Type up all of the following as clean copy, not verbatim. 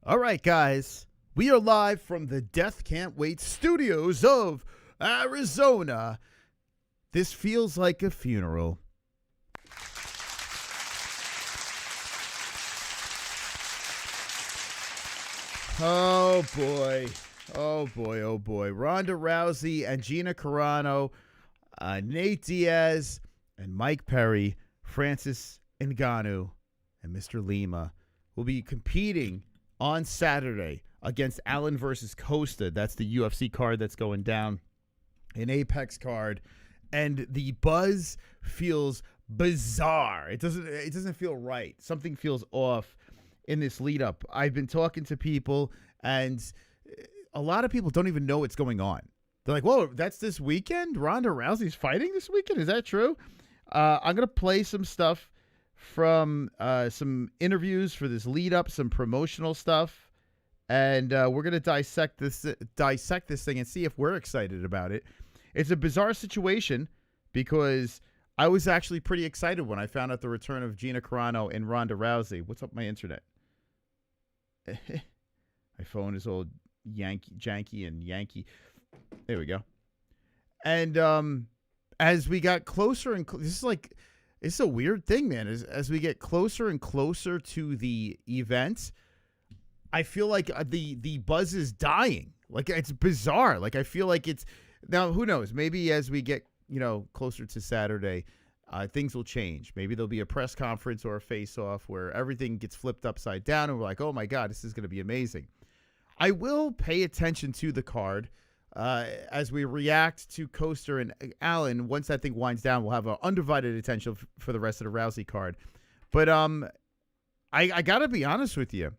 All right, guys, we are live from the Death Can't Wait studios of Arizona. This feels like a funeral. Oh, boy. Oh, boy. Oh, boy. Ronda Rousey and Gina Carano, Nate Diaz and MaRkY, Francis Ngannou, and Mr. Lima will be competing on Saturday against Allen versus Costa. That's the UFC card that's going down, an Apex card, and the buzz feels bizarre. It doesn't feel right. Something feels off in this lead up. I've been talking to people, and a lot of people don't even know what's going on. They're like, "Whoa, that's this weekend? Ronda Rousey's fighting this weekend? Is that true?" I'm gonna play some stuff from some interviews for this lead up, some promotional stuff, and we're gonna dissect this thing and see if we're excited about it. It's a bizarre situation because I was actually pretty excited when I found out the return of Gina Carano and Ronda Rousey. What's up with my internet? My phone is all janky and Yankee. There we go. And as we got closer and it's a weird thing, man. As we get closer and closer to the event, I feel like the buzz is dying. Like, it's bizarre. Like, I feel like it's now. Who knows? Maybe as we get closer to Saturday, things will change. Maybe there'll be a press conference or a face-off where everything gets flipped upside down, and we're like, "Oh my God, this is going to be amazing." I will pay attention to the card as we react to Costa and Allen. Once that thing winds down, we'll have an undivided attention for the rest of the Rousey card. But I got to be honest with you.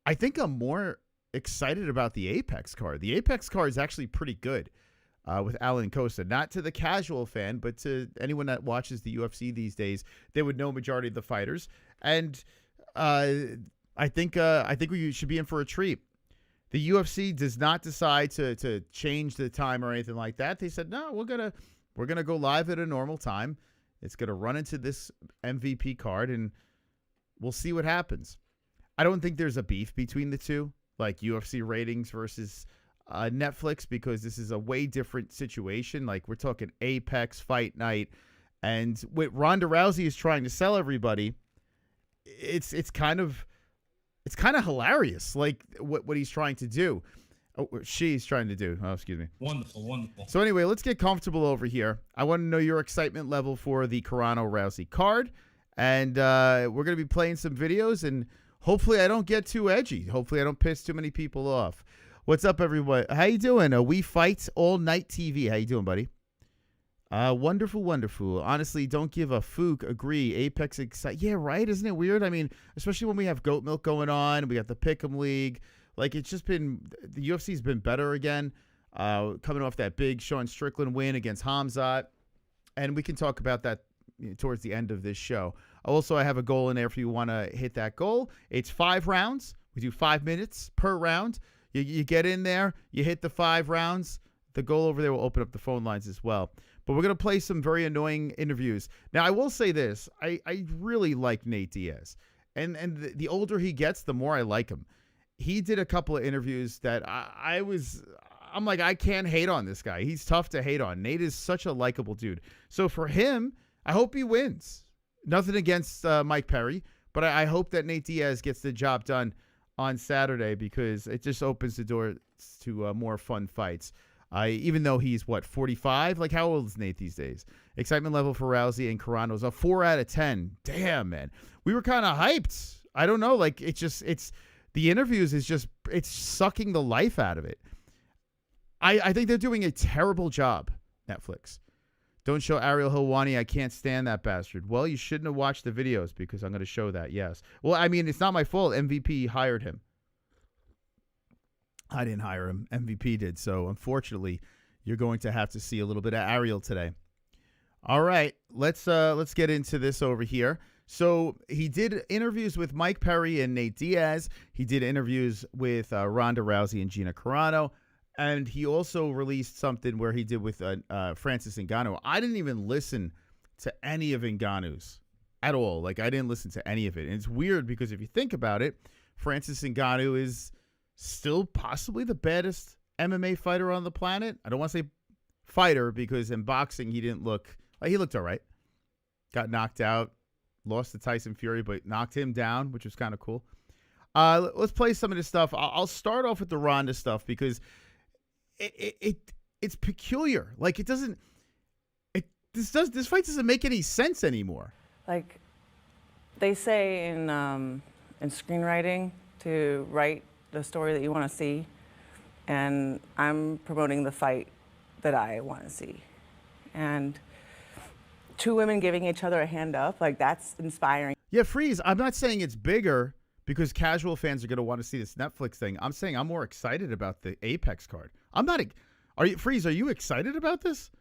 I think I'm more excited about the Apex card. The Apex card is actually pretty good with Allen and Costa. Not to the casual fan, but to anyone that watches the UFC these days, they would know majority of the fighters. And I think we should be in for a treat. The UFC does not decide to change the time or anything like that. They said, no, we're gonna go live at a normal time. It's gonna run into this MVP card, and we'll see what happens. I don't think there's a beef between the two, like UFC ratings versus Netflix, because this is a way different situation. Like, we're talking Apex Fight Night, and what Ronda Rousey is trying to sell everybody, it's kind of hilarious, like what he's trying to do. Oh, she's trying to do. Oh, excuse me. Wonderful. So anyway, let's get comfortable over here. I want to know your excitement level for the Carano-Rousey card. And we're going to be playing some videos, and hopefully I don't get too edgy. Hopefully I don't piss too many people off. What's up, everyone? How you doing? We Fight All Night TV. How you doing, buddy? Wonderful. Honestly, don't give a fook. Agree. Apex excite. Yeah, right. Isn't it weird? I mean, especially when we have goat milk going on. We got the Pick'em League. Like, it's just been, the UFC's been better again. Coming off that big Sean Strickland win against Hamzat. And we can talk about that towards the end of this show. Also, I have a goal in there if you want to hit that goal. It's 5 rounds. We do 5 minutes per round. You get in there. You hit the 5 rounds. The goal over there will open up the phone lines as well. But we're going to play some very annoying interviews. Now, I will say this. I really like Nate Diaz. And the older he gets, the more I like him. He did a couple of interviews that I'm like, I can't hate on this guy. He's tough to hate on. Nate is such a likable dude. So for him, I hope he wins. Nothing against MaRkY, but I hope that Nate Diaz gets the job done on Saturday, because it just opens the door to more fun fights. Even though he's, 45? Like, how old is Nate these days? Excitement level for Rousey and Carano's a 4 out of 10. Damn, man. We were kind of hyped. I don't know. Like, it's the interviews it's sucking the life out of it. I think they're doing a terrible job, Netflix. Don't show Ariel Helwani. I can't stand that bastard. Well, you shouldn't have watched the videos, because I'm going to show that, yes. Well, I mean, it's not my fault. MVP hired him. I didn't hire him. MVP did. So, unfortunately, you're going to have to see a little bit of Ariel today. All right. Let's get into this over here. So, he did interviews with MaRkY and Nate Diaz. He did interviews with Ronda Rousey and Gina Carano. And he also released something where he did with Francis Ngannou. I didn't even listen to any of Ngannou's at all. Like, I didn't listen to any of it. And it's weird because if you think about it, Francis Ngannou is still possibly the baddest MMA fighter on the planet. I don't want to say fighter because in boxing he didn't look like he looked all right. Got knocked out, lost to Tyson Fury, but knocked him down, which was kind of cool. Let's play some of this stuff. I'll start off with the Ronda stuff because it's peculiar. Like this fight doesn't make any sense anymore. Like they say in screenwriting to write the story that you want to see, and I'm promoting the fight that I want to see. And two women giving each other a hand up, like that's inspiring. Yeah, Freeze, I'm not saying it's bigger because casual fans are going to want to see this Netflix thing. I'm saying I'm more excited about the Apex card. I'm not. Are you, Freeze, are you excited about this?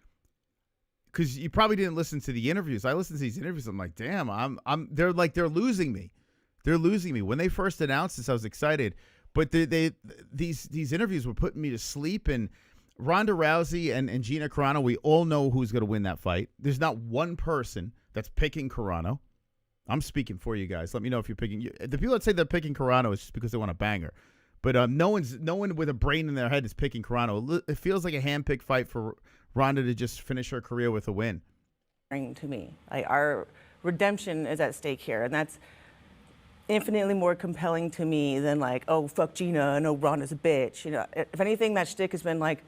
Because you probably didn't listen to the interviews. I listened to these interviews. I'm like, damn, they're losing me. They're losing me. When they first announced this, I was excited. But these interviews were putting me to sleep. And Ronda Rousey and Gina Carano, we all know who's going to win that fight. There's not one person that's picking Carano. I'm speaking for you guys. Let me know if you're picking. The people that say they're picking Carano is just because they want a banger. But no one with a brain in their head is picking Carano. It feels like a hand-picked fight for Ronda to just finish her career with a win. To me, like our redemption is at stake here, and that's infinitely more compelling to me than like, oh, fuck Gina, no, Ronda's a bitch. You know, if anything, that shtick has been like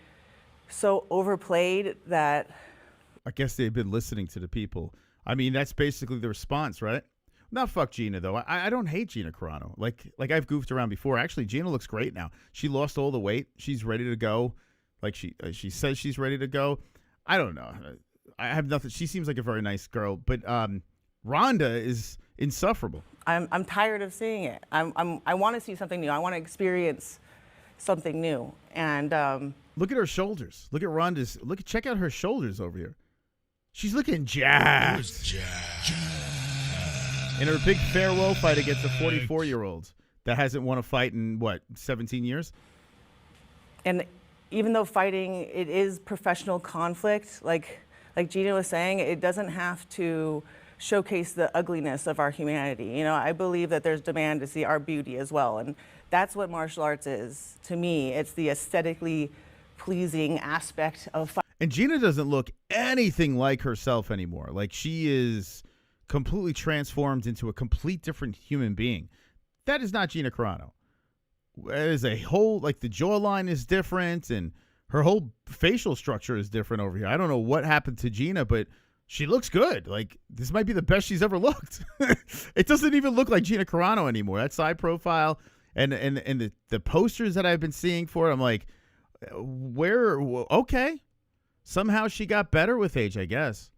so overplayed that. I guess they've been listening to the people. I mean, that's basically the response, right? Not fuck Gina, though. I don't hate Gina Carano. Like I've goofed around before. Actually, Gina looks great now. She lost all the weight. She's ready to go. Like she says she's ready to go. I don't know. I have nothing. She seems like a very nice girl. But Ronda is insufferable. I'm tired of seeing it. I want to see something new. I want to experience something new. And look at her shoulders. Look at Ronda's. Check out her shoulders over here. She's looking jacked. In her big farewell fight against a 44-year-old that hasn't won a fight in, 17 years? And even though fighting, it is professional conflict, like Gina was saying, it doesn't have to showcase the ugliness of our humanity. You know, I believe that there's demand to see our beauty as well. And that's what martial arts is. To me, it's the aesthetically pleasing aspect of fighting. And Gina doesn't look anything like herself anymore. Like she is completely transformed into a complete different human being. That is not Gina Carano. It is a whole, like the jawline is different and her whole facial structure is different over here. I don't know what happened to Gina, but she looks good. Like this might be the best she's ever looked. It doesn't even look like Gina Carano anymore. That side profile and the posters that I've been seeing for it, I'm like, okay. Somehow she got better with age, I guess.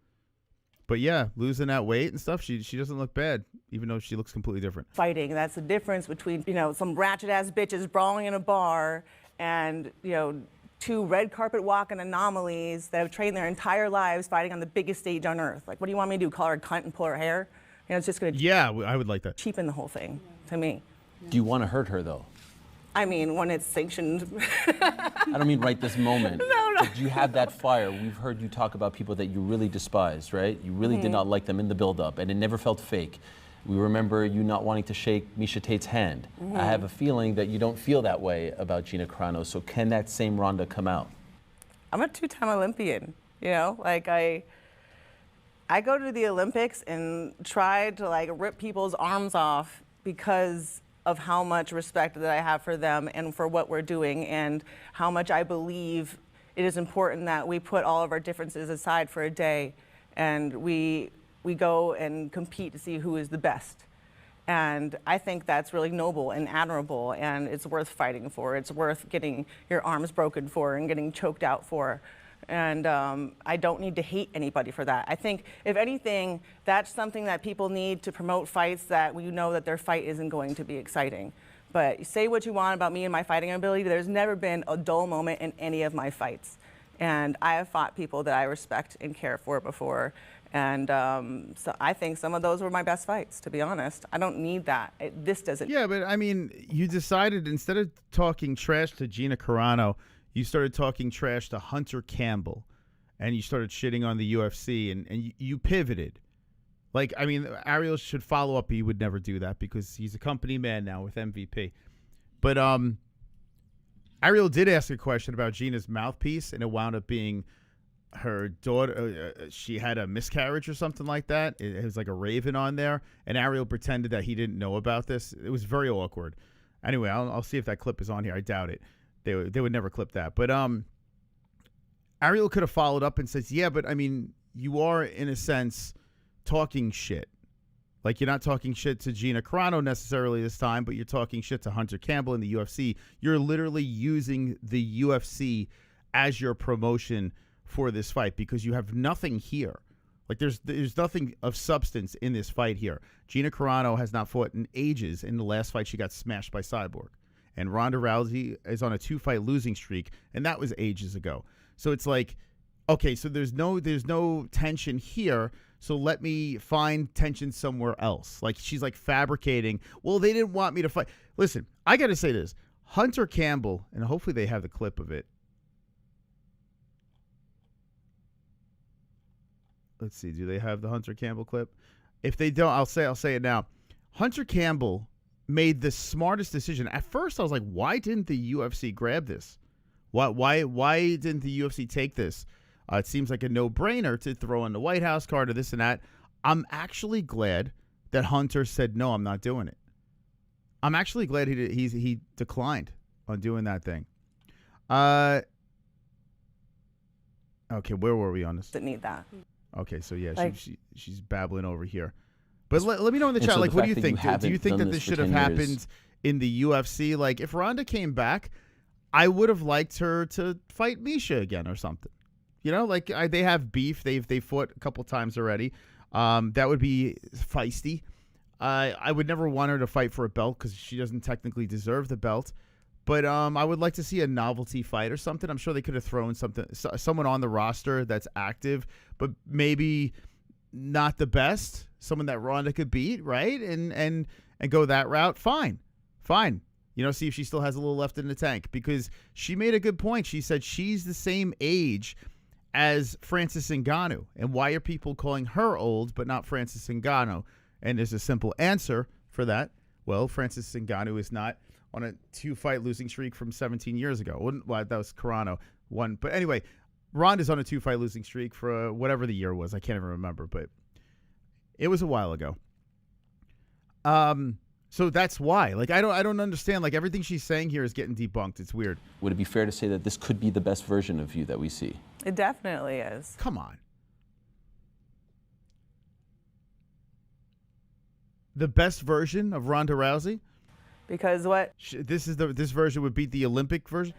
But yeah, losing that weight and stuff, she doesn't look bad, even though she looks completely different. Fighting, that's the difference between, some ratchet-ass bitches brawling in a bar and, two red carpet walking anomalies that have trained their entire lives fighting on the biggest stage on earth. Like, what do you want me to do, call her a cunt and pull her hair? It's just going to I would like that. Cheapen the whole thing, to me. Do you want to hurt her, though? I mean, when it's sanctioned. I don't mean right this moment. No. But you have that fire. We've heard you talk about people that you really despised, right? You really did not like them in the build-up, and it never felt fake. We remember you not wanting to shake Miesha Tate's hand. I have a feeling that you don't feel that way about Gina Carano, so can that same Ronda come out? I'm a two-time Olympian, Like, I go to the Olympics and try to, rip people's arms off because of how much respect that I have for them and for what we're doing and how much I believe it is important that we put all of our differences aside for a day and we go and compete to see who is the best. And I think that's really noble and admirable, and it's worth fighting for. It's worth getting your arms broken for and getting choked out for. And I don't need to hate anybody for that. I think, if anything, that's something that people need to promote fights that we know that their fight isn't going to be exciting. But say what you want about me and my fighting ability, there's never been a dull moment in any of my fights. And I have fought people that I respect and care for before. And so I think some of those were my best fights, to be honest. I don't need that. This doesn't. Yeah, but I mean, you decided instead of talking trash to Gina Carano, you started talking trash to Hunter Campbell, and you started shitting on the UFC, and you pivoted. Like, I mean, Ariel should follow up. He would never do that because he's a company man now with MVP. But Ariel did ask a question about Gina's mouthpiece, and it wound up being her daughter. She had a miscarriage or something like that. It was like a raven on there, and Ariel pretended that he didn't know about this. It was very awkward. Anyway, I'll see if that clip is on here. I doubt it. They would never clip that. But Ariel could have followed up and says, yeah, but I mean, you are in a sense talking shit. Like, you're not talking shit to Gina Carano necessarily this time, but you're talking shit to Hunter Campbell in the UFC. You're literally using the UFC as your promotion for this fight because you have nothing here. Like, there's nothing of substance in this fight here. Gina Carano has not fought in ages. In the last fight, she got smashed by Cyborg. And Ronda Rousey is on a 2-fight losing streak, and that was ages ago. So it's like, okay, so there's no tension here, so let me find tension somewhere else. Like, she's like fabricating, well, they didn't want me to fight. Listen, I got to say this. Hunter Campbell, and hopefully they have the clip of it. Let's see, do they have the Hunter Campbell clip? If they don't, I'll say it now. Hunter Campbell made the smartest decision. At first, I was like, why didn't the UFC grab this? Why didn't the UFC take this? It seems like a no-brainer to throw in the White House card or this and that. I'm actually glad that Hunter said, no, I'm not doing it. I'm actually glad he declined on doing that thing. Okay, where were we on this? Didn't need that. Okay, so yeah, Like, she's babbling over here. But let me know in the chat, so like, the what do you fact that think? Do you think that this should have happened in the UFC? Like, if Ronda came back, I would have liked her to fight Misha again or something. You know, like, they have beef. They fought a couple times already. That would be feisty. I would never want her to fight for a belt because she doesn't technically deserve the belt. But I would like to see a novelty fight or something. I'm sure they could have thrown someone on the roster that's active, but maybe not the best. Someone that Ronda could beat, right? And go that route. Fine. You know, see if she still has a little left in the tank, because she made a good point. She said she's the same age as Francis Ngannou. And why are people calling her old but not Francis Ngannou? And there's a simple answer for that. Well, Francis Ngannou is not on a 2-fight losing streak from 17 years ago. Well, that was Carano one. But anyway, Ronda's on a 2-fight losing streak for whatever the year was. I can't even remember, but it was a while ago. So that's why. Like, I don't understand. Like, everything she's saying here is getting debunked. It's weird. Would it be fair to say that this could be the best version of you that we see? It definitely is. Come on. The best version of Ronda Rousey? Because what This version would beat the Olympic version?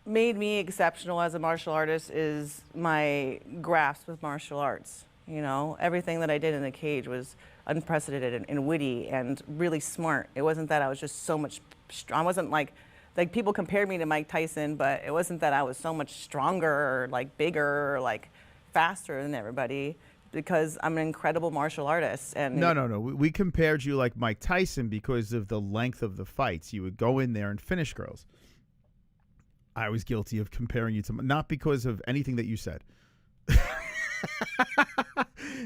made me exceptional as a martial artist is my grasp with martial arts. You know, everything that I did in the cage was unprecedented and witty and really smart. It wasn't that I was just so much I wasn't like people compared me to Mike Tyson, but it wasn't that I was so much stronger or like bigger or like faster than everybody, because I'm an incredible martial artist. And No. We compared you like Mike Tyson because of the length of the fights. You would go in there and finish girls. I was guilty of comparing you to, not because of anything that you said.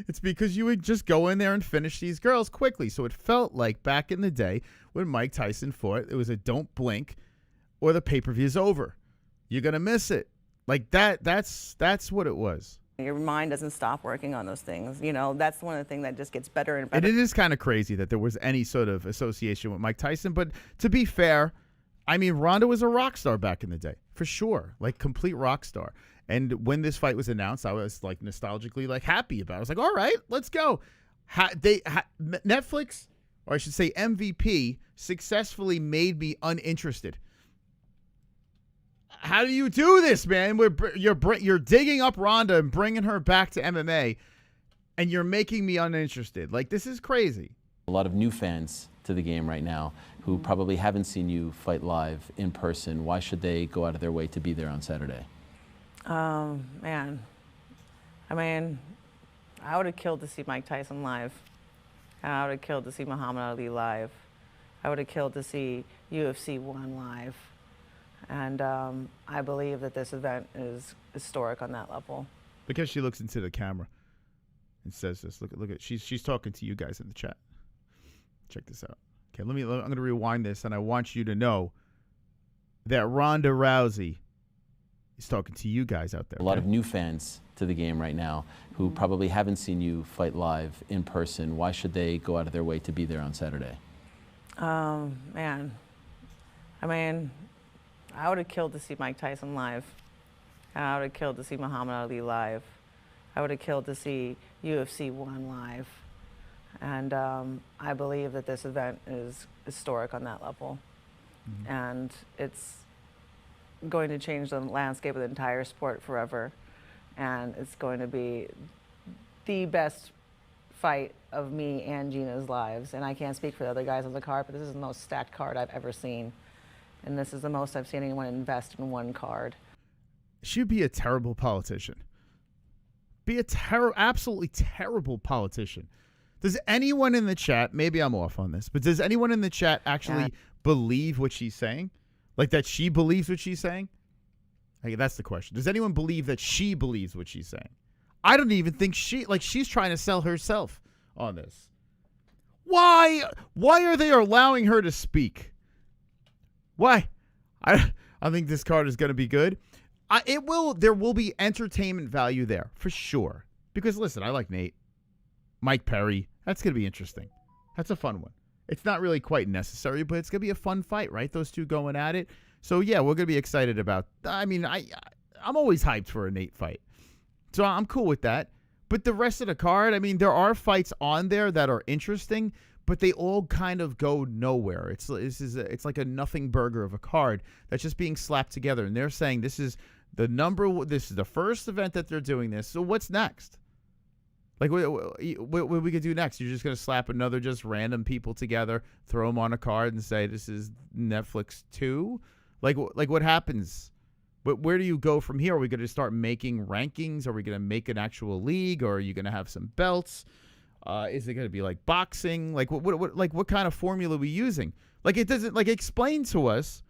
It's because you would just go in there and finish these girls quickly. So it felt like back in the day when Mike Tyson fought, it was a don't blink or the pay-per-view's over. You're going to miss it. Like that's what it was. your mind doesn't stop working on those things. You know, that's one of the things that just gets better and better. And it is kind of crazy that there was any sort of association with Mike Tyson. But to be fair, I mean, Ronda was a rock star back in the day, for sure, like complete rock star. And when this fight was announced, I was like nostalgically like happy about it. I was like, all right, let's go. Netflix, or I should say MVP, successfully made me uninterested. How do you do this, man? You're digging up Ronda and bringing her back to MMA, and you're making me uninterested. Like, this is crazy. A lot of new fans to the game right now who probably haven't seen you fight live in person. Why should they go out of their way to be there on Saturday? Man, I mean, I would have killed to see Mike Tyson live. I would have killed to see Muhammad Ali live. I would have killed to see UFC 1 live. And I believe that this event is historic on that level. Because she looks into the camera. and says this. Look at she's talking to you guys in the chat. Check this out. Okay, I'm going to rewind this, and I want you to know that Ronda Rousey is talking to you guys out there. A lot of new fans to the game right now who probably haven't seen you fight live in person. Why should they go out of their way to be there on Saturday? Man, I mean, I would have killed to see Mike Tyson live. I would have killed to see Muhammad Ali live. I would have killed to see UFC 1 live. And I believe that this event is historic on that level. Mm-hmm. And it's going to change the landscape of the entire sport forever. And it's going to be the best fight of me and Gina's lives. And I can't speak for the other guys on the card, but this is the most stacked card I've ever seen. And this is the most I've seen anyone invest in one card. She'd be a terrible politician. Be a absolutely terrible politician. Does anyone in the chat, maybe I'm off on this, but does anyone in the chat actually believe what she's saying? Like that she believes what she's saying? Okay, that's the question. Does anyone believe that she believes what she's saying? I don't even think she's trying to sell herself on this. Why are they allowing her to speak? Why? I think this card is going to be good. There will be entertainment value there for sure. Because listen, I like Nate. Mike Perry. That's going to be interesting. That's a fun one. It's not really quite necessary, but it's going to be a fun fight, right? Those two going at it. So, yeah, we're going to be excited about. I mean, I'm always hyped for a Nate fight. So I'm cool with that. But the rest of the card, I mean, there are fights on there that are interesting, but they all kind of go nowhere. It's like a nothing burger of a card that's just being slapped together. And they're saying this is the first event that they're doing this. So what's next? Like, what we could do next? You're just going to slap another just random people together, throw them on a card, and say this is Netflix 2? Like what happens? Where do you go from here? Are we going to start making rankings? Are we going to make an actual league? Or are you going to have some belts? Is it going to be like boxing? Like what kind of formula are we using? Like it doesn't explain to us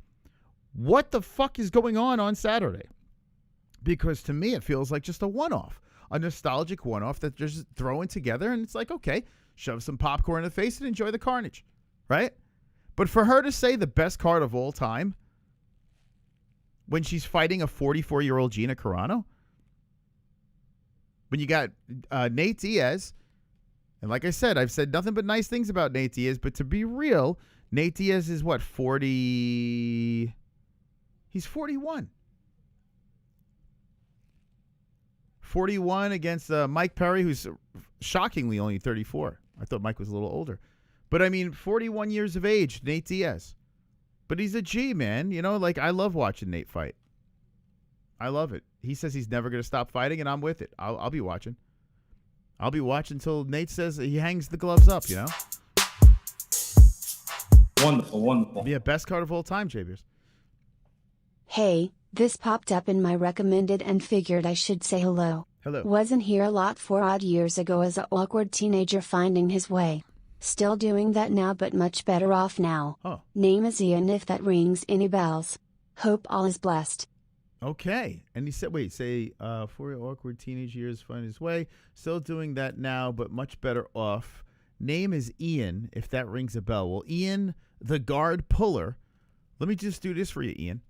what the fuck is going on Saturday. Because to me, it feels like just a one-off. A nostalgic one-off that they're just throwing together, and it's like, okay, shove some popcorn in the face and enjoy the carnage, right? But for her to say the best card of all time when she's fighting a 44-year-old Gina Carano, when you got Nate Diaz, and like I said, I've said nothing but nice things about Nate Diaz, but to be real, Nate Diaz is what, 40? He's 41. 41 against Mike Perry, who's shockingly only 34. I thought Mike was a little older. But, I mean, 41 years of age, Nate Diaz. But he's a G, man. You know, like, I love watching Nate fight. I love it. He says he's never going to stop fighting, and I'm with it. I'll be watching. I'll be watching until Nate says he hangs the gloves up, you know? Wonderful, wonderful. Yeah, best card of all time, J-Beers. Hey, this popped up in my recommended and figured I should say hello. Hello. Wasn't here a lot 4 odd years ago as an awkward teenager finding his way. Still doing that now but much better off now. Oh. Name is Ian if that rings any bells. Hope all is blessed. Okay. And he said, 4 awkward teenage years find his way. Still doing that now but much better off. Name is Ian if that rings a bell. Well, Ian, the guard puller. Let me just do this for you, Ian.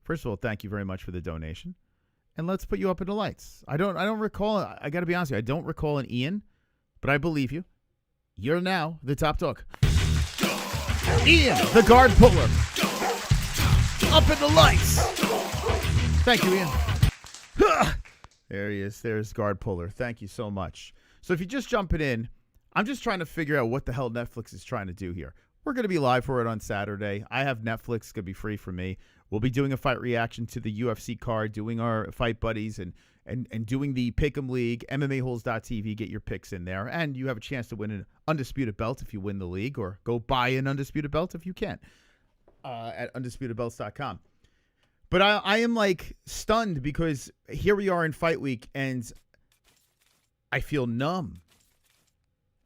First of all, thank you very much for the donation. And let's put you up in the lights. I don't recall, I got to be honest with you, I don't recall an Ian, but I believe you. You're now the top dog. Ian, the guard puller. Up in the lights. Thank you, Ian. There he is. There's guard puller. Thank you so much. So if you're just jumping in, I'm just trying to figure out what the hell Netflix is trying to do here. We're going to be live for it on Saturday. I have Netflix. It's going to be free for me. We'll be doing a fight reaction to the UFC card, doing our fight buddies, and doing the Pick'em League, MMA-Holes.tv. Get your picks in there. And you have a chance to win an undisputed belt if you win the league, or go buy an undisputed belt if you can at undisputedbelts.com. But I am like stunned because here we are in fight week, and I feel numb.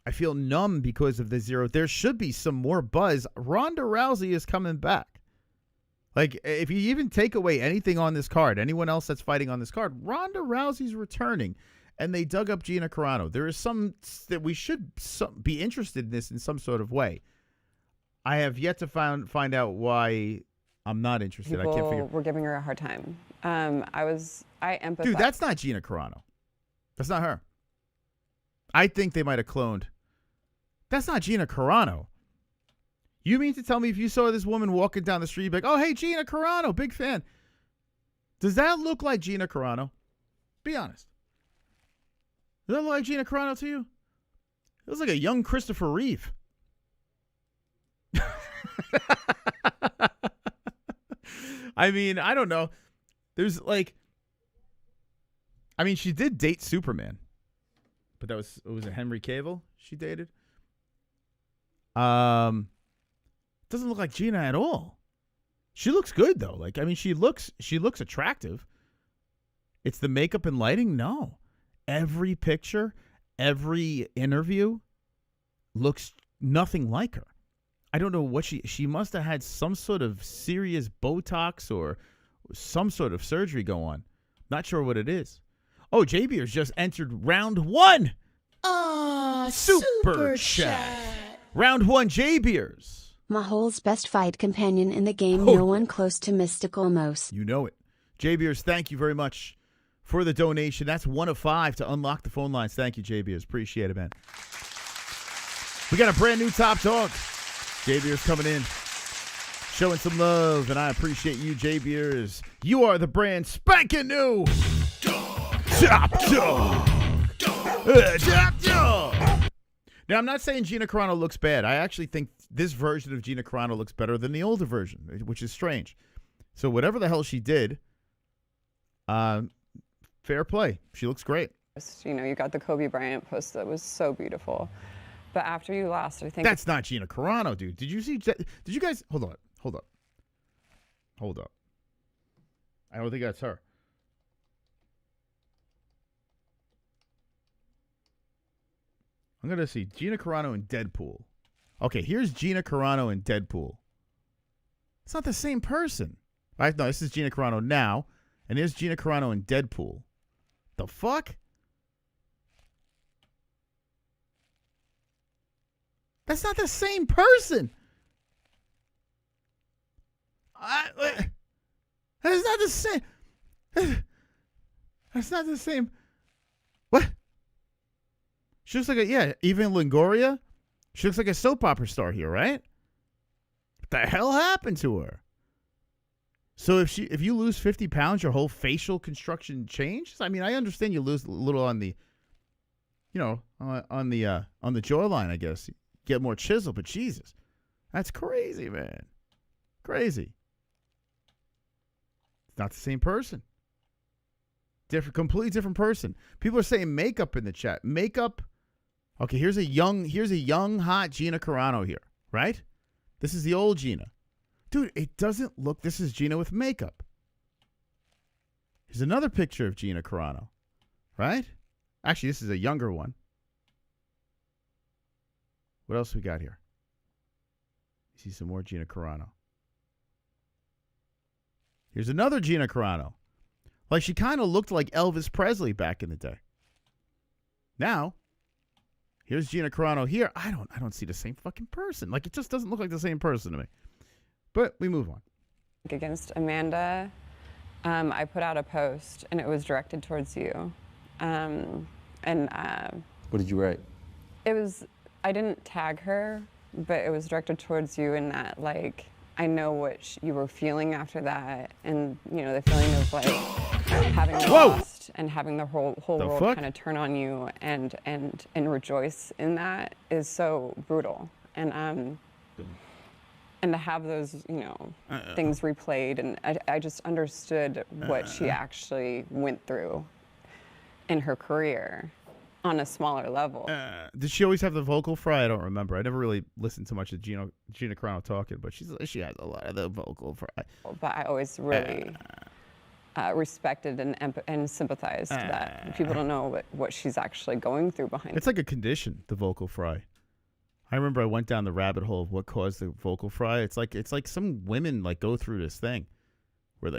I feel numb because of the zero. There should be some more buzz. Ronda Rousey is coming back. Like, if you even take away anything on this card, anyone else that's fighting on this card, Ronda Rousey's returning. and they dug up Gina Carano. There is some that we should be interested in this in some sort of way. I have yet to find out why I'm not interested. People I can't figure. were giving her a hard time. I empathize. Dude, that's not Gina Carano. That's not her. I think they might have cloned. That's not Gina Carano. You mean to tell me if you saw this woman walking down the street, you'd be like, oh, hey, Gina Carano, big fan. Does that look like Gina Carano? Be honest. Does that look like Gina Carano to you? It looks like a young Christopher Reeve. I mean, I don't know. There's like, I mean, she did date Superman, but was it Henry Cavill she dated? Doesn't look like Gina at all. She looks good though. Like, I mean, she looks attractive. It's the makeup and lighting? No. Every picture, every interview looks nothing like her. I don't know what she must have had some sort of serious Botox or some sort of surgery go on. Not sure what it is. Oh, JBers just entered round 1. Super chat. Round 1, JBers. MaHoOo's best fight companion in the game, no one close to Mystical Mos. You know it. JBers, thank you very much for the donation. That's 1 of 5 to unlock the phone lines. Thank you, JBers. Appreciate it, man. We got a brand new top dog. JBers coming in, showing some love, and I appreciate you, JBers. You are the brand spanking new top dog. Top dog. Now, I'm not saying Gina Carano looks bad. I actually think this version of Gina Carano looks better than the older version, which is strange. So whatever the hell she did, fair play. She looks great. You know, you got the Kobe Bryant post that was so beautiful. But after you lost, I think that's not Gina Carano, dude. Did you see? Did you guys? Hold up. I don't think that's her. I'm gonna see Gina Carano in Deadpool. Okay, here's Gina Carano in Deadpool. It's not the same person. No, this is Gina Carano now, and here's Gina Carano in Deadpool. The fuck? That's not the same person. That's not the same. That's not the same. What? She looks like even Longoria. She looks like a soap opera star here, right? What the hell happened to her? So if you lose 50 pounds, your whole facial construction changes? I mean, I understand you lose a little on the, on the jawline, I guess. Get more chisel, but Jesus, that's crazy, man. Crazy. It's not the same person. Completely different person. People are saying makeup in the chat. Makeup. Okay, here's a young, hot Gina Carano here, right? This is the old Gina. Dude, it doesn't look, this is Gina with makeup. Here's another picture of Gina Carano, right? Actually, this is a younger one. What else we got here? You see some more Gina Carano. Here's another Gina Carano. Like, she kind of looked like Elvis Presley back in the day. Now, here's Gina Carano here. I don't see the same fucking person. Like, it just doesn't look like the same person to me. But we move on. Against Amanda, I put out a post, and it was directed towards you. What did you write? I didn't tag her, but it was directed towards you in that, like, I know what you were feeling after that, and, the feeling of, like, having lost and having the whole world kind of turn on you and rejoice in that is so brutal. And to have those, things replayed, and I just understood what she actually went through in her career on a smaller level. Did she always have the vocal fry? I don't remember. I never really listened to much of Gina Carano talking, but she has a lot of the vocal fry. But I always really respected and sympathized that. People don't know what she's actually going through behind it. It's like a condition, the vocal fry. I remember I went down the rabbit hole of what caused the vocal fry. It's like some women like go through this thing where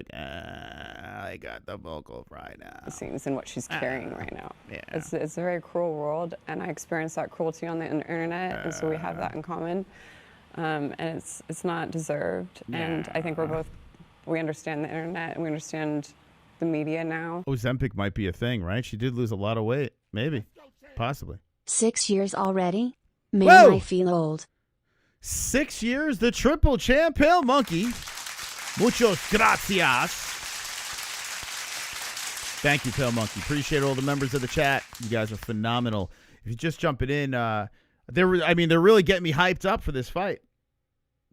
I got the vocal fry now. Scenes and what she's carrying right now. Yeah. It's a very cruel world, and I experienced that cruelty on the internet, and so we have that in common. And it's not deserved. And I think we understand the internet and we understand the media now. Ozempic might be a thing, right? She did lose a lot of weight. Maybe. Possibly. 6 years already? Man, Whoa! I feel old. 6 years, the triple champ, Pale Monkey. Muchos gracias. Thank you, Pale Monkey. Appreciate all the members of the chat. You guys are phenomenal. If you're just jumping in, they're really getting me hyped up for this fight.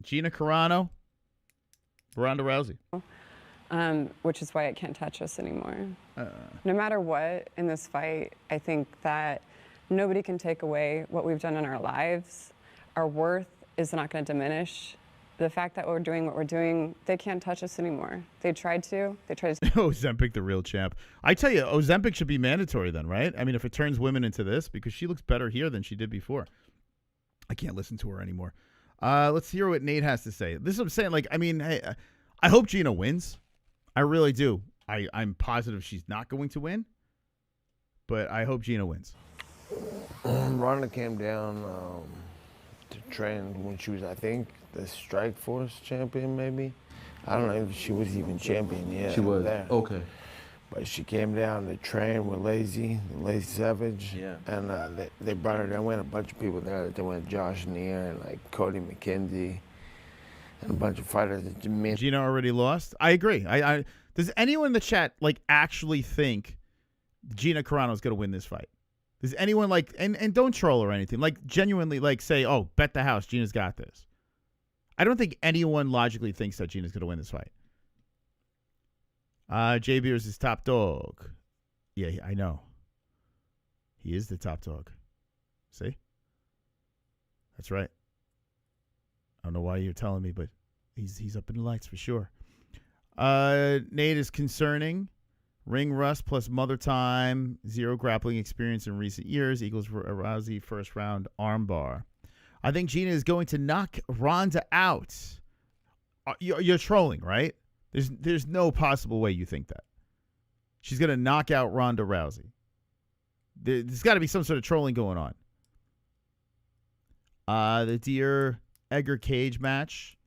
Gina Carano, Ronda Rousey. Which is why it can't touch us anymore. No matter what in this fight, I think that nobody can take away what we've done in our lives. Our worth is not going to diminish. The fact that we're doing what we're doing, they can't touch us anymore. They tried to. Ozempic, the real champ. I tell you, Ozempic should be mandatory then, right? I mean, if it turns women into this, because she looks better here than she did before. I can't listen to her anymore. Let's hear what Nate has to say. This is what I'm saying. Like, I mean, hey, I hope Gina wins. I really do. I'm positive she's not going to win, but I hope Gina wins. Ronda came down to train when she was, I think, the Strike Force champion, maybe. I don't know if she was even champion yet. She was. There. Okay. But she came down to train with Lazy Savage. Yeah. And they brought her down. We had a bunch of people there. They went Josh Neer and like Cody McKenzie and a bunch of fighters. Gina already lost? I agree. I does anyone in the chat like actually think Gina Carano's going to win this fight? Does anyone like, and don't troll or anything, like genuinely like say, oh, bet the house, Gina's got this. I don't think anyone logically thinks that Gina's going to win this fight. Jay Beers is top dog. Yeah, I know. He is the top dog. See? That's right. I don't know why you're telling me, but he's up in the lights for sure. Nate is concerning. Ring rust plus mother time. 0 grappling experience in recent years equals Rousey first round armbar. I think Gina is going to knock Ronda out. You're trolling, right? There's no possible way you think that. She's going to knock out Ronda Rousey. There's got to be some sort of trolling going on. The Dear Edgar Cage match.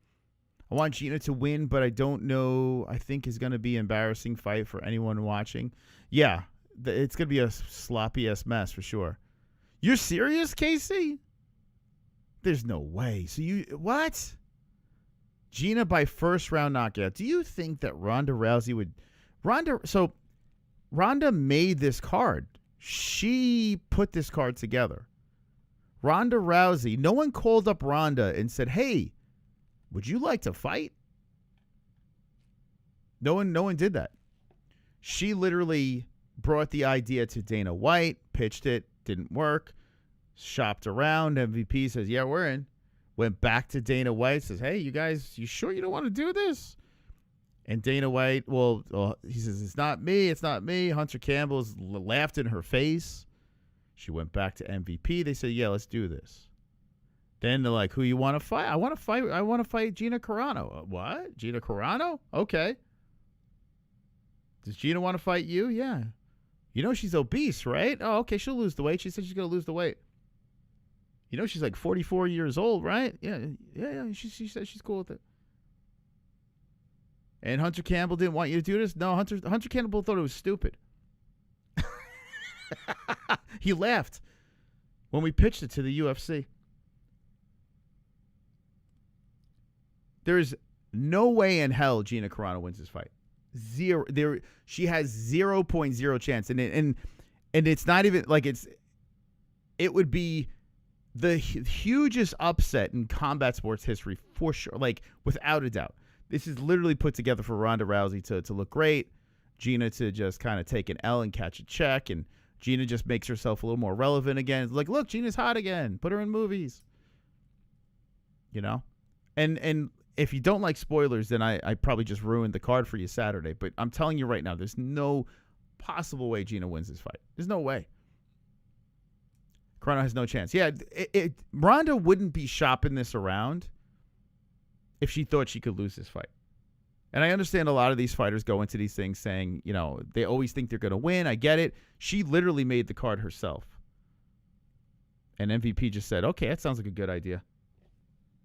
I want Gina to win, but I don't know. I think is going to be an embarrassing fight for anyone watching. Yeah, it's going to be a sloppy-ass mess for sure. You're serious, Casey? There's no way. So what? Gina by first round knockout. Do you think that Ronda Rousey would... Ronda made this card. She put this card together. Ronda Rousey, no one called up Ronda and said, hey, would you like to fight? No one did that. She literally brought the idea to Dana White, pitched it, didn't work, shopped around. MVP says, yeah, we're in. Went back to Dana White, says, hey, you guys, you sure you don't want to do this? And Dana White, he says, it's not me. Hunter Campbell's laughed in her face. She went back to MVP. They said, yeah, let's do this. Then they're like, who you want to fight? I want to fight Gina Carano. What? Gina Carano? Okay. Does Gina want to fight you? Yeah. You know she's obese, right? Oh, okay, she'll lose the weight. She said she's going to lose the weight. You know she's like 44 years old, right? Yeah. She said she's cool with it. And Hunter Campbell didn't want you to do this? No, Hunter Campbell thought it was stupid. He laughed when we pitched it to the UFC. There's no way in hell Gina Carano wins this fight. Zero. She has 0.0 chance, and it's not even like it would be the hugest upset in combat sports history for sure, like without a doubt. This is literally put together for Ronda Rousey to look great, Gina to just kind of take an L and catch a check, and Gina just makes herself a little more relevant again. It's like, look, Gina's hot again. Put her in movies. You know? And if you don't like spoilers, then I probably just ruined the card for you Saturday. But I'm telling you right now, there's no possible way Gina wins this fight. There's no way. Carano has no chance. Yeah, Ronda wouldn't be shopping this around if she thought she could lose this fight. And I understand a lot of these fighters go into these things saying, you know, they always think they're going to win. I get it. She literally made the card herself. And MVP just said, okay, that sounds like a good idea.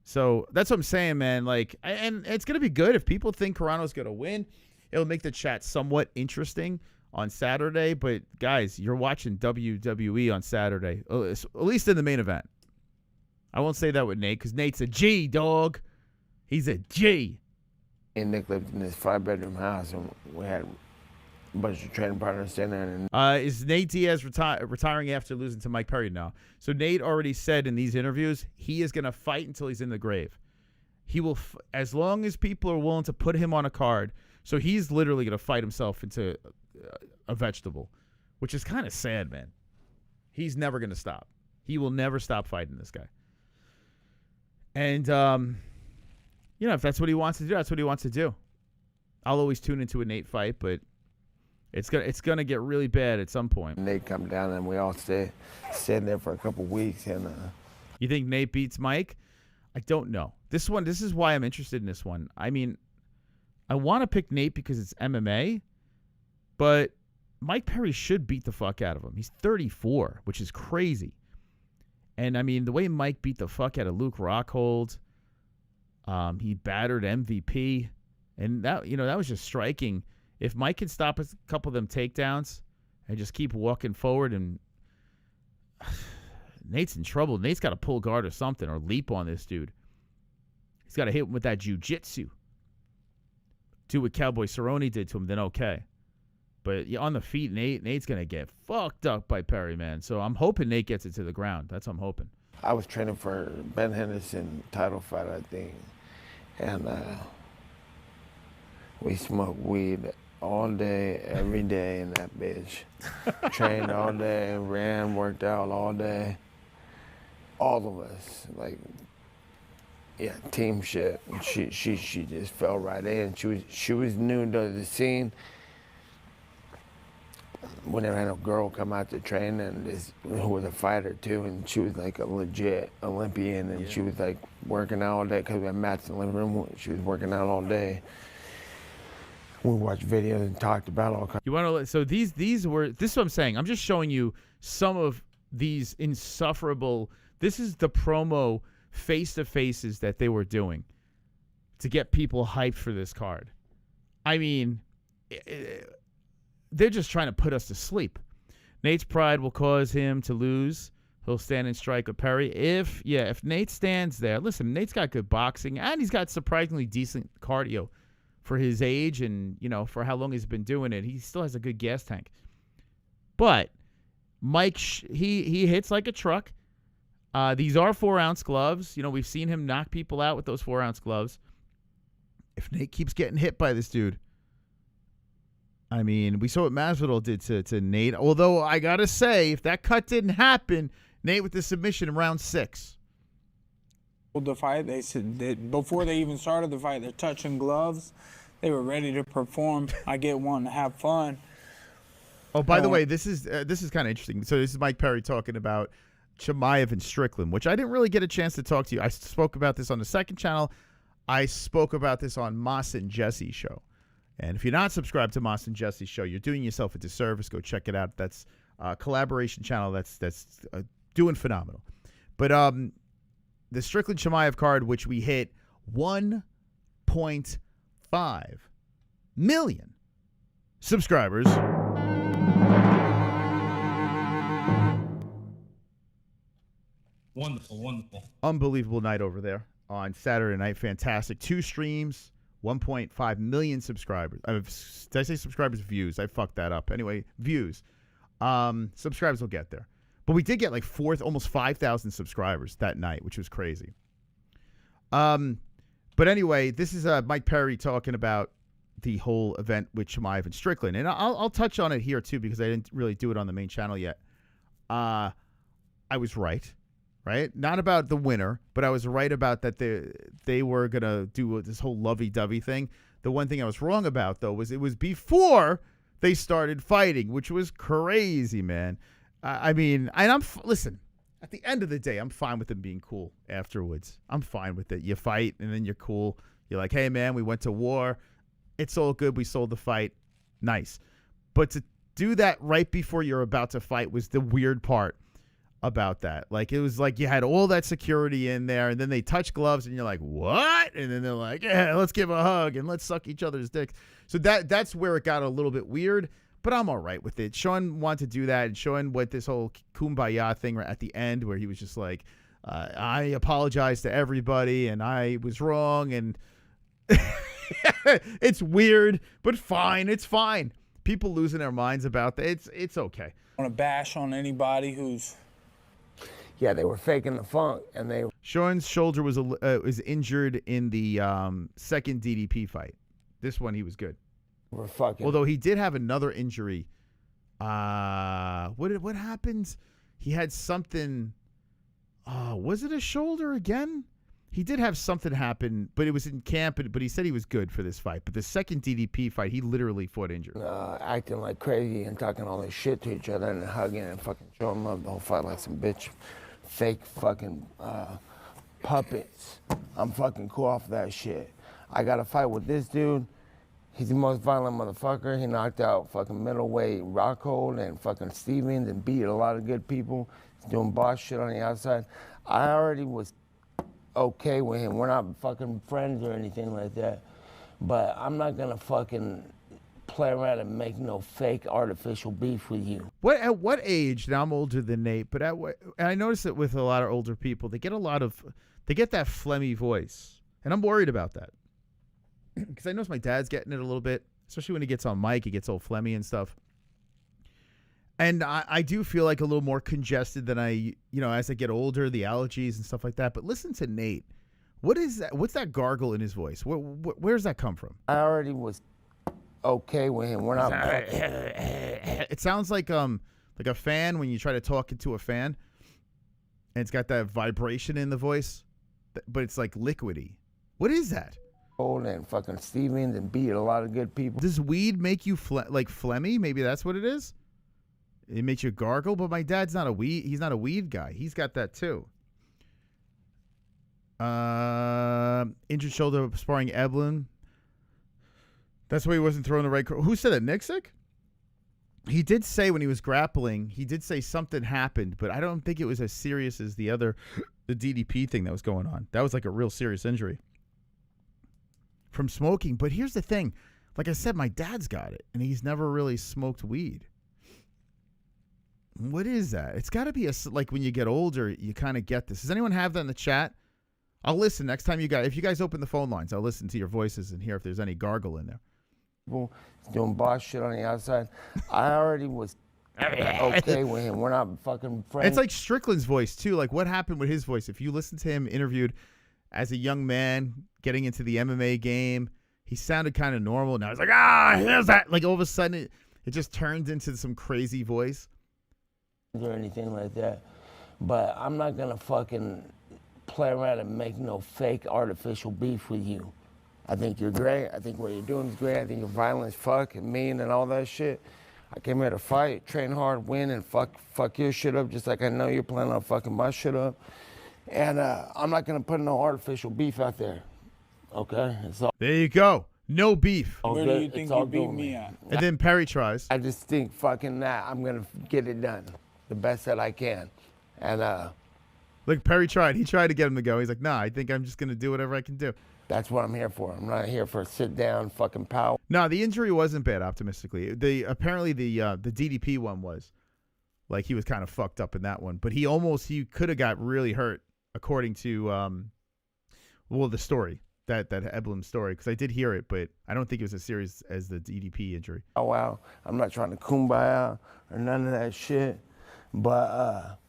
So that's what I'm saying, man. Like, and it's going to be good if people think Carano's going to win. It'll make the chat somewhat interesting on Saturday. But, guys, you're watching WWE on Saturday, at least in the main event. I won't say that with Nate because Nate's a G, dog. He's a G. And Nick lived in this 5-bedroom house, and we had a bunch of training partners staying there. And is Nate Diaz retiring after losing to Mike Perry? No. So Nate already said in these interviews he is going to fight until he's in the grave. He will, as long as people are willing to put him on a card. So he's literally going to fight himself into a vegetable, which is kind of sad, man. He's never going to stop. He will never stop fighting this guy. And, you know, if that's what he wants to do, that's what he wants to do. I'll always tune into a Nate fight, but it's gonna get really bad at some point. Nate come down, and we all stayed there for a couple weeks. And you think Nate beats Mike? I don't know. This is why I'm interested in this one. I mean, I want to pick Nate because it's MMA, but Mike Perry should beat the fuck out of him. He's 34, which is crazy. And, I mean, the way Mike beat the fuck out of Luke Rockhold, he battered MVP. And, that was just striking. If Mike can stop a couple of them takedowns and just keep walking forward, and Nate's in trouble. Nate's got to pull guard or something or leap on this dude. He's got to hit him with that jiu-jitsu. Do what Cowboy Cerrone did to him, then okay. But on the feet, Nate's going to get fucked up by Perry, man. So I'm hoping Nate gets it to the ground. That's what I'm hoping. I was training for Ben Henderson title fight, I think. And we smoked weed all day, every day in that bitch. Trained all day, ran, worked out all day. All of us, like, yeah, team shit. She just fell right in. She was new to the scene. We never had a girl come out to train, and who was a fighter too, and she was like a legit Olympian, and she was like working out all day because we had mats in the living room. She was working out all day. We watched videos and talked about all kinds. You want to? So these were. This is what I'm saying. I'm just showing you some of these insufferable. This is the promo face-to-faces that they were doing to get people hyped for this card. I mean. They're just trying to put us to sleep. Nate's pride will cause him to lose. He'll stand and strike with Perry. If Nate stands there, listen, Nate's got good boxing, and he's got surprisingly decent cardio for his age and, you know, for how long he's been doing it. He still has a good gas tank. But Mike, he hits like a truck. These are 4-ounce gloves. You know, we've seen him knock people out with those 4-ounce gloves. If Nate keeps getting hit by this dude, I mean, we saw what Masvidal did to Nate. Although, I got to say, if that cut didn't happen, Nate with the submission in round 6. The fight, they said before they even started the fight, they're touching gloves. They were ready to perform. I get one to have fun. Oh, by the way, this is kind of interesting. So this is Mike Perry talking about Chimaev and Strickland, which I didn't really get a chance to talk to you. I spoke about this on the second channel. I spoke about this on Moss and Jesse's show. And if you're not subscribed to Moss and Jesse's show, you're doing yourself a disservice. Go check it out. That's a collaboration channel that's doing phenomenal. But the Strickland Chimaev card, which we hit 1.5 million subscribers. Wonderful. Unbelievable night over there on Saturday night. Fantastic. 2 streams. 1.5 million subscribers. Did I say subscribers? Views. I fucked that up. Anyway, views. Subscribers will get there. But we did get like almost 5,000 subscribers that night, which was crazy. But anyway, this is Mike Perry talking about the whole event with Chimaev and Strickland. And I'll touch on it here too because I didn't really do it on the main channel yet. I was right? Not about the winner, but I was right about that they were going to do this whole lovey-dovey thing. The one thing I was wrong about, though, was it was before they started fighting, which was crazy, man. I mean, and listen, at the end of the day, I'm fine with them being cool afterwards. I'm fine with it. You fight, and then you're cool. You're like, hey, man, we went to war. It's all good. We sold the fight. Nice. But to do that right before you're about to fight was the weird part about that. Like, it was like you had all that security in there, and then they touch gloves, and you're like, what? And then they're like, yeah, let's give a hug, and let's suck each other's dicks. So that's where it got a little bit weird, but I'm all right with it. Sean wanted to do that, and Sean went this whole kumbaya thing right at the end where he was just like, I apologize to everybody, and I was wrong, and it's weird, but fine. It's fine. People losing their minds about that. It's okay. I want to bash on anybody who's... Yeah, they were faking the funk, and they... Sean's shoulder was injured in the second DDP fight. This one, he was good. were fucking... Although he did have another injury. What happened? He had something... was it a shoulder again? He did have something happen, but it was in camp, but he said he was good for this fight. But the second DDP fight, he literally fought injured. Acting like crazy and talking all this shit to each other and hugging and fucking showing love the whole fight like some bitch. Fake fucking puppets. I'm fucking cool off that shit. I got a fight with this dude. He's the most violent motherfucker. He knocked out fucking middleweight Rockhold and fucking Stevens and beat a lot of good people. He's doing boss shit on the outside. I already was okay with him. We're not fucking friends or anything like that. But I'm not gonna fucking play around and make no fake artificial beef with you. At what age? Now I'm older than Nate, but and I notice it with a lot of older people. They get that phlegmy voice, and I'm worried about that because I notice my dad's getting it a little bit, especially when he gets on mic. He gets all phlegmy and stuff. And I do feel like a little more congested than as I get older, the allergies and stuff like that. But listen to Nate. What is that? What's that gargle in his voice? Where's that come from? I already was okay with him. We're not. It sounds like a fan when you try to talk into a fan, and it's got that vibration in the voice, but it's like liquidy. What is that? And fucking Stevens and beat a lot of good people. Does weed make you phlegmy? Maybe that's what it is. It makes you gargle, but my dad's not a weed. He's not a weed guy. He's got that too. Injured shoulder sparring Eblin. That's why he wasn't throwing the right. Who said that? Nixick? He did say when he was grappling, he did say something happened, but I don't think it was as serious as the DDP thing that was going on. That was like a real serious injury from smoking. But here's the thing. Like I said, my dad's got it, and he's never really smoked weed. What is that? It's got to be like when you get older, you kind of get this. Does anyone have that in the chat? I'll listen next time if you guys open the phone lines, I'll listen to your voices and hear if there's any gargle in there. Doing boss shit on the outside. I already was okay with him. We're not fucking friends. It's like Strickland's voice too. Like what happened with his voice? If you listen to him interviewed as a young man getting into the MMA game, he sounded kind of normal. Now he's like, here's that. Like all of a sudden it just turns into some crazy voice. Or anything like that. But I'm not gonna fucking play around and make no fake artificial beef with you. I think you're great. I think what you're doing is great. I think you're violent as fuck and mean and all that shit. I came here to fight, train hard, win, and fuck your shit up just like I know you're planning on fucking my shit up. And I'm not gonna put no artificial beef out there. Okay? There you go. No beef. Where do you think you beat me at? And then Perry tries. I just think fucking that I'm gonna get it done the best that I can. And look, Perry tried. He tried to get him to go. He's like, nah, I think I'm just gonna do whatever I can do. That's what I'm here for. I'm not here for a sit down fucking power. No, the injury wasn't bad, optimistically. Apparently the DDP one was. Like he was kind of fucked up in that one. But he could have got really hurt according to the story. That Eblin story, because I did hear it, but I don't think it was as serious as the DDP injury. Oh wow. I'm not trying to kumbaya or none of that shit. But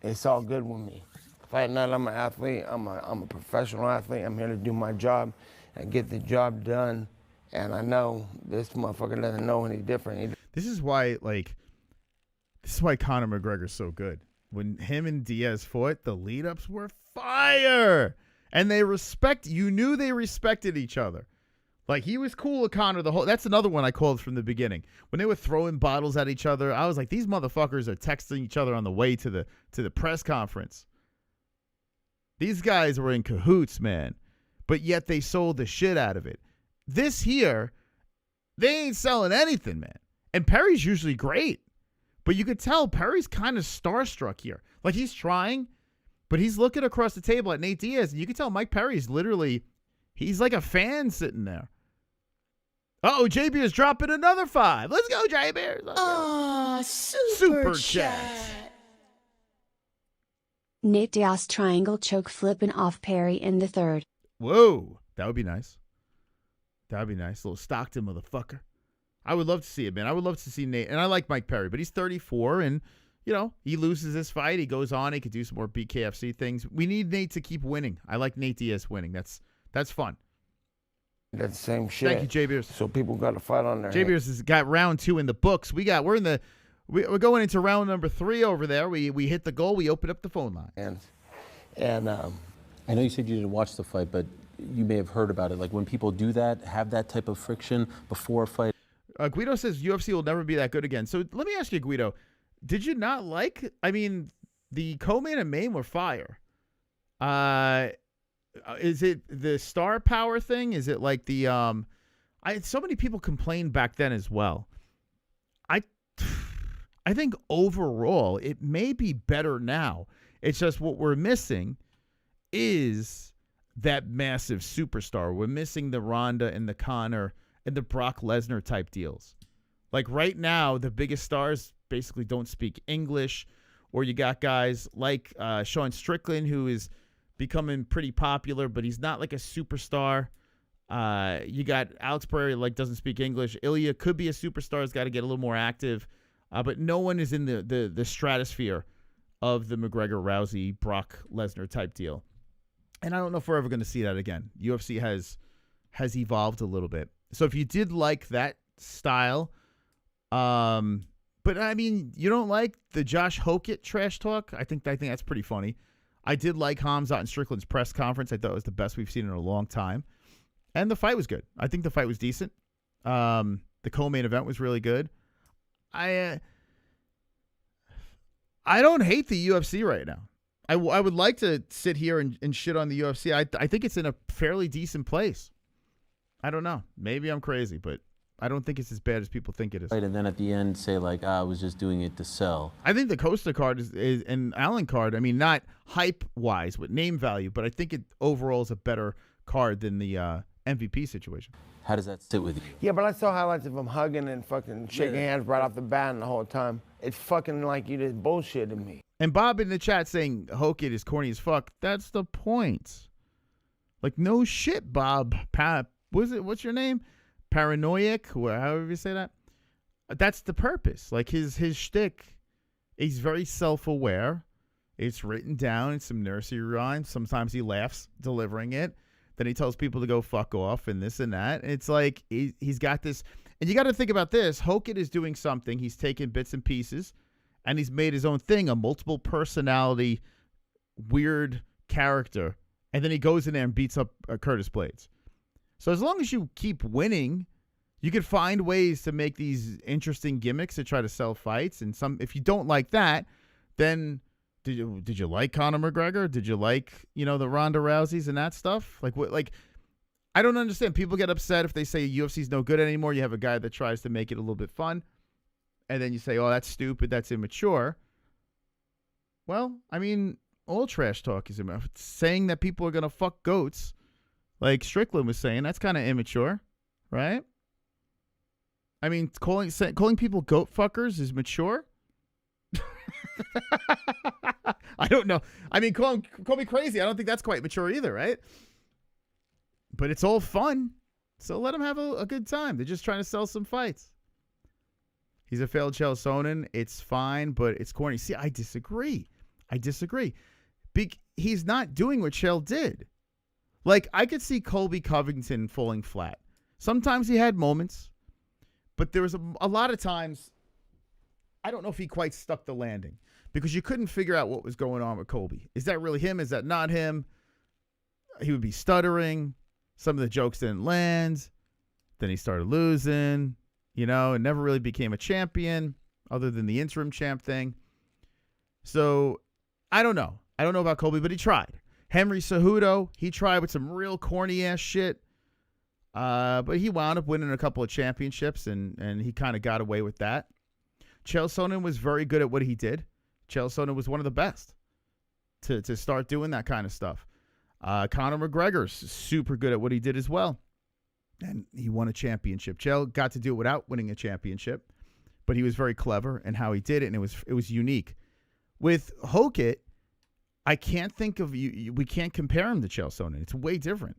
it's all good with me. Fight night, I'm an athlete. I'm a professional athlete. I'm here to do my job and get the job done. And I know this motherfucker doesn't know any different. This is why Conor McGregor's so good. When him and Diaz fought, the lead-ups were fire. And you knew they respected each other. Like, he was cool with Conor that's another one I called from the beginning. When they were throwing bottles at each other, I was like, these motherfuckers are texting each other on the way to the press conference. These guys were in cahoots, man. But yet they sold the shit out of it. This here, They ain't selling anything, man. And Perry's usually great. But you could tell Perry's kind of starstruck here. Like, he's trying, but he's looking across the table at Nate Diaz, and you can tell Mike Perry's literally, he's like a fan sitting there. Uh-oh, J Beers dropping another 5. Let's go, J Beers. Oh, super chat. Nate Diaz triangle choke flipping off Perry in the third. Whoa, that would be nice. That would be nice. Little Stockton motherfucker. I would love to see it, man. I would love to see Nate. And I like Mike Perry, but he's 34, and, you know, he loses this fight. He goes on. He could do some more BKFC things. We need Nate to keep winning. I like Nate Diaz winning. That's fun. That's the same shit. Thank you, J Beers. So people got to fight on their J Beers has got round 2 in the books. We're going into round number 3 over there. We hit the goal. We open up the phone line. And I know you said you didn't watch the fight, but you may have heard about it. Like, when people do that, have that type of friction before a fight. Guido says UFC will never be that good again. So let me ask you, Guido, did you not like, I mean, the co-main and main were fire. Is it the star power thing? Is it like the, so many people complained back then as well. I think overall it may be better now. It's just what we're missing is that massive superstar. We're missing the Ronda and the Conor and the Brock Lesnar type deals. Like right now, the biggest stars basically don't speak English, or you got guys like Sean Strickland, who is becoming pretty popular, but he's not like a superstar. You got Alex Pereira, like, doesn't speak English. Ilya could be a superstar, has got to get a little more active, but no one is in the stratosphere of the McGregor, Rousey, Brock Lesnar type deal. And I don't know if we're ever going to see that again. UFC has evolved a little bit. So if you did like that style, but I mean, you don't like the Josh Hokett trash talk? I think that's pretty funny. I did like Hamzat and Strickland's press conference. I thought it was the best we've seen in a long time. And the fight was good. I think the fight was decent. The co-main event was really good. I don't hate the UFC right now. I would like to sit here and shit on the UFC. I think it's in a fairly decent place. I don't know. Maybe I'm crazy, but I don't think it's as bad as people think it is. Right, and then at the end say, like, I was just doing it to sell. I think the Costa card is and Allen card, I mean, not hype-wise, but name value, but I think it overall is a better card than the MVP situation. How does that sit with you? yeah, but I saw highlights of him hugging and fucking shaking hands right off the bat and the whole time. It's fucking like you just bullshitting me. And Bob in the chat saying Hokett is corny as fuck. That's the point. Like, no shit, Bob. What's your name? Paranoiac, however you say that. That's the purpose. Like, his shtick, he's very self-aware. It's written down in some nursery rhymes. Sometimes he laughs delivering it. Then he tells people to go fuck off and this and that. And it's like he's got this. And you got to think about this. Hokett is doing something. He's taking bits and pieces, and he's made his own thing, a multiple personality, weird character. And then he goes in there and beats up Curtis Blades. So as long as you keep winning, you could find ways to make these interesting gimmicks to try to sell fights. And if you don't like that, then did you like Conor McGregor? Did you like, the Ronda Rouseys and that stuff? Like what? Like, I don't understand. People get upset if they say UFC's no good anymore. You have a guy that tries to make it a little bit fun, and then you say, "Oh, that's stupid. That's immature." Well, I mean, all trash talk is immature. Saying that people are gonna fuck goats, like Strickland was saying, that's kind of immature, right? I mean, calling people goat fuckers is mature. I don't know. I mean, call me crazy. I don't think that's quite mature either, right? But it's all fun, so let them have a good time. They're just trying to sell some fights. He's a failed Chael Sonnen. It's fine, but it's corny. See, I disagree. He's not doing what Chael did. Like, I could see Colby Covington falling flat. Sometimes he had moments, but there was a lot of times, I don't know if he quite stuck the landing because you couldn't figure out what was going on with Colby. Is that really him? Is that not him? He would be stuttering. Some of the jokes didn't land. Then he started losing, and never really became a champion other than the interim champ thing. So I don't know. I don't know about Colby, but he tried. Henry Cejudo, he tried with some real corny ass shit. But he wound up winning a couple of championships, and he kind of got away with that. Chael Sonnen was very good at what he did. Chael Sonnen was one of the best to start doing that kind of stuff. Conor McGregor's super good at what he did as well. And he won a championship. Chael got to do it without winning a championship, but he was very clever in how he did it, and it was unique. With HoOoOo, I can't think of you. We can't compare him to Chael Sonnen. It's way different.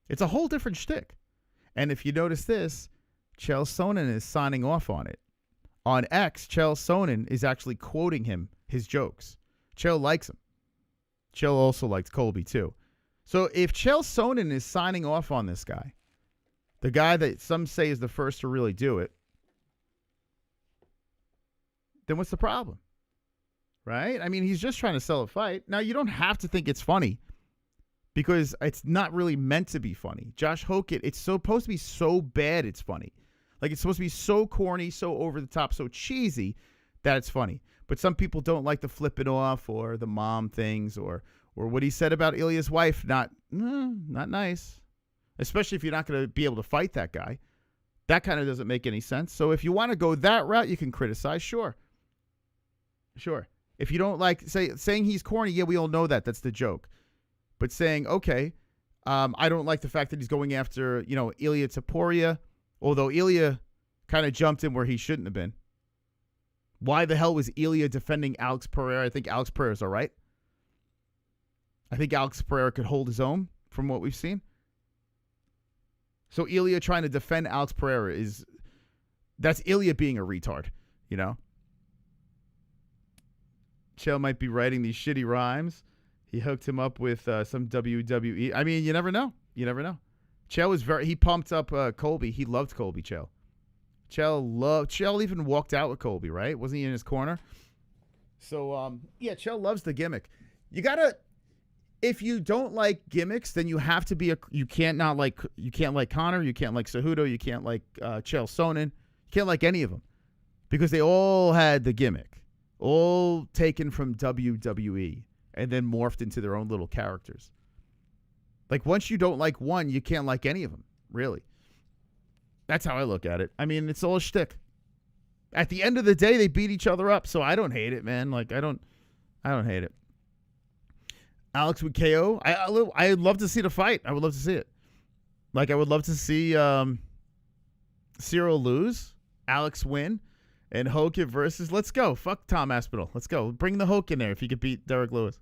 It's a whole different shtick. And if you notice this, Chael Sonnen is signing off on it. On X, Chael Sonnen is actually quoting him, his jokes. Chael likes him. Chael also likes Colby too. So if Chael Sonnen is signing off on this guy, the guy that some say is the first to really do it, then what's the problem? Right? I mean, he's just trying to sell a fight. Now, you don't have to think it's funny because it's not really meant to be funny. Josh HoOoOo, it's supposed to be so bad it's funny. Like, it's supposed to be so corny, so over the top, so cheesy that it's funny. But some people don't like to flip it off, or the mom things, or what he said about Ilya's wife, not nice. Especially if you're not going to be able to fight that guy. That kind of doesn't make any sense. So if you want to go that route, you can criticize, sure. If you don't like saying he's corny, yeah, we all know that. That's the joke. But saying, okay, I don't like the fact that he's going after, Ilya Taporia, although Ilya kind of jumped in where he shouldn't have been. Why the hell was Ilya defending Alex Pereira? I think Alex Pereira's all right. I think Alex Pereira could hold his own from what we've seen. So Ilya trying to defend Alex Pereira that's Ilya being a retard, Chael might be writing these shitty rhymes. He hooked him up with some WWE. I mean, you never know. Chael he pumped up Colby. He loved Colby, Chael. Chael even walked out with Colby, right? Wasn't he in his corner? So, Chael loves the gimmick. If you don't like gimmicks, then you have to be you can't like Conor, you can't like Cejudo, you can't like Chael Sonnen, you can't like any of them because they all had the gimmick, all taken from WWE and then morphed into their own little characters. Like once you don't like one, you can't like any of them, really. That's how I look at it. I mean, it's all a shtick. At the end of the day, they beat each other up, so I don't hate it, man. Like I don't hate it. Alex with KO. I'd love to see the fight. I would love to see it. Like I would love to see Cyril lose, Alex win, and HoOoOo versus. Let's go. Fuck Tom Aspinall. Let's go. Bring the HoOoOo in there if he could beat Derek Lewis.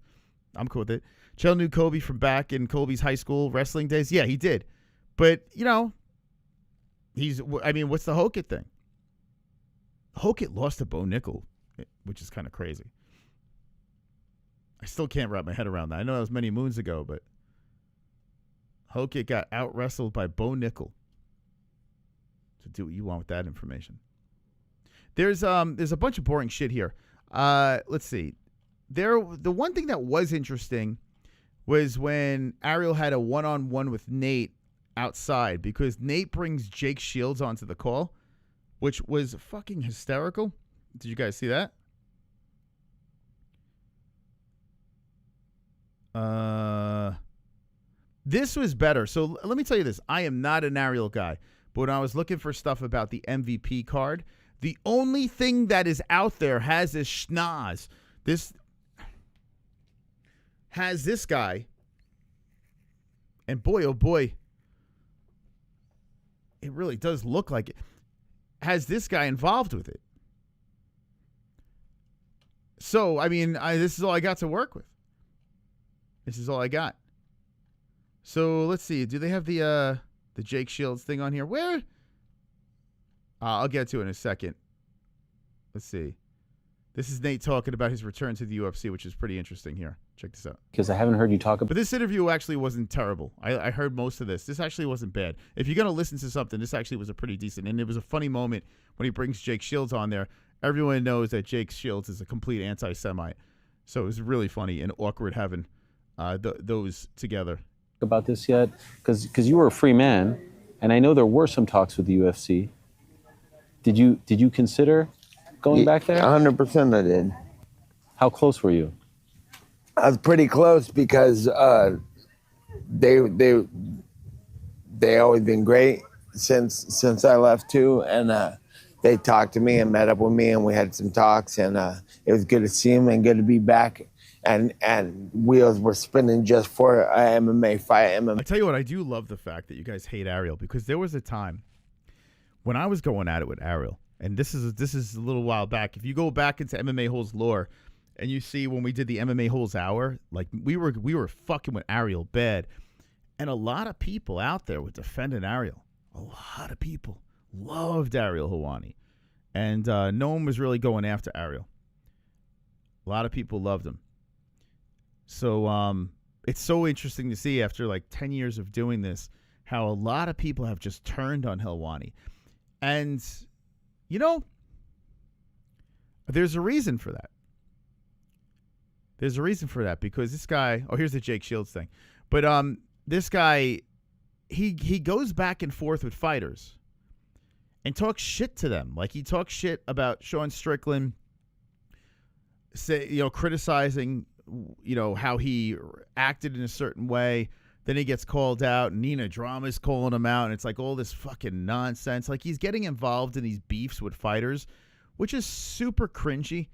I'm cool with it. Chael knew Colby from back in Colby's high school wrestling days. Yeah, he did. But what's the HoOoOo thing? HoOoOo lost to Bo Nickel, which is kind of crazy. I still can't wrap my head around that. I know that was many moons ago, but HoOoOo got out-wrestled by Bo Nickel. So do what you want with that information. There's a bunch of boring shit here. Let's see. The one thing that was interesting was when Ariel had a one-on-one with Nate outside because Nate brings Jake Shields onto the call, which was fucking hysterical. Did you guys see that? This was better. So let me tell you this. I am not an Ariel guy, but when I was looking for stuff about the MVP card, the only thing that is out there has this schnoz. This has this guy, and boy, oh boy, it really does look like it has this guy involved with it. So, I mean, this is all I got to work with. This is all I got. So let's see. Do they have the Jake Shields thing on here? Where? I'll get to it in a second. Let's see. This is Nate talking about his return to the UFC, which is pretty interesting here. Check this out. Because I haven't heard you talk about. But this interview actually wasn't terrible. I heard most of this. This actually wasn't bad. If you're going to listen to something, this actually was a pretty decent. And it was a funny moment when he brings Jake Shields on there. Everyone knows that Jake Shields is a complete anti-Semite. So it was really funny and awkward having those together. About this yet? Because you were a free man, and I know there were some talks with the UFC. Did you consider going back there? 100% I did. How close were you? I was pretty close because they they always been great since I left too, and they talked to me and met up with me, and we had some talks, and it was good to see them and good to be back. And wheels were spinning just for an MMA fight. I tell you what, I do love the fact that you guys hate Ariel, because there was a time when I was going at it with Ariel, and this is a little while back. If you go back into MMA-Holes lore, and you see when we did the MMA-Holes hour, like we were fucking with Ariel bad, and a lot of people out there were defending Ariel. A lot of people loved Ariel Helwani, and no one was really going after Ariel. A lot of people loved him. So it's so interesting to see after like 10 years of doing this, how a lot of people have just turned on Helwani. And, you know, there's a reason for that. There's a reason for that, because this guy, oh, here's the Jake Shields thing. But this guy, he goes back and forth with fighters and talks shit to them. Like he talks shit about Sean Strickland, criticizing, how he acted in a certain way. Then he gets called out, and Nina Drama's calling him out, and it's like all this fucking nonsense. Like he's getting involved in these beefs with fighters, which is super cringy.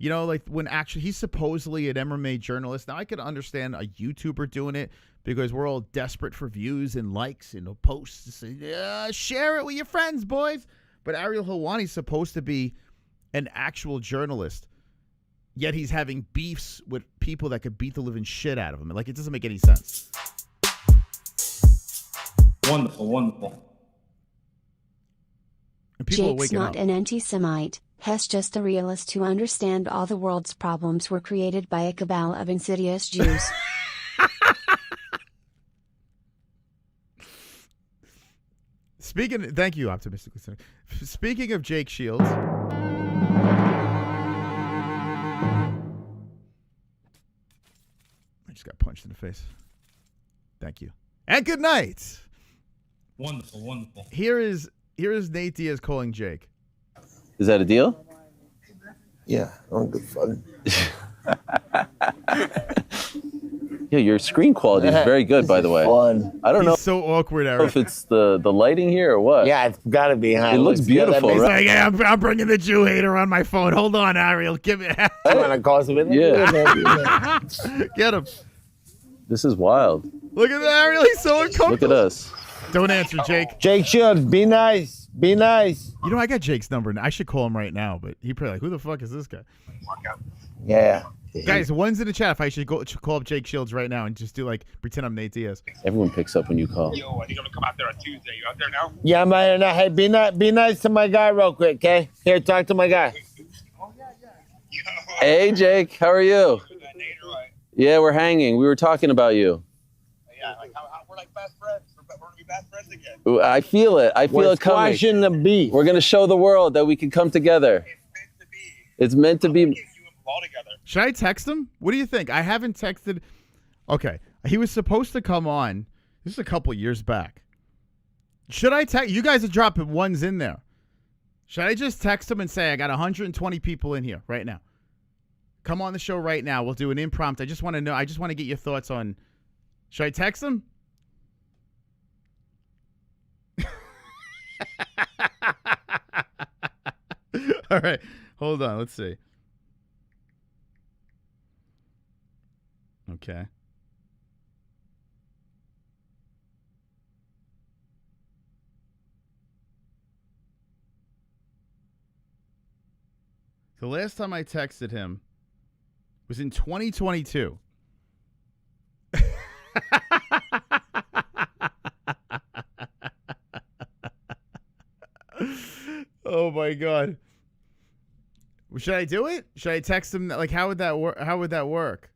Like when actually he's supposedly an MMA journalist. Now I could understand a YouTuber doing it because we're all desperate for views and likes and posts to say, share it with your friends, boys. But Ariel Helwani's supposed to be an actual journalist, yet he's having beefs with people that could beat the living shit out of him. Like, it doesn't make any sense. Wonderful, wonderful. And people Jake's not an anti-Semite. He's just a realist who understands all the world's problems were created by a cabal of insidious Jews. Thank you, Optimistic Listener. Speaking of Jake Shields. I just got punched in the face. Thank you. And good night. Wonderful, wonderful. Here is Nate Diaz calling Jake. Is that a deal? Yeah, I'm good fun. Yeah, your screen quality is very good, by the way. Fun. I don't know. He's so awkward, Eric. If it's the lighting here or what. Yeah, it's got to be. Huh? It looks beautiful, He's right? like, yeah, I'm bringing the Jew hater on my phone. Hold on, Ariel. Give me. I'm gonna call some in there. Yeah. Get him. This is wild. Look at that, Ariel. He's so uncomfortable. Look at us. Don't answer, Jake. Jake Shields, be nice. Be nice. I got Jake's number. I should call him right now, but he probably like, who the fuck is this guy? Yeah. Guys, one's in the chat if I should call up Jake Shields right now and just pretend I'm Nate Diaz. Everyone picks up when you call. Yo, I think I'm gonna come out there on Tuesday. You out there now? Yeah, I'm out here now. Hey, be nice to my guy real quick, okay? Here, talk to my guy. Hey, Jake. How are you? Yeah, we're hanging. We were talking about you. Yeah, we're like best friends. We're gonna be best friends again. Ooh, I feel it. I feel it coming. Squashing the beef. We're gonna show the world that we can come together. It's meant to be. Should I text him? What do you think? I haven't texted. Okay, he was supposed to come on. This is a couple years back. Should I text? You guys are dropping ones in there. Should I just text him and say I got 120 people in here right now? Come on the show right now. We'll do an impromptu. I just want to know. I just want to get your thoughts on. Should I text him? All right. Hold on. Let's see. Okay. The last time I texted him was in 2022. Oh my God. Should I do it? Should I text him? Like, how would that work? How would that work?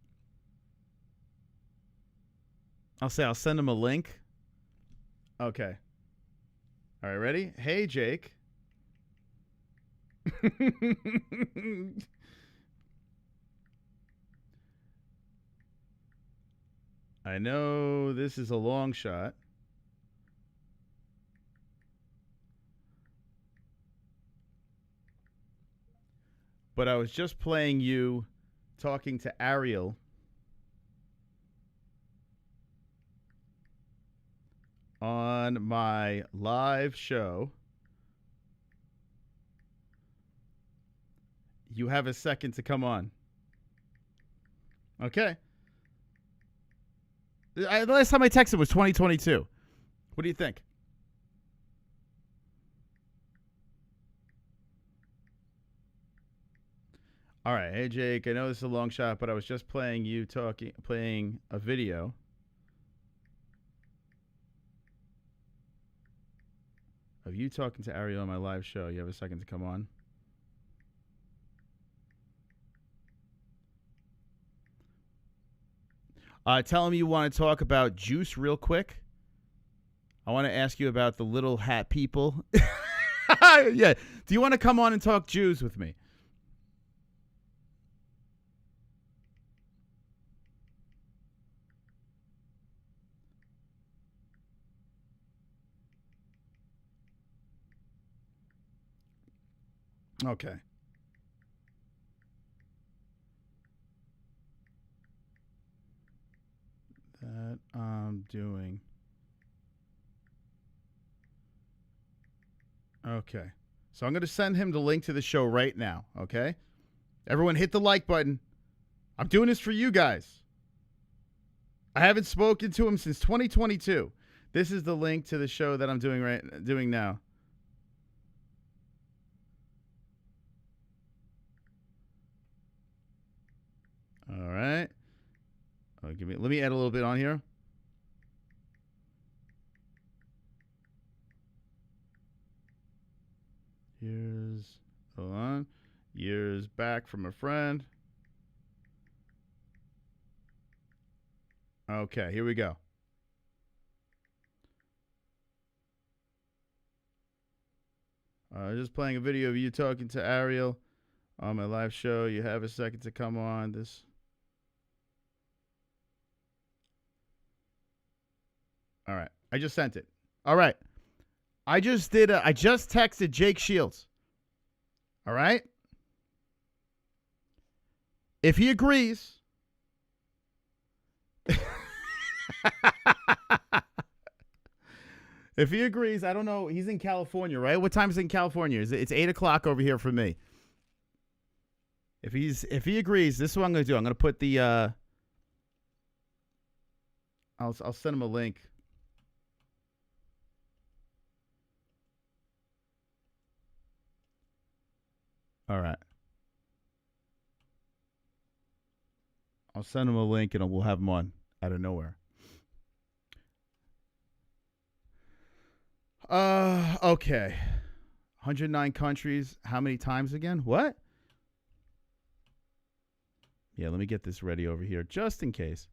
I'll send him a link. Okay. All right, ready? Hey, Jake. I know this is a long shot. But I was just playing you talking to Ariel on my live show. You have a second to come on. Okay. The last time I texted was 2022. What do you think? All right. Hey, Jake, I know this is a long shot, but I was just playing a video. Of you talking to Ariel on my live show. You have a second to come on. Tell him you want to talk about Juice real quick. I want to ask you about the little hat people. Yeah. Do you want to come on and talk Jews with me? Okay. That I'm doing. Okay. So I'm going to send him the link to the show right now, okay? Everyone hit the like button. I'm doing this for you guys. I haven't spoken to him since 2022. This is the link to the show that I'm doing now. All right. Let me add a little bit on here. Hold on. Years back from a friend. Okay, here we go. Just playing a video of you talking to Ariel on my live show. You have a second to come on this. All right. I just sent it. All right. I just texted Jake Shields. All right. If he agrees. If he agrees, I don't know. He's in California, right? What time is it in California? It's 8 o'clock over here for me. If he agrees, this is what I'm going to do. I'm going to put the. I'll send him a link. All right. I'll send him a link and we'll have him on out of nowhere. Okay. 109 countries. How many times again? What? Yeah, let me get this ready over here just in case.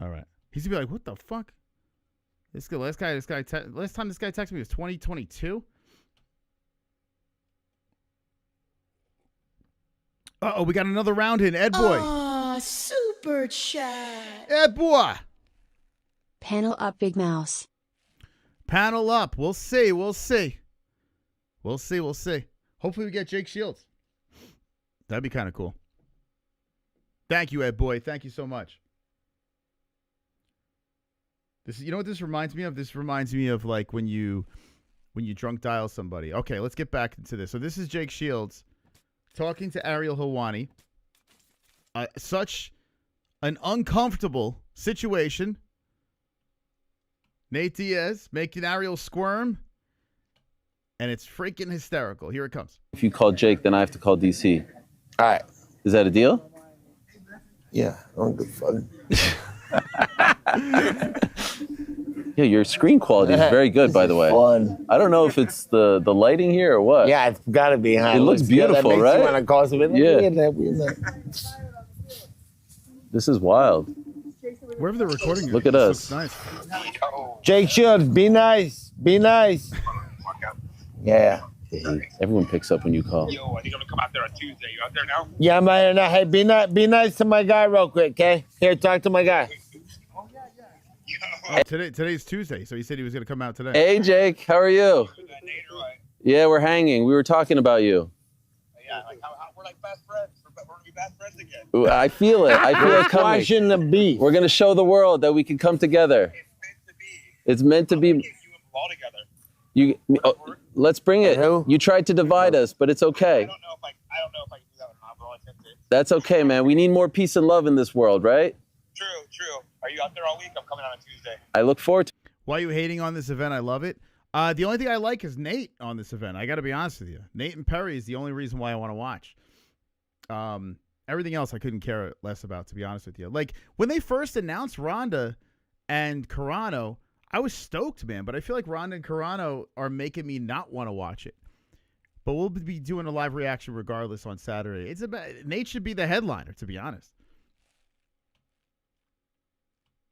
All right. He's gonna be like, what the fuck? Last time this guy texted me was 2022. Uh-oh, we got another round in. Ed boy. Oh, super chat. Ed boy. Panel up, Big Mouse. Panel up. We'll see. Hopefully we get Jake Shields. That'd be kind of cool. Thank you, Ed boy. Thank you so much. You know what this reminds me of? This reminds me of like when you drunk dial somebody. Okay, let's get back into this. So this is Jake Shields talking to Ariel Helwani. Such an uncomfortable situation. Nate Diaz making Ariel squirm. And it's freaking hysterical. Here it comes. If you call Jake, then I have to call DC. All right. Is that a deal? Yeah, I don't give a fuck. Yeah, your screen quality is very good, by the way. Fun. I don't know if it's the lighting here or what. Yeah, it's got to be. Huh? It looks beautiful, right? You want to call something? Yeah. This is wild. Wherever they're recording, look at us. Nice. Jake Shields, be nice. Be nice. Yeah. Everyone picks up when you call. Yo, I think I'm gonna come out there on Tuesday. You out there now? Yeah, I'm out here now. Hey, be nice to my guy real quick, okay? Here, talk to my guy. Today's Tuesday, so he said he was going to come out today. Hey, Jake, how are you? Yeah, we're hanging. We were talking about you. Yeah, like we're like best friends. We're gonna be best friends again. I feel it. I feel it coming. Why shouldn't it be? We're going to show the world that we can come together. It's meant to be. You and Bilal together. Let's bring it. Who? You tried to divide us, but it's okay. I don't know if I can do that or not, but I'll attempt it. That's okay, man. We need more peace and love in this world, right? True. Are you out there all week? I'm coming on Tuesday. I look forward to. Why are you hating on this event? I love it. The only thing I like is Nate on this event. I got to be honest with you. Nate and Perry is the only reason why I want to watch. Everything else I couldn't care less about, to be honest with you. Like, when they first announced Ronda and Carano, I was stoked, man. But I feel like Ronda and Carano are making me not want to watch it. But we'll be doing a live reaction regardless on Saturday. It's about Nate should be the headliner, to be honest.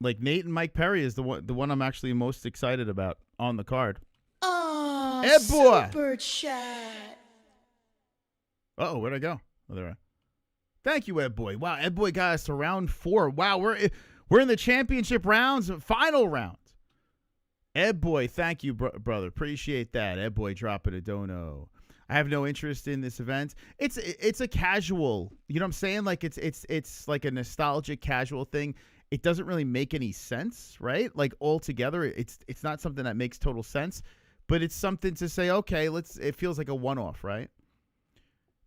Like, Nate and Mike Perry is the one I'm actually most excited about on the card. Oh, Ed boy. super chat. Uh-oh, where'd I go? Oh, there I am. Thank you, Ed Boy. Wow, Ed Boy got us to round 4. Wow, we're in the championship rounds, final round. Ed Boy, thank you, brother. Appreciate that. Ed Boy dropping a dono. I have no interest in this event. It's a casual, you know what I'm saying? Like it's like a nostalgic casual thing. It doesn't really make any sense, right? Like altogether, it's not something that makes total sense, but it's something to say, okay, it feels like a one-off, right?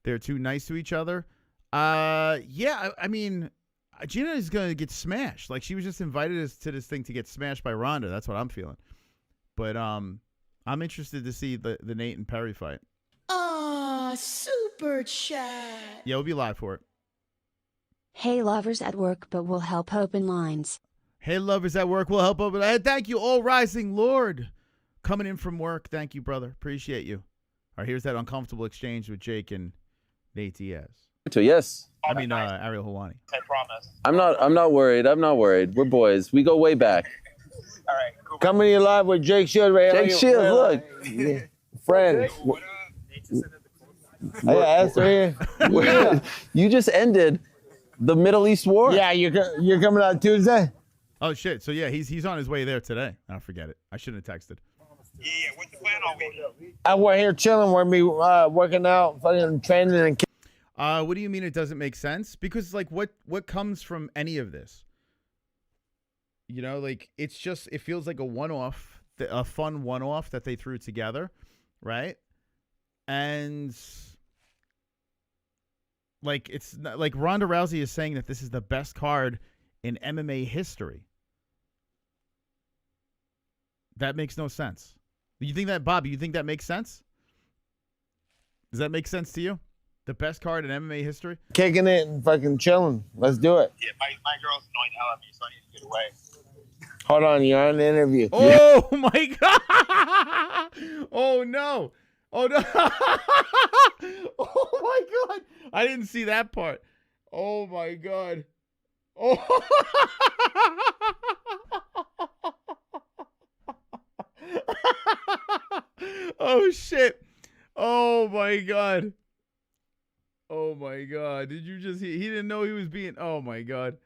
They're too nice to each other. Yeah, I mean, Gina is going to get smashed. Like, she was just invited to this thing to get smashed by Ronda. That's what I'm feeling. But I'm interested to see the Nate and Perry fight. Oh, super chat. Yeah, we'll be live for it. Hey lovers at work but will help open lines. Hey lovers at work will help open. Thank you, All Rising Lord. Coming in from work. Thank you, brother. Appreciate you. All right, here's that uncomfortable exchange with Jake and Nate Diaz. Yes. Ariel Helwani. I promise. I'm not worried. We're boys. We go way back. All right, cool. Coming to you live with Jake Shields right Jake Shields, look. Friend. Hey, asked her here. You just ended the Middle East war. Yeah, you're coming out Tuesday? Oh, shit. So, yeah, he's on his way there today. I'll forget it. I shouldn't have texted. Yeah, what's the plan all week? We're here chilling. We're going to be working out, fucking training and what do you mean it doesn't make sense? Because, like, what comes from any of this? You know, like, it feels like a one-off, a fun one-off that they threw together, right? And, like, it's not, like, Ronda Rousey is saying that this is the best card in MMA history. That makes no sense. You think that, Bobby, you think that makes sense? Does that make sense to you? The best card in MMA history? kicking it and fucking chilling. Let's do it. Yeah, my girl's annoying the hell out of me, so I need to get away. Hold on, you're on the interview. Oh, my God. Oh, no. Oh, no. Oh, my God. I didn't see that part. Oh, my God. Oh. Oh, shit. Oh, my God. Oh, my God. Did you just he didn't know he was being, oh, my God.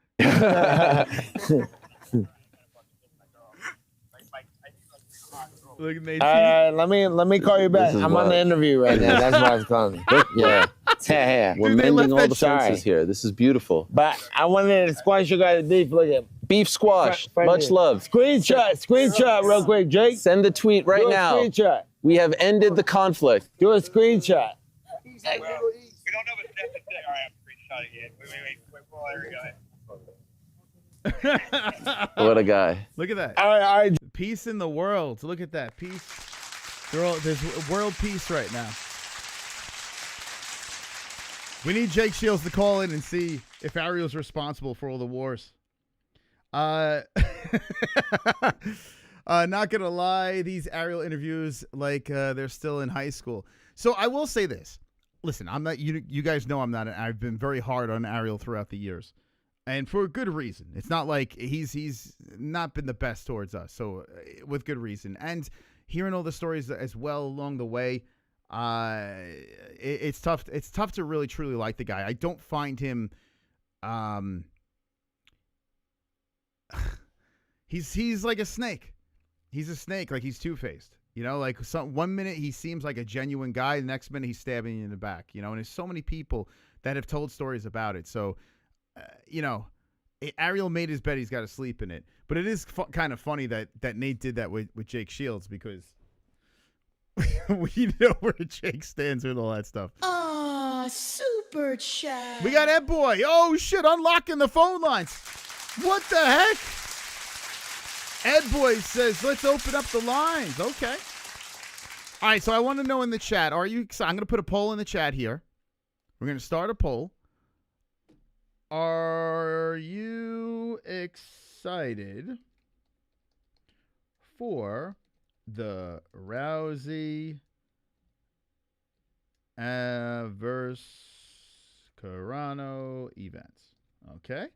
Look at Nate. Let me call you back. I'm on the interview right now. That's why I was calling. Yeah. Yeah. We're Dude, they mending left all that the sorry. fences here. This is beautiful. But I wanted to squash you guys beef. Look at Beef squash. Friend Much here. love. Screenshot real quick, Jake. Send the tweet right Do a now. screenshot. We have ended the conflict. Do a screenshot. We don't know if it's definitely. All right, I'm screenshotting it. Wait. Well, there we go. What a guy. Look at that. All right. Peace in the world. Look at that. Peace. There's world peace right now. We need Jake Shields to call in and see if Ariel's responsible for all the wars. Not gonna lie, these Ariel interviews, like they're still in high school. So I will say this. Listen, I'm not. You guys know I'm not. I've been very hard on Ariel throughout the years, and for a good reason. It's not like he's not been the best towards us. So with good reason, and hearing all the stories as well along the way, it's tough. It's tough to really truly like the guy. I don't find him. He's like a snake. He's a snake. Like he's two-faced. You know, like 1 minute he seems like a genuine guy, the next minute he's stabbing you in the back. You know, and there's so many people that have told stories about it. So, you know, Ariel made his bed. He's got to sleep in it. But it is kind of funny that Nate did that with Jake Shields because we know where Jake stands with all that stuff. Super chat. We got Ed Boy. Oh, shit. Unlocking the phone lines. What the heck? Ed Boy says, let's open up the lines. Okay. All right. So I want to know in the chat, are you excited? I'm going to put a poll in the chat here. We're going to start a poll. Are you excited for the Rousey versus Carano events? Okay.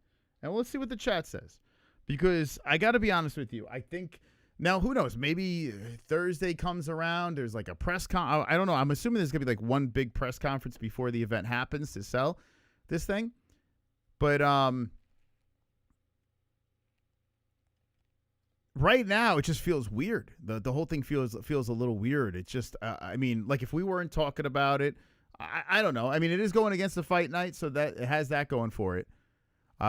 And let's see what the chat says. Because I got to be honest with you. I think, now who knows? Maybe Thursday comes around. There's like a press con. I don't know. I'm assuming there's going to be like one big press conference before the event happens to sell this thing. But right now, it just feels weird. The whole thing feels a little weird. It's just, I mean, like if we weren't talking about it, I don't know. I mean, it is going against the fight night, so that it has that going for it.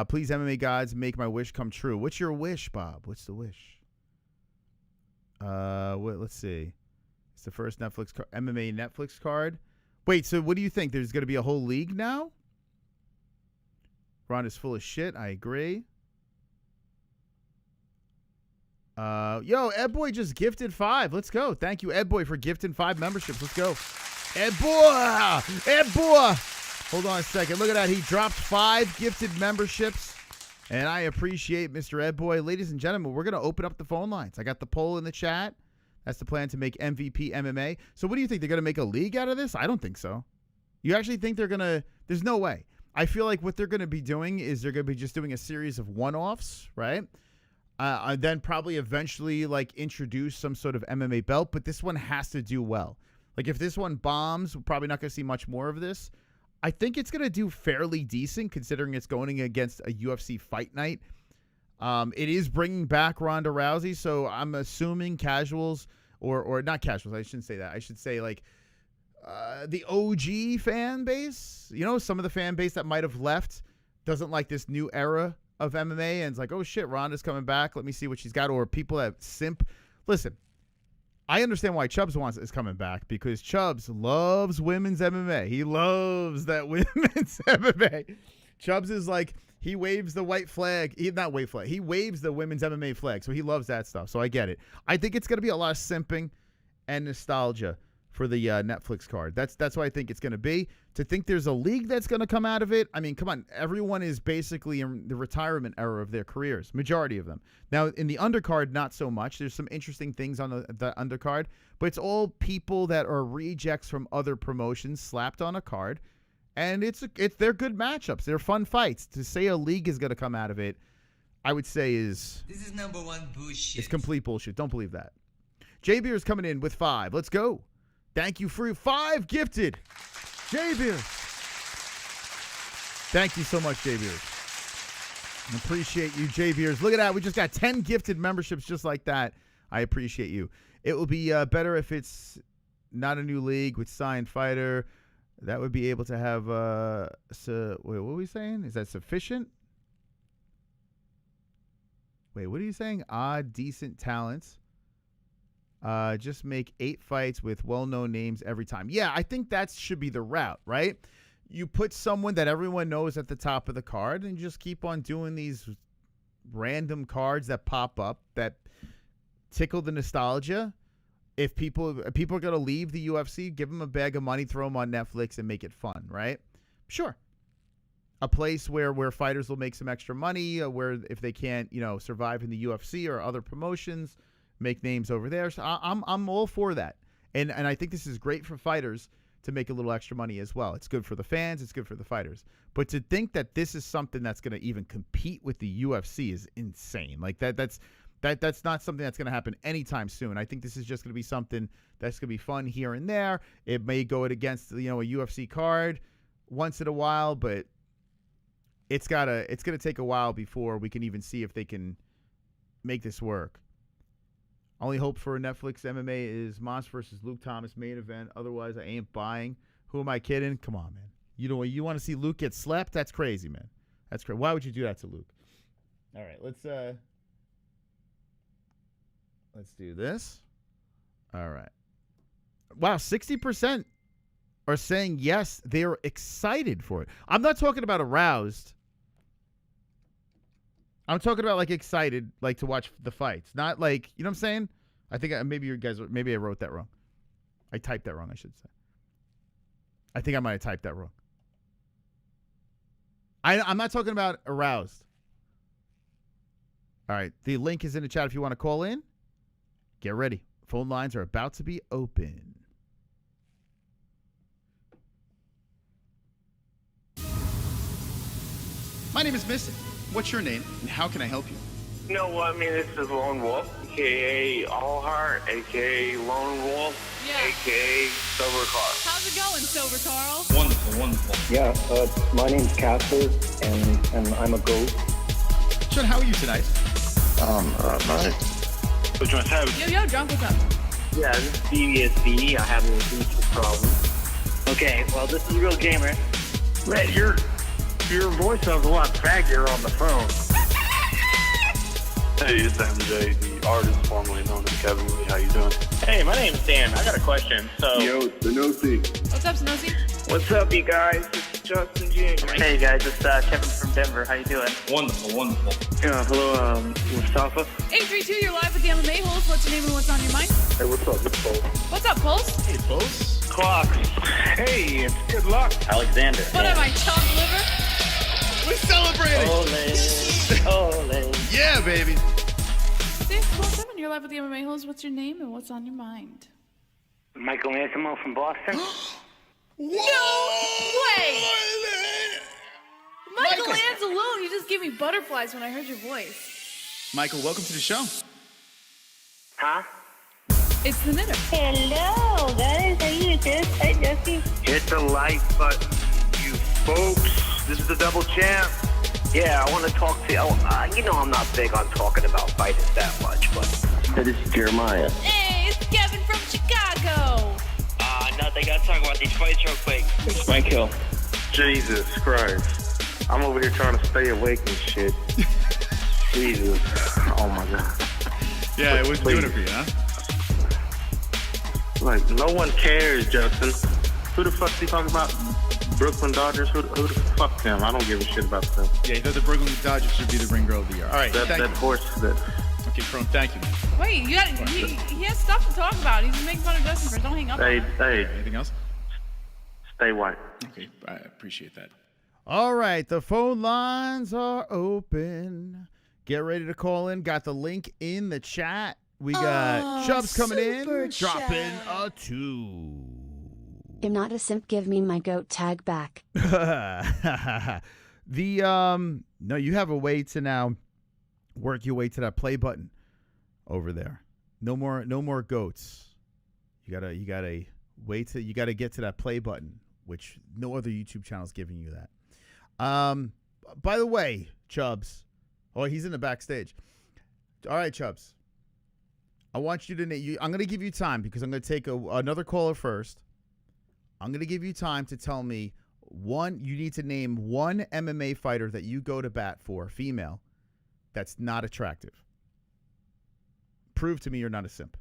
Please, MMA gods, make my wish come true. What's your wish, Bob? What's the wish? Let's see. It's the first MMA Netflix card. Wait, so what do you think? There's going to be a whole league now? Ronda's full of shit. I agree. Yo, Ed Boy just gifted 5. Let's go. Thank you, Ed Boy, for gifting 5 memberships. Let's go. Ed Boy! Ed Boy! Hold on a second. Look at that. He dropped 5 gifted memberships. And I appreciate Mr. Ed Boy. Ladies and gentlemen, we're going to open up the phone lines. I got the poll in the chat. That's the plan to make MVP MMA. So what do you think? They're going to make a league out of this? I don't think so. You actually think they're going to? There's no way. I feel like what they're going to be doing is they're going to be just doing a series of one-offs, right? And then probably eventually like introduce some sort of MMA belt. But this one has to do well. Like if this one bombs, we're probably not going to see much more of this. I think it's going to do fairly decent considering it's going against a UFC fight night. It is bringing back Ronda Rousey, so I'm assuming casuals or not casuals. I shouldn't say that. I should say like the OG fan base. You know, some of the fan base that might have left doesn't like this new era of MMA and it's like, oh shit, Ronda's coming back. Let me see what she's got. Or people that simp. Listen, I understand why Chubbs is coming back because Chubbs loves women's MMA. He loves that women's MMA. Chubbs is like, he waves the white flag. He waves the women's MMA flag. So he loves that stuff. So I get it. I think it's going to be a lot of simping and nostalgia for the Netflix card. That's what I think it's going to be. To think there's a league that's going to come out of it, I mean, come on. Everyone is basically in the retirement era of their careers, majority of them. Now, in the undercard, not so much. There's some interesting things on the undercard, but it's all people that are rejects from other promotions slapped on a card, and they're good matchups. They're fun fights. To say a league is going to come out of it, I would say this is number one bullshit. It's complete bullshit. Don't believe that. J Beer is coming in with 5. Let's go. Thank you for 5 gifted. J-Beard. Thank you so much, J-Beard. Appreciate you, J-Beards. Look at that. We just got 10 gifted memberships just like that. I appreciate you. It will be better if it's not a new league with signed fighter. That would be able to have, wait, what are we saying? Is that sufficient? Wait, what are you saying? Odd, decent talents. Just make 8 fights with well-known names every time. Yeah, I think that should be the route, right? You put someone that everyone knows at the top of the card and just keep on doing these random cards that pop up that tickle the nostalgia. If people are going to leave the UFC, give them a bag of money, throw them on Netflix, and make it fun, right? Sure. A place where fighters will make some extra money, where if they can't, survive in the UFC or other promotions, make names over there. So I'm all for that. And I think this is great for fighters to make a little extra money as well. It's good for the fans. It's good for the fighters. But to think that this is something that's going to even compete with the UFC is insane. Like that's not something that's going to happen anytime soon. I think this is just going to be something that's going to be fun here and there. It may go against, a UFC card once in a while, but it's going to take a while before we can even see if they can make this work. Only hope for Netflix MMA is Moss versus Luke Thomas main event. Otherwise, I ain't buying. Who am I kidding? Come on, man. You want to see Luke get slept? That's crazy, man. That's crazy. Why would you do that to Luke? All right, let's do this. All right. Wow, 60% are saying yes, they're excited for it. I'm not talking about aroused. I'm talking about like excited, like to watch the fights. Not like, you know what I'm saying? I think maybe you guys, maybe I wrote that wrong. I typed that wrong, I should say. I think I might have typed that wrong. I'm not talking about aroused. All right, the link is in the chat if you want to call in. Get ready. Phone lines are about to be open. My name is Mystic. What's your name, and how can I help you? No, well, I mean, this is Lone Wolf, a.k.a. Allheart, a.k.a. Lone Wolf, a.k.a. Silver Carl. How's it going, Silver Carl? Wonderful, wonderful. Yeah, my name's Casper, and I'm a ghost. Sean, how are you tonight? Nice. Which one's having? Yo, drunk, what's up? Yeah, this is DVSB. I have an addiction problem. Okay, well, this is Real Gamer. Man, your voice sounds a lot faggier on the phone. Hey, it's MJ, the artist formerly known as Kevin Lee. How you doing? Hey, my name's Dan. I got a question. Yo, Sanosi. What's up, Sanosi? What's up, you guys? This is Justin Jr. Hey, guys, it's Kevin from Denver. How you doing? Wonderful, wonderful. Yeah, hello, Mustafa. 832, you're live with the MMA-Holes. What's your name and what's on your mind? Hey, what's up? It's Pulse. What's up, Pulse? Hey, Pulse. Clock. Hey, it's good luck. Alexander. What am I, chopped liver? We're celebrating. Ole. Yeah, baby. 617, you're live with the MMA-Holes. What's your name and what's on your mind? Michael Antimo from Boston. No way! Michael Anzalone, you just gave me butterflies when I heard your voice. Michael, welcome to the show. Huh? It's the knitter. Hello, guys. How you doing? Hi, Jesse. Hit the like button, you folks. This is the double champ. Yeah, I want to talk to you. You know I'm not big on talking about fighting that much, but... Hey, this is Jeremiah. Hey, it's Kevin from Chicago. Nothing. Gotta talk about these fights real quick. It's my kill. Jesus Christ. I'm over here trying to stay awake and shit. Jesus. Oh, my God. Yeah, it was doing it for you, huh? Like, no one cares, Justin. Who the fuck's he talking about? Brooklyn Dodgers? Who the fuck them? I don't give a shit about them. Yeah, he thought the Brooklyn Dodgers should be the ring girl of the year. All right, that horse. Okay, Chrome, thank you, man. Wait, he has stuff to talk about. He's making fun of Justin first. Don't hang up on him. Hey. Anything else? Stay white. Okay, I appreciate that. All right, the phone lines are open. Get ready to call in. Got the link in the chat. We got Chubbs coming in, dropping a 2. I'm not a simp, give me my goat tag back. No, you have a way to now work your way to that play button over there. No more goats. You gotta get to that play button, which no other YouTube channel is giving you that. By the way, Chubbs. Oh, he's in the backstage. All right, Chubbs. I want you to I'm going to give you time because I'm going to take another caller first. I'm going to give you time to tell me you need to name one MMA fighter that you go to bat for, female, that's not attractive. Prove to me you're not a simp.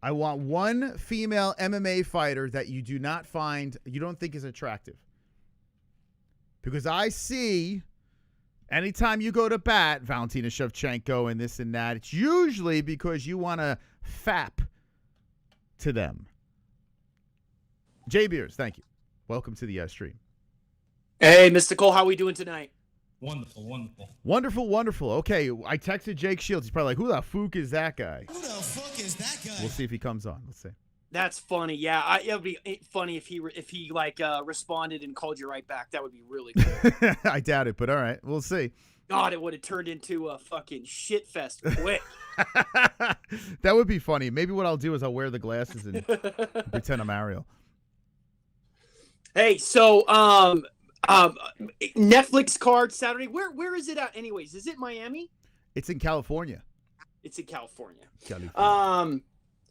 I want one female MMA fighter that you don't think is attractive. Because I see anytime you go to bat, Valentina Shevchenko and this and that, it's usually because you want to fap to them. Jay Beers, thank you. Welcome to the stream. Hey, Mr. Cole, how we doing tonight? Wonderful, wonderful. Wonderful, wonderful. Okay, I texted Jake Shields. He's probably like, who the fuck is that guy? Who the fuck is that guy? We'll see if he comes on. Let's see. That's funny. Yeah, it would be funny if he responded and called you right back. That would be really cool. I doubt it, but all right, we'll see. God, it would have turned into a fucking shit fest quick. That would be funny. Maybe what I'll do is I'll wear the glasses and pretend I'm Ariel. Hey, so Netflix card Saturday. Where is it at anyways? Is it Miami? It's in California. It's in California. California.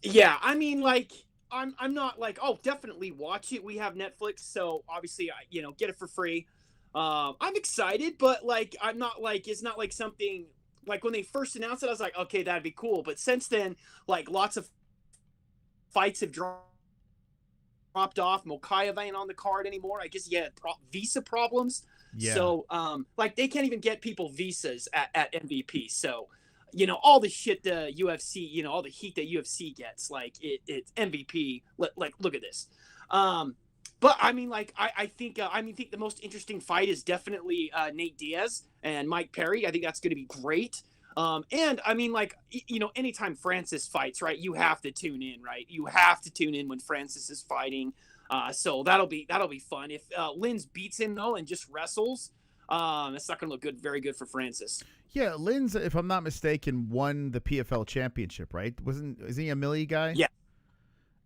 Yeah, I mean, like, I'm not like, oh, definitely watch it. We have Netflix, so obviously, get it for free. I'm excited, but like I'm not like it's not like something like when they first announced it, I was like, okay, that'd be cool. But since then, like lots of fights have dropped off. Melquizael ain't on the card anymore. I guess he had visa problems. Yeah. So like they can't even get people visas at MVP. So all the shit the UFC, all the heat that UFC gets, like it's MVP. Like look at this. But I mean, like I think the most interesting fight is definitely Nate Diaz and Mike Perry. I think that's going to be great. And I mean, like anytime Francis fights, right, you have to tune in, right? You have to tune in when Francis is fighting. So that'll be fun. If Linz beats him though and just wrestles, it's not going to look very good for Francis. Yeah, Linz, if I'm not mistaken, won the PFL championship, right? Is he a Millie guy? Yeah.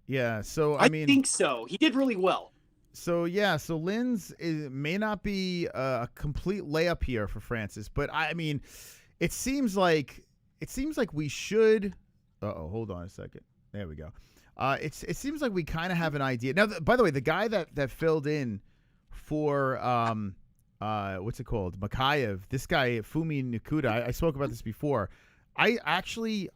Yeah. So I think so. He did really well. So yeah, so Linz may not be a complete layup here for Francis, but I mean, it seems like we should. Hold on a second. There we go. It seems like we kind of have an idea now. By the way, the guy that filled in for what's it called, Makayev, this guy Fumi Nakuda. I spoke about this before. I actually,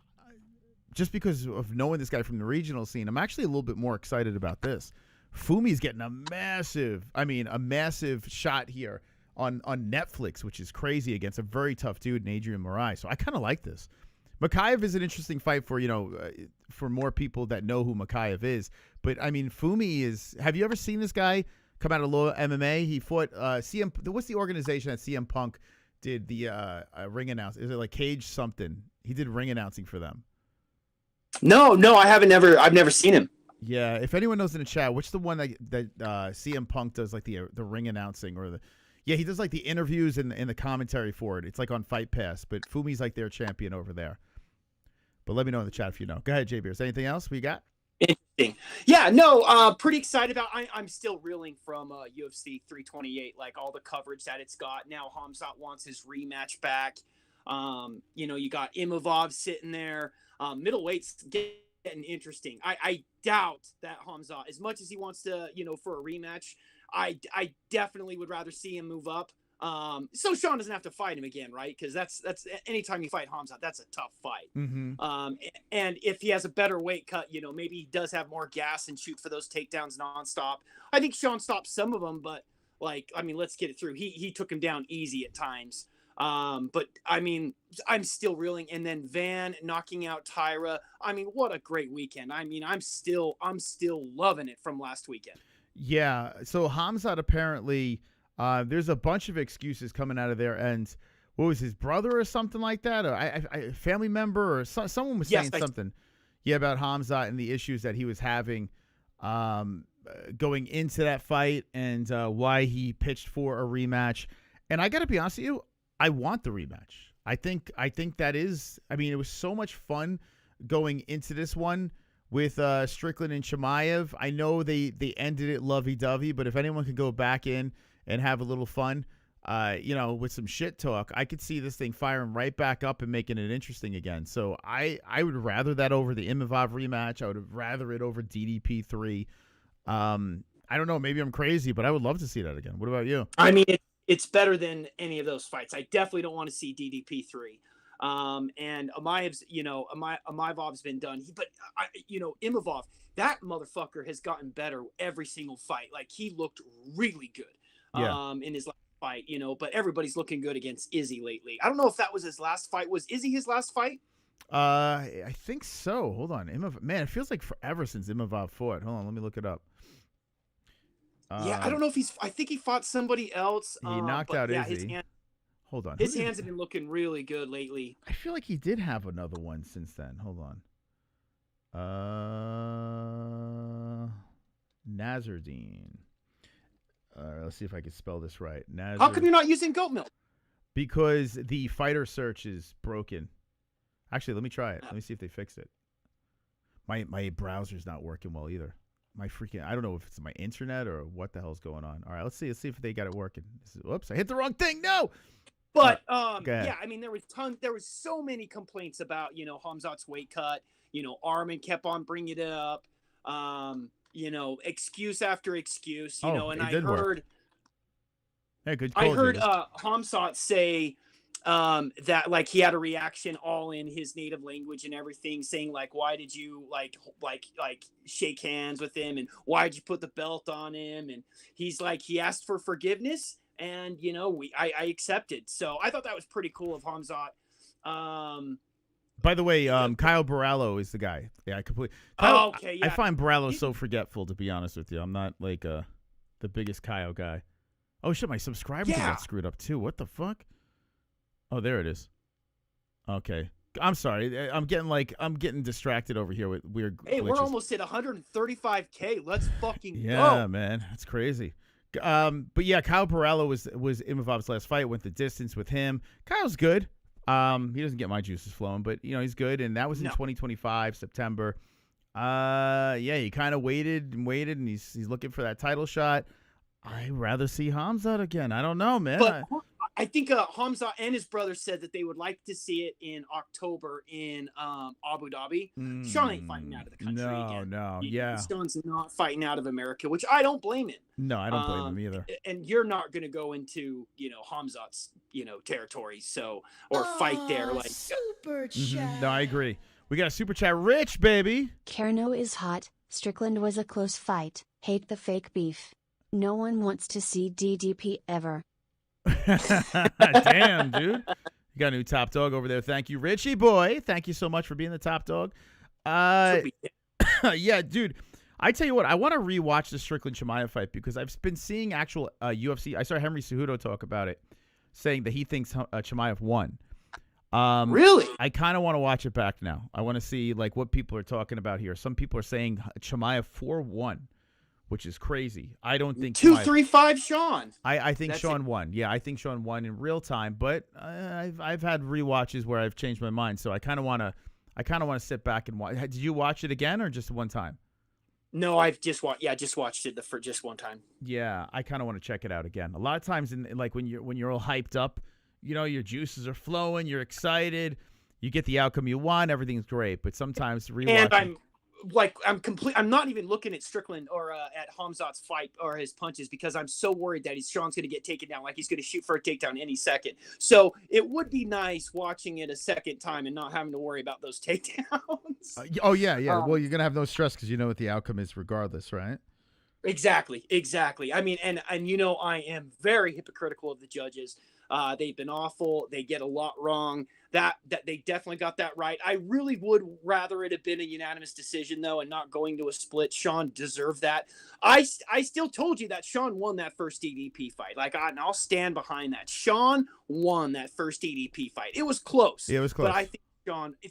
just because of knowing this guy from the regional scene, I'm actually a little bit more excited about this. Fumi's getting a massive shot here on Netflix, which is crazy, against a very tough dude in Adrian Moraes. So I kind of like this. Makayev is an interesting fight for, for more people that know who Makayev is. But I mean, Fumi is. Have you ever seen this guy come out of low MMA? He fought CM. What's the organization that CM Punk did the ring announce? Is it like Cage something? He did ring announcing for them. No, I've never seen him. Yeah, if anyone knows in the chat, which the one that CM Punk does, like the ring announcing, or he does like the interviews and the commentary for it. It's like on Fight Pass, but Fumi's like their champion over there. But let me know in the chat if you know. Go ahead, J Beers. Anything else we got? Interesting. Yeah, no, pretty excited about. I'm still reeling from UFC 328, like all the coverage that it's got. Now Khamzat wants his rematch back. You got Imavov sitting there. Middleweight's getting interesting. I doubt that Khamzat, as much as he wants to, for a rematch, I definitely would rather see him move up. So Sean doesn't have to fight him again, right? Because that's anytime you fight Khamzat, that's a tough fight. Mm-hmm. And if he has a better weight cut, maybe he does have more gas and shoot for those takedowns nonstop. I think Sean stopped some of them, but let's get it through. He took him down easy at times. But I mean, I'm still reeling. And then Van knocking out Tyra. I mean, what a great weekend. I mean, I'm still loving it from last weekend. Yeah. So Khamzat apparently, there's a bunch of excuses coming out of there. And what was his brother or something like that? Or a family member or someone was saying something. Yeah, about Khamzat and the issues that he was having going into that fight, and why he pitched for a rematch. And I got to be honest with you, I want the rematch. I think that is. I mean, it was so much fun going into this one with Strickland and Chimaev. I know they ended it lovey-dovey, but if anyone could go back in and have a little fun, with some shit talk, I could see this thing firing right back up and making it interesting again. So I would rather that over the Imavov rematch. I would have rather it over DDP 3. I don't know. Maybe I'm crazy, but I would love to see that again. What about you? I mean, it's better than any of those fights. I definitely don't want to see DDP 3. And Imavov's been done. But Imavov, that motherfucker has gotten better every single fight. Like, he looked really good in his last fight, but everybody's looking good against Izzy lately. I don't know if that was his last fight. Was Izzy his last fight? I think so. Hold on. Man, it feels like forever since Imavov fought. Hold on, let me look it up. I don't know if I think he fought somebody else. He knocked out Izzy. Hold on. His hands have been looking really good lately. I feel like he did have another one since then. Hold on. Nazardine. Let's see if I can spell this right. How come you're not using goat milk? Because the fighter search is broken. Actually, let me try it. Let me see if they fixed it. My browser's not working well either. I don't know if it's my internet or what the hell's going on. All right, let's see if they got it working. Whoops, I hit the wrong thing. No. But yeah, I mean, there was so many complaints about Khamzat's weight cut. Armin kept on bringing it up. Excuse after excuse. And I heard. Hey, good I call, heard James. Hamzat say that like he had a reaction all in his native language and everything, saying like, why did you like shake hands with him, and why did you put the belt on him? And he's like, he asked for forgiveness, and you know, I accepted. So I thought that was pretty cool of Hamzat. By the way, Kyle Barallo is the guy. Yeah, I completely. Okay, yeah. I find Barallo so forgetful, to be honest with you. I'm not like the biggest Kyle guy. Oh shit, my subscribers got screwed up too. What the fuck? Oh, there it is. Okay, I'm sorry. I'm getting distracted over here with weird. Hey, glitches. we're almost at 135K. Let's fucking go. Yeah, man, that's crazy. But yeah, Kyle Barallo was Imavov's last fight. Went the distance with him. Kyle's good. He doesn't get my juices flowing, but you know he's good, and that was in 2025 September. Yeah, he kind of waited, and he's looking for that title shot. I'd rather see Hamzat again. I don't know, man. But I think Hamzat and his brother said that they would like to see it in October in Abu Dhabi. Sean ain't fighting out of the country again. No, Sean's not fighting out of America, which I don't blame him. No, I don't blame him either. And you're not going to go into, Hamzat's, territory, or fight there. Like super chat. No, I agree. We got a super chat. Rich, baby. Carano is hot. Strickland was a close fight. Hate the fake beef. No one wants to see DDP ever. Damn, dude. You got a new top dog over there. Thank you, Richie boy. Thank you so much for being the top dog. Yeah, dude. I tell you what, I want to rewatch the Strickland Chimaev fight because I've been seeing actual UFC. I saw Henry Cejudo talk about it, saying that he thinks Chimaev won. Really? I kind of want to watch it back now. I want to see like what people are talking about here. Some people are saying Chimaev 4-1. Which is crazy. I don't think 2-3-5 Sean. I think Sean won. Yeah, I think Sean won in real time. But I've had rewatches where I've changed my mind. So I kind of want to sit back and watch. Did you watch it again or just one time? No, I've just watched. Yeah, just watched it for just one time. Yeah, I kind of want to check it out again. A lot of times, like when you're all hyped up, your juices are flowing, you're excited, you get the outcome you want, everything's great. But sometimes rewatching. And I'm not even looking at Strickland or at Hamzat's fight or his punches because I'm so worried that Sean's going to get taken down, like he's going to shoot for a takedown any second. So it would be nice watching it a second time and not having to worry about those takedowns. Oh yeah. Well, you're going to have no stress because you know what the outcome is regardless, right? Exactly. I mean, and I am very hypocritical of the judges. They've been awful. They get a lot wrong. That they definitely got that right. I really would rather it have been a unanimous decision though, and not going to a split. Sean deserved that. I still told you that Sean won that first DDP fight. And I'll stand behind that. Sean won that first DDP fight. It was close. Yeah, it was close. But I think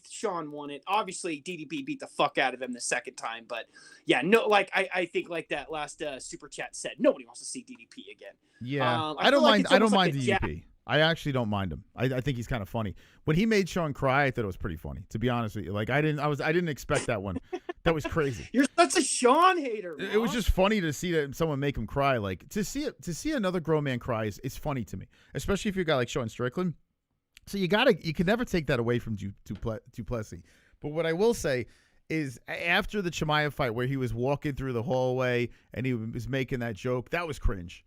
Sean won it. Obviously, DDP beat the fuck out of him the second time. But yeah, no, I think like that last super chat said, nobody wants to see DDP again. Yeah, I don't mind DDP. I actually don't mind him. I think he's kind of funny. When he made Sean cry, I thought it was pretty funny. To be honest with you, I didn't expect that one. That was crazy. You're such a Sean hater. It was just funny to see that someone make him cry. Like to see another grown man cry is funny to me, especially if you're a guy like Sean Strickland. So you can never take that away from Duplessis. But what I will say is after the Chimaev fight, where he was walking through the hallway and he was making that joke, that was cringe.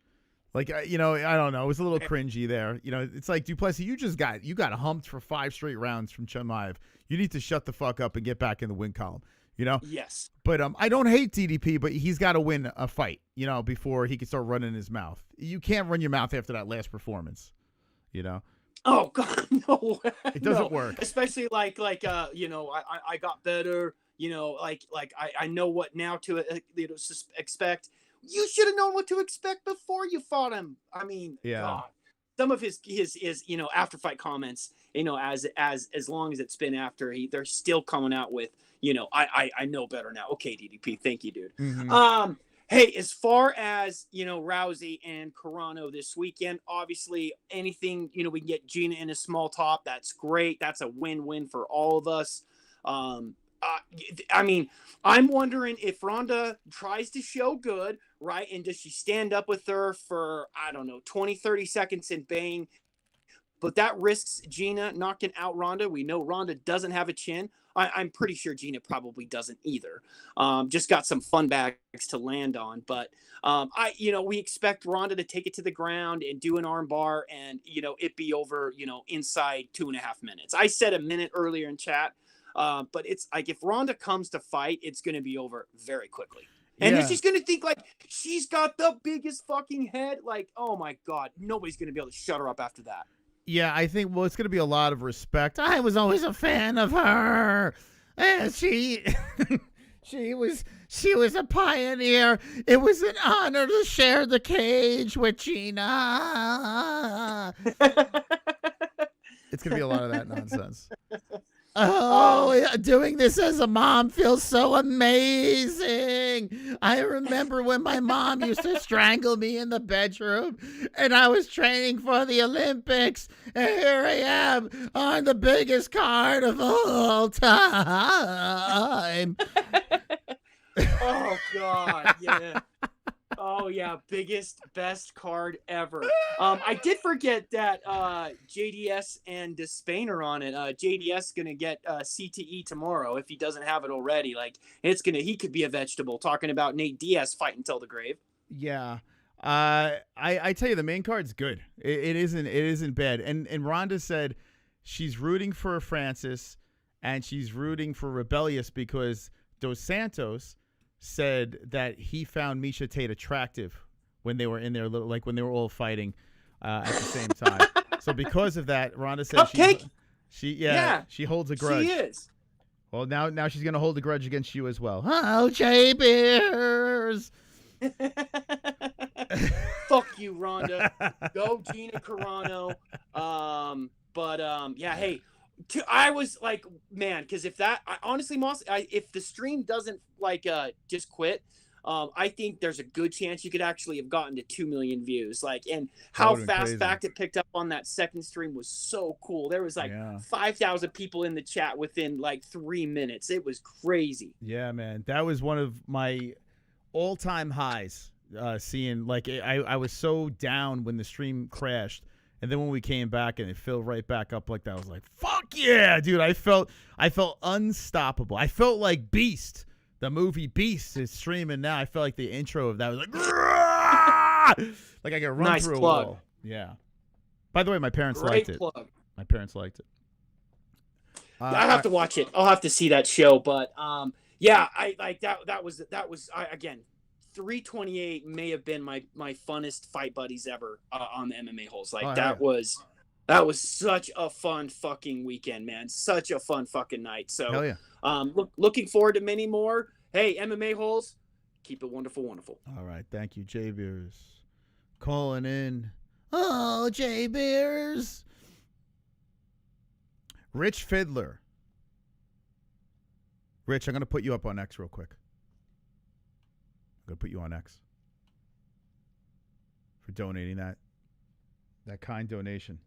I don't know. It was a little cringy there. It's like Duplessis, you got humped for 5 straight rounds from Chimaev. You need to shut the fuck up and get back in the win column. Yes. But I don't hate DDP, but he's got to win a fight, before he can start running his mouth. You can't run your mouth after that last performance, Oh God, no way. It doesn't work. Especially I got better. I know what now to expect. You should have known what to expect before you fought him. I mean, yeah. God. Some of his after fight comments, as long as it's been after, they're still coming out with, I know better now. Okay, DDP, thank you, dude. Mm-hmm. Hey, as far as Rousey and Carano this weekend, obviously anything we can get Gina in a small top, that's great. That's a win-win for all of us. I mean, I'm wondering if Ronda tries to show good, right? And does she stand up with her for, I don't know, 20, 30 seconds and bang? but that risks Gina knocking out Ronda. We know Ronda doesn't have a chin. I'm pretty sure Gina probably doesn't either. Just got some fun bags to land on. But, we expect Ronda to take it to the ground and do an arm bar and, it be over, inside 2.5 minutes. I said a minute earlier in chat, but it's like if Ronda comes to fight, it's going to be over very quickly. And then she's going to think like she's got the biggest fucking head. Like, oh my God, nobody's going to be able to shut her up after that. Yeah, I think, it's going to be a lot of respect. I was always a fan of her. And she was a pioneer. It was an honor to share the cage with Gina. It's going to be a lot of that nonsense. Oh, doing this as a mom feels so amazing. I remember when my mom used to strangle me in the bedroom and I was training for the Olympics. And here I am on the biggest card of all time. Oh, God. Yeah. Oh, yeah. Biggest, best card ever. I did forget that JDS and Despain are on it. JDS going to get CTE tomorrow if he doesn't have it already. Like, he could be a vegetable, talking about Nate Diaz fighting till the grave. Yeah. I tell you, the main card's good. It isn't bad. And Ronda said she's rooting for Francis and she's rooting for Rebellious because Dos Santos said that he found Miesha Tate attractive when they were in their little, like when they were all fighting at the same time. So because of that, Ronda said she holds a grudge. She is. Well, now she's gonna hold a grudge against you as well. Oh, Jay Beers. Fuck you, Ronda. Go Gina Carano. Hey. I was like, man, because if the stream doesn't just quit, I think there's a good chance you could actually have gotten to 2 million views. Like, and how fast back it picked up on that second stream was so cool. There was 5,000 people in the chat within 3 minutes. It was crazy. Yeah, man, that was one of my all-time highs. Seeing I was so down when the stream crashed. And then when we came back and it filled right back up like that, I was like, fuck yeah, dude. I felt unstoppable. I felt like Beast. The movie Beast is streaming now. I felt like the intro of that was like, like I got run through a wall. Yeah. By the way, my parents liked it. My parents liked it. I have to watch it. I'll have to see that show. But I like that. That was again. 328 may have been my funnest fight buddies ever on the MMA-Holes. That was such a fun fucking weekend, man. Such a fun fucking night. So, hell yeah. Looking forward to many more. Hey, MMA-Holes, keep it wonderful, wonderful. All right, thank you, Jay Beers, calling in. Oh, Jay Beers. Rich Fiddler. Rich, I'm gonna put you up on X real quick. I'm going to put you on X for donating that kind donation.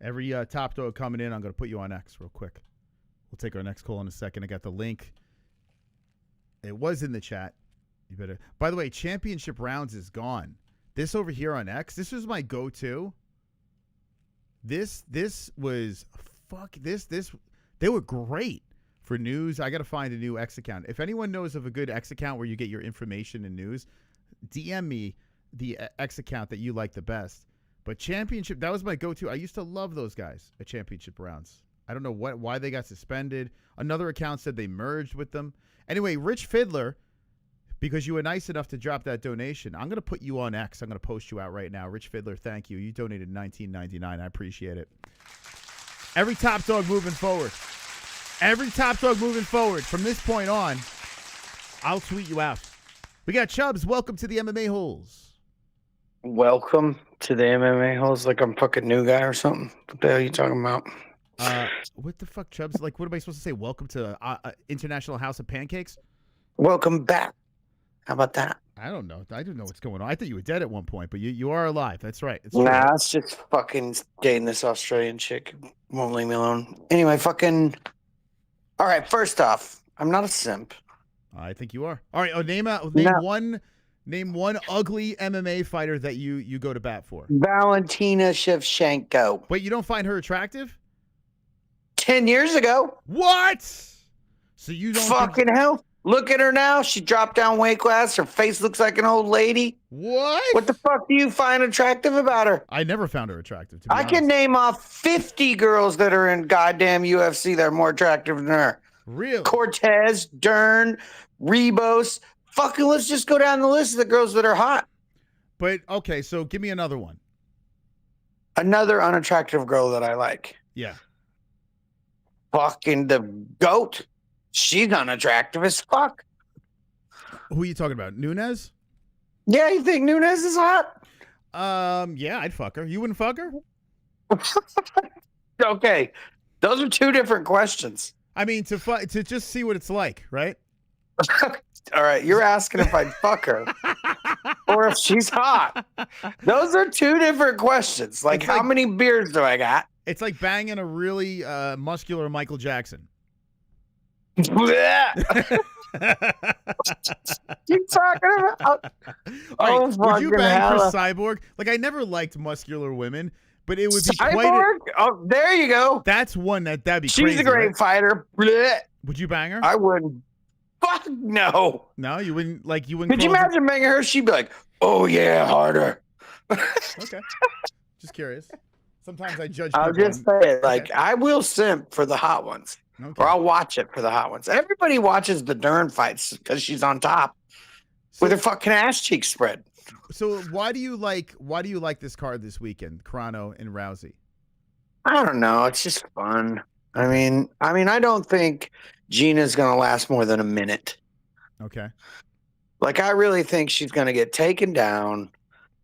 Every top dog coming in, I'm going to put you on X real quick. We'll take our next call in a second. I got the link. It was in the chat. You better. By the way, championship rounds is gone. This over here on X, this was my go-to. This was they were great. For news, I got to find a new X account. If anyone knows of a good X account where you get your information and news, DM me the X account that you like the best. But championship, that was my go-to. I used to love those guys at championship rounds. I don't know why they got suspended. Another account said they merged with them. Anyway, Rich Fiddler, because you were nice enough to drop that donation, I'm going to put you on X. I'm going to post you out right now. Rich Fiddler, thank you. You donated $19.99. I appreciate it. Every top dog moving forward. Every top dog moving forward from this point on, I'll tweet you out. We got Chubbs. Welcome to the MMA-Holes. Welcome to the MMA-Holes. Like I'm fucking new guy or something. What the hell are you talking about? What the fuck, Chubbs? Like, what am I supposed to say? Welcome to International House of Pancakes? Welcome back. How about that? I don't know. I didn't know what's going on. I thought you were dead at one point, but you are alive. That's right. It's nah, it's just fucking dating this Australian chick. Won't leave me alone. Anyway, fucking... All right, first off, I'm not a simp. I think you are. All right, name Name one ugly MMA fighter that you go to bat for. Valentina Shevchenko. Wait, you don't find her attractive? 10 years ago. What? So you don't fucking hell. Look at her now. She dropped down weight class. Her face looks like an old lady. What? What the fuck do you find attractive about her? I never found her attractive. To be I honest. can name off 50 girls that are in goddamn UFC that are more attractive than her. Really? Cortez, Dern, Rebos. Fucking let's just go down the list of the girls that are hot. But, okay, so give me another one. Another unattractive girl that I like. Yeah. Fucking the GOAT. She's unattractive as fuck. Who are you talking about? Nunes? Yeah, you think Nunes is hot? Yeah, I'd fuck her. You wouldn't fuck her? Okay. Those are two different questions. I mean, to just see what it's like, right? All right, you're asking if I'd fuck her or if she's hot. Those are two different questions. Like, how many beers do I got? It's like banging a really muscular Michael Jackson. You talking about? All right, would you fucking bang hella. for Cyborg? Like, I never liked muscular women, but it would be Cyborg? quite. Oh, there you go. That's one that'd be She's crazy. a great right? fighter. Blech. Would you bang her? I wouldn't. Fuck no. No, you wouldn't. Like, you wouldn't. Could you imagine banging her? She'd be like, "Oh yeah, harder." Okay. Just curious. Sometimes I judge. I'll people just on- say it. Like, I will simp for the hot ones. Okay. Or I'll watch it for the hot ones. Everybody watches the Dern fights because she's on top with her fucking ass cheeks spread. So why do you like this card this weekend, Carano and Rousey? I don't know. It's just fun. I mean, I don't think Gina's gonna last more than a minute. Okay. Like, I really think she's gonna get taken down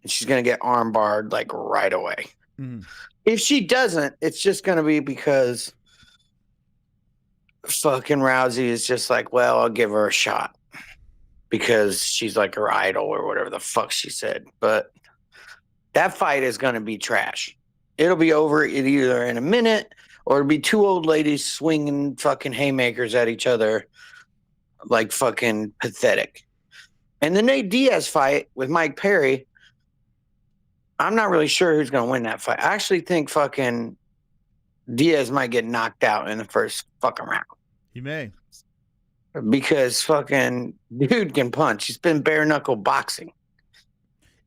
and she's gonna get armbarred like right away. Mhm. If she doesn't, it's just gonna be because fucking Rousey is just like, well, I'll give her a shot because she's like her idol or whatever the fuck she said. But that fight is going to be trash. It'll be over either in a minute or it'll be two old ladies swinging fucking haymakers at each other like fucking pathetic. And the Nate Diaz fight with Mike Perry, I'm not really sure who's going to win that fight. I actually think fucking Diaz might get knocked out in the first fucking round. He may. Because fucking dude can punch. He's been bare knuckle boxing.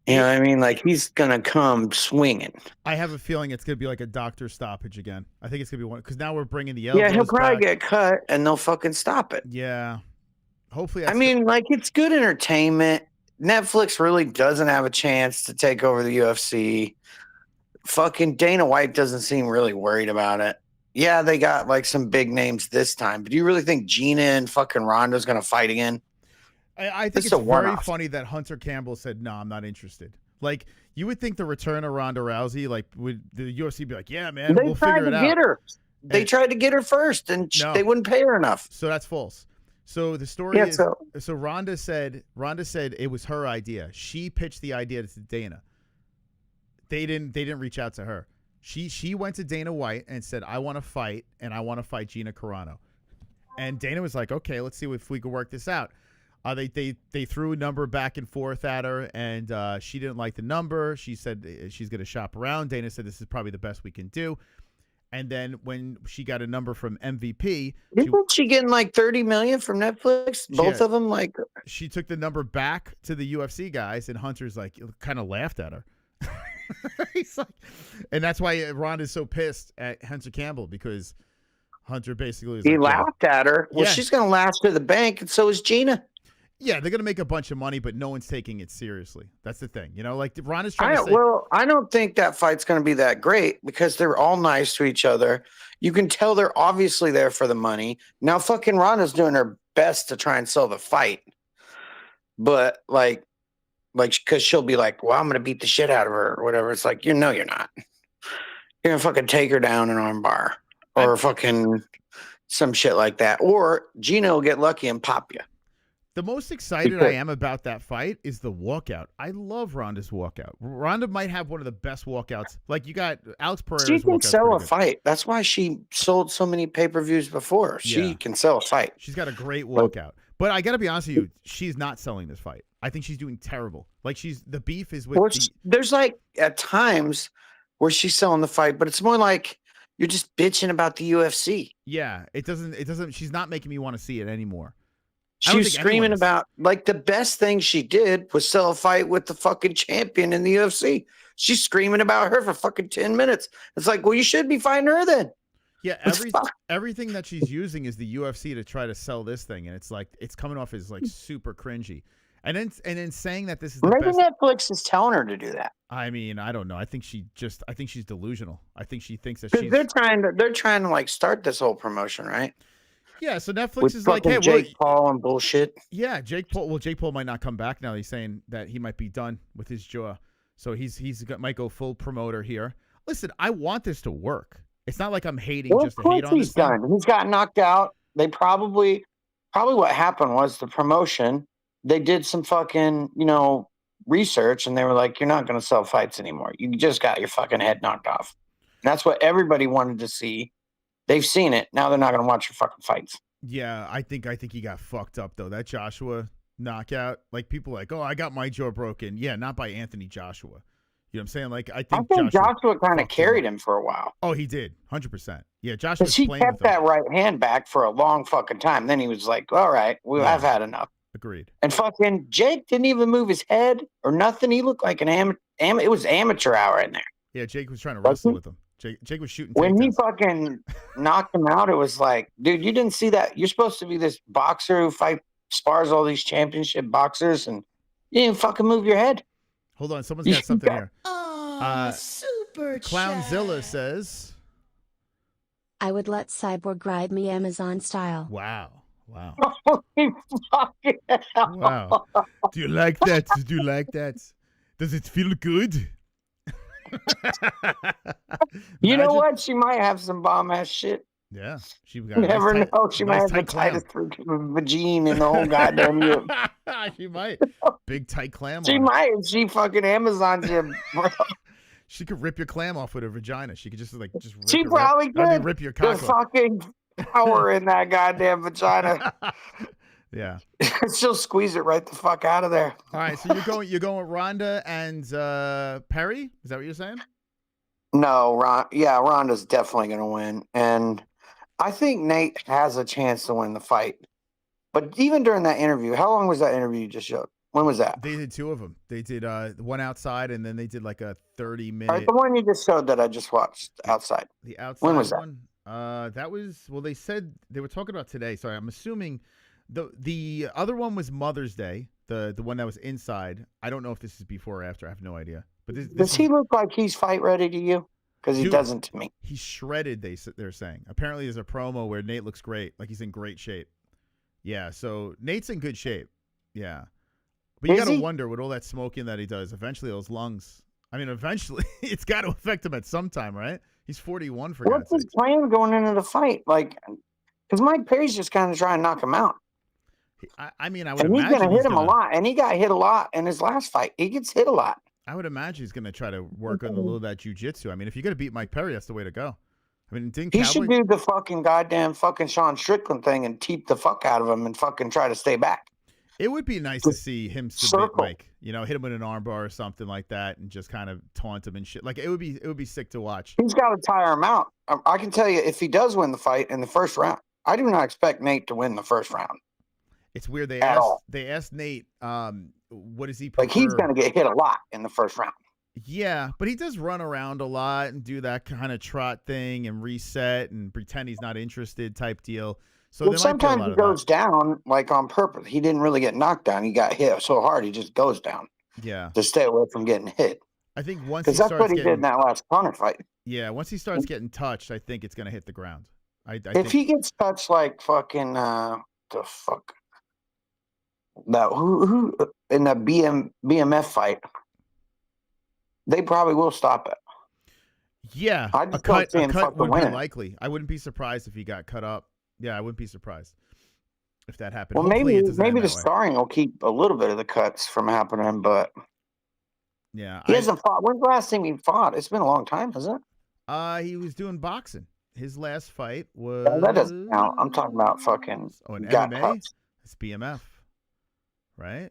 You know what I mean? Like, he's going to come swinging. I have a feeling it's going to be like a doctor stoppage again. I think it's going to be one because now we're bringing the Yeah, elbows he'll probably back. get cut and they'll fucking stop it. Yeah. Hopefully. I mean, like, it's good entertainment. Netflix really doesn't have a chance to take over the UFC. Fucking Dana White doesn't seem really worried about it. Yeah, they got like some big names this time, but do you really think Gina and fucking Ronda's gonna fight again? I think This it's is a very one-off. funny that Hunter Campbell said, "No, I'm not interested." Like, you would think the return of Ronda Rousey, like, would the UFC be like, "Yeah, man, They we'll tried figure to it get out." her. They tried to get her first, and No. they wouldn't pay her enough. So that's false. So the story Yeah, is, so Ronda said it was her idea. She pitched the idea to Dana. They didn't reach out to her. She went to Dana White and said, "I want to fight, and I want to fight Gina Carano." And Dana was like, "Okay, let's see if we can work this out." They threw a number back and forth at her, and she didn't like the number. She said she's going to shop around. Dana said this is probably the best we can do. And then when she got a number from MVP, Isn't she getting like $30 million from Netflix? Both Yeah. of them, like, she took the number back to the UFC guys, and Hunter's like kind of laughed at her. He's like, and that's why Ronda's so pissed at Hunter Campbell, because Hunter basically was he like, "Yeah." laughed at her. Well, Yeah. she's gonna last to the bank, and so is Gina. Yeah, they're gonna make a bunch of money, but no one's taking it seriously. That's the thing, you know. Like Ronda's trying to say, I don't think that fight's going to be that great because they're all nice to each other. You can tell they're obviously there for the money. Now, fucking Ronda's doing her best to try and sell the fight, but like, because she'll be like, "Well, I'm going to beat the shit out of her," or whatever. It's like, you're not. You're gonna fucking take her down and armbar, or fucking some shit like that, or Gina will get lucky and pop you. the most excited I am about that fight is the walkout. I love Ronda's walkout. Ronda might have one of the best walkouts. Like, you got Alex Pereira's She can walkout's sell pretty a good. fight. That's why she sold so many pay-per-views before. She Yeah. can sell a fight. She's got a great walkout. But I got to be honest with you, she's not selling this fight. I think she's doing terrible. Like the beef is with there's like at times where she's selling the fight, but it's more like you're just bitching about the UFC. Yeah, it doesn't. She's not making me want to see it anymore. She was screaming about like the best thing she did was sell a fight with the fucking champion in the UFC. She's screaming about her for fucking 10 minutes. It's like, well, you should be fighting her then. Yeah, everything that she's using is the UFC to try to sell this thing, and it's like it's coming off as like super cringy. And then saying that this is the maybe best. Netflix is telling her to do that. I mean, I don't know. I think she's delusional. I think she thinks that they're trying to like start this whole promotion, right? Yeah, so Netflix with is like, hey, Jake Paul and bullshit. Yeah, Jake Paul. Well, Jake Paul might not come back now. He's saying that he might be done with his jaw, so might go full promoter here. Listen, I want this to work. It's not like I'm hating just to hate on this. He's done. He's got knocked out. They probably what happened was the promotion. They did some fucking research, and they were like, "You're not going to sell fights anymore. You just got your fucking head knocked off." And that's what everybody wanted to see. They've seen it. Now they're not going to watch your fucking fights. Yeah, I think he got fucked up though. That Joshua knockout, like people are like, oh, I got my jaw broken. Yeah, not by Anthony Joshua. You know what I'm saying? Like I think Joshua kind of carried him for a while. Oh, he did, 100%. Yeah, Joshua. Because he kept that right hand back for a long fucking time. Then he was like, "All right, I've had enough." Agreed. And fucking Jake didn't even move his head or nothing. He looked like an it was amateur hour in there. Yeah, Jake was trying to wrestle with him. Jake was shooting. When he fucking knocked him out, it was like, dude, you didn't see that. You're supposed to be this boxer who spars all these championship boxers, and you didn't fucking move your head. Hold on, someone's got something here. Super Clownzilla says, I would let Cyborg ride me Amazon style. Wow. Wow. Wow. Do you like that? Do you like that? Does it feel good? You know what? She might have some bomb ass shit. Yeah. She got never know. She might have the tightest vagine in the whole goddamn year. She might. Big tight clam. She might. She fucking Amazons you, bro. She could rip your clam off with her vagina. She could just rip she probably could. Rip your cock the fucking power in that goddamn vagina. Yeah. She'll squeeze it right the fuck out of there. All right, so you're going with Ronda and Perry? Is that what you're saying? No, Ronda's definitely going to win, and I think Nate has a chance to win the fight. But even during that interview, how long was that interview you just showed? When was that? They did two of them. They did one outside, and then they did like a 30-minute. Right, the one you just showed that I just watched outside. The outside when was that? One? That was, well, they said they were talking about today. Sorry, I'm assuming the other one was Mother's Day. The one that was inside. I don't know if this is before or after. I have no idea. But does he look like he's fight ready to you? Because he doesn't to me. He's shredded. They're saying. Apparently, there's a promo where Nate looks great, like he's in great shape. Yeah, so Nate's in good shape. Yeah, but you got to wonder with all that smoking that he does. Eventually, those lungs. I mean, eventually, it's got to affect him at some time, right? He's 41 for God's sake. What's his plan going into the fight? Like, because Mike Perry's just kind of trying to knock him out. I mean, I would imagine he's going to hit him a lot, and he got hit a lot in his last fight. He gets hit a lot. I would imagine he's going to try to work on a little of that jiu-jitsu. I mean, if you're going to beat Mike Perry, that's the way to go. I mean, he should do the fucking goddamn fucking Sean Strickland thing and teep the fuck out of him and fucking try to stay back. It would be nice to see him submit Mike. You know, hit him with an armbar or something like that, and just kind of taunt him and shit. Like it would be sick to watch. He's got to tire him out. I can tell you, if he does win the fight in the first round, I do not expect Nate to win the first round. It's weird. They asked Nate, what does he prefer? Like he's going to get hit a lot in the first round. Yeah, but he does run around a lot and do that kind of trot thing and reset and pretend he's not interested type deal. So sometimes he goes down like on purpose. He didn't really get knocked down. He got hit so hard he just goes down. Yeah, to stay away from getting hit. I think once because that's what he did in that last Conor fight. Yeah, once he starts getting touched, I think it's going to hit the ground. If he gets touched like fucking the fuck that who in the BMF fight, they probably will stop it. Yeah, a cut would be likely. I wouldn't be surprised if he got cut up. Yeah, I wouldn't be surprised if that happened. Well, maybe the scarring will keep a little bit of the cuts from happening, but yeah, he hasn't fought. When's the last time he fought? It's been a long time, hasn't it? He was doing boxing. His last fight was. That doesn't count. I'm talking about fucking. Oh, an MMA. It's BMF, right?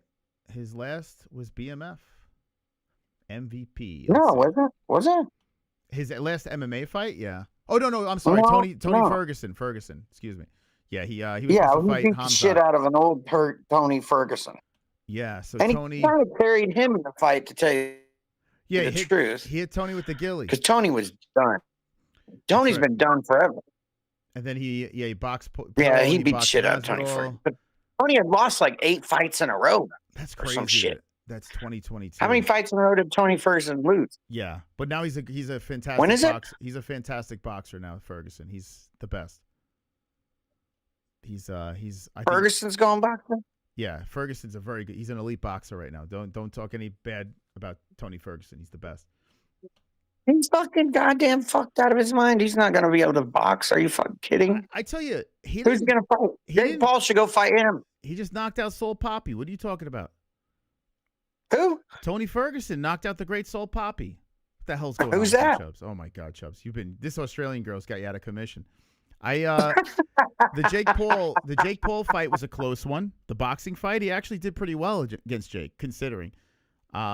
His last was BMF. MVP. No, Let's see. was it? His last MMA fight? Yeah. Oh, no. I'm sorry. No, Tony no. Ferguson. Excuse me. Yeah, he was Yeah, supposed to he fight beat the Hamza. shit out of an old Tony Ferguson. Yeah, so And Tony. he kind of carried him in the fight, to tell you the truth. He hit Tony with the gilly. Because Tony was done. Tony's been done forever. And then he boxed. Yeah, he beat boxed shit out of Tony Masvidal. Ferguson. But Tony had lost like 8 fights in a row. That's or crazy. some shit. That's 2022. How many fights in a row did Tony Ferguson lose? Yeah, but now he's a fantastic. When is it? He's a fantastic boxer now, Ferguson. He's the best. I think, Ferguson's going boxing? Yeah, Ferguson's a very good. He's an elite boxer right now. Don't talk any bad about Tony Ferguson. He's the best. He's fucking goddamn fucked out of his mind. He's not going to be able to box. Are you fucking kidding? I tell you, who's going to fight? Jake Paul should go fight him. He just knocked out Soul Poppy. What are you talking about? Who? Tony Ferguson knocked out the great Soul Poppy. What the hell's going on? Who's with you, that? Chubbs? Oh my God, Chubbs, this Australian girl's got you out of commission. The Jake Paul fight was a close one. The boxing fight, he actually did pretty well against Jake, considering.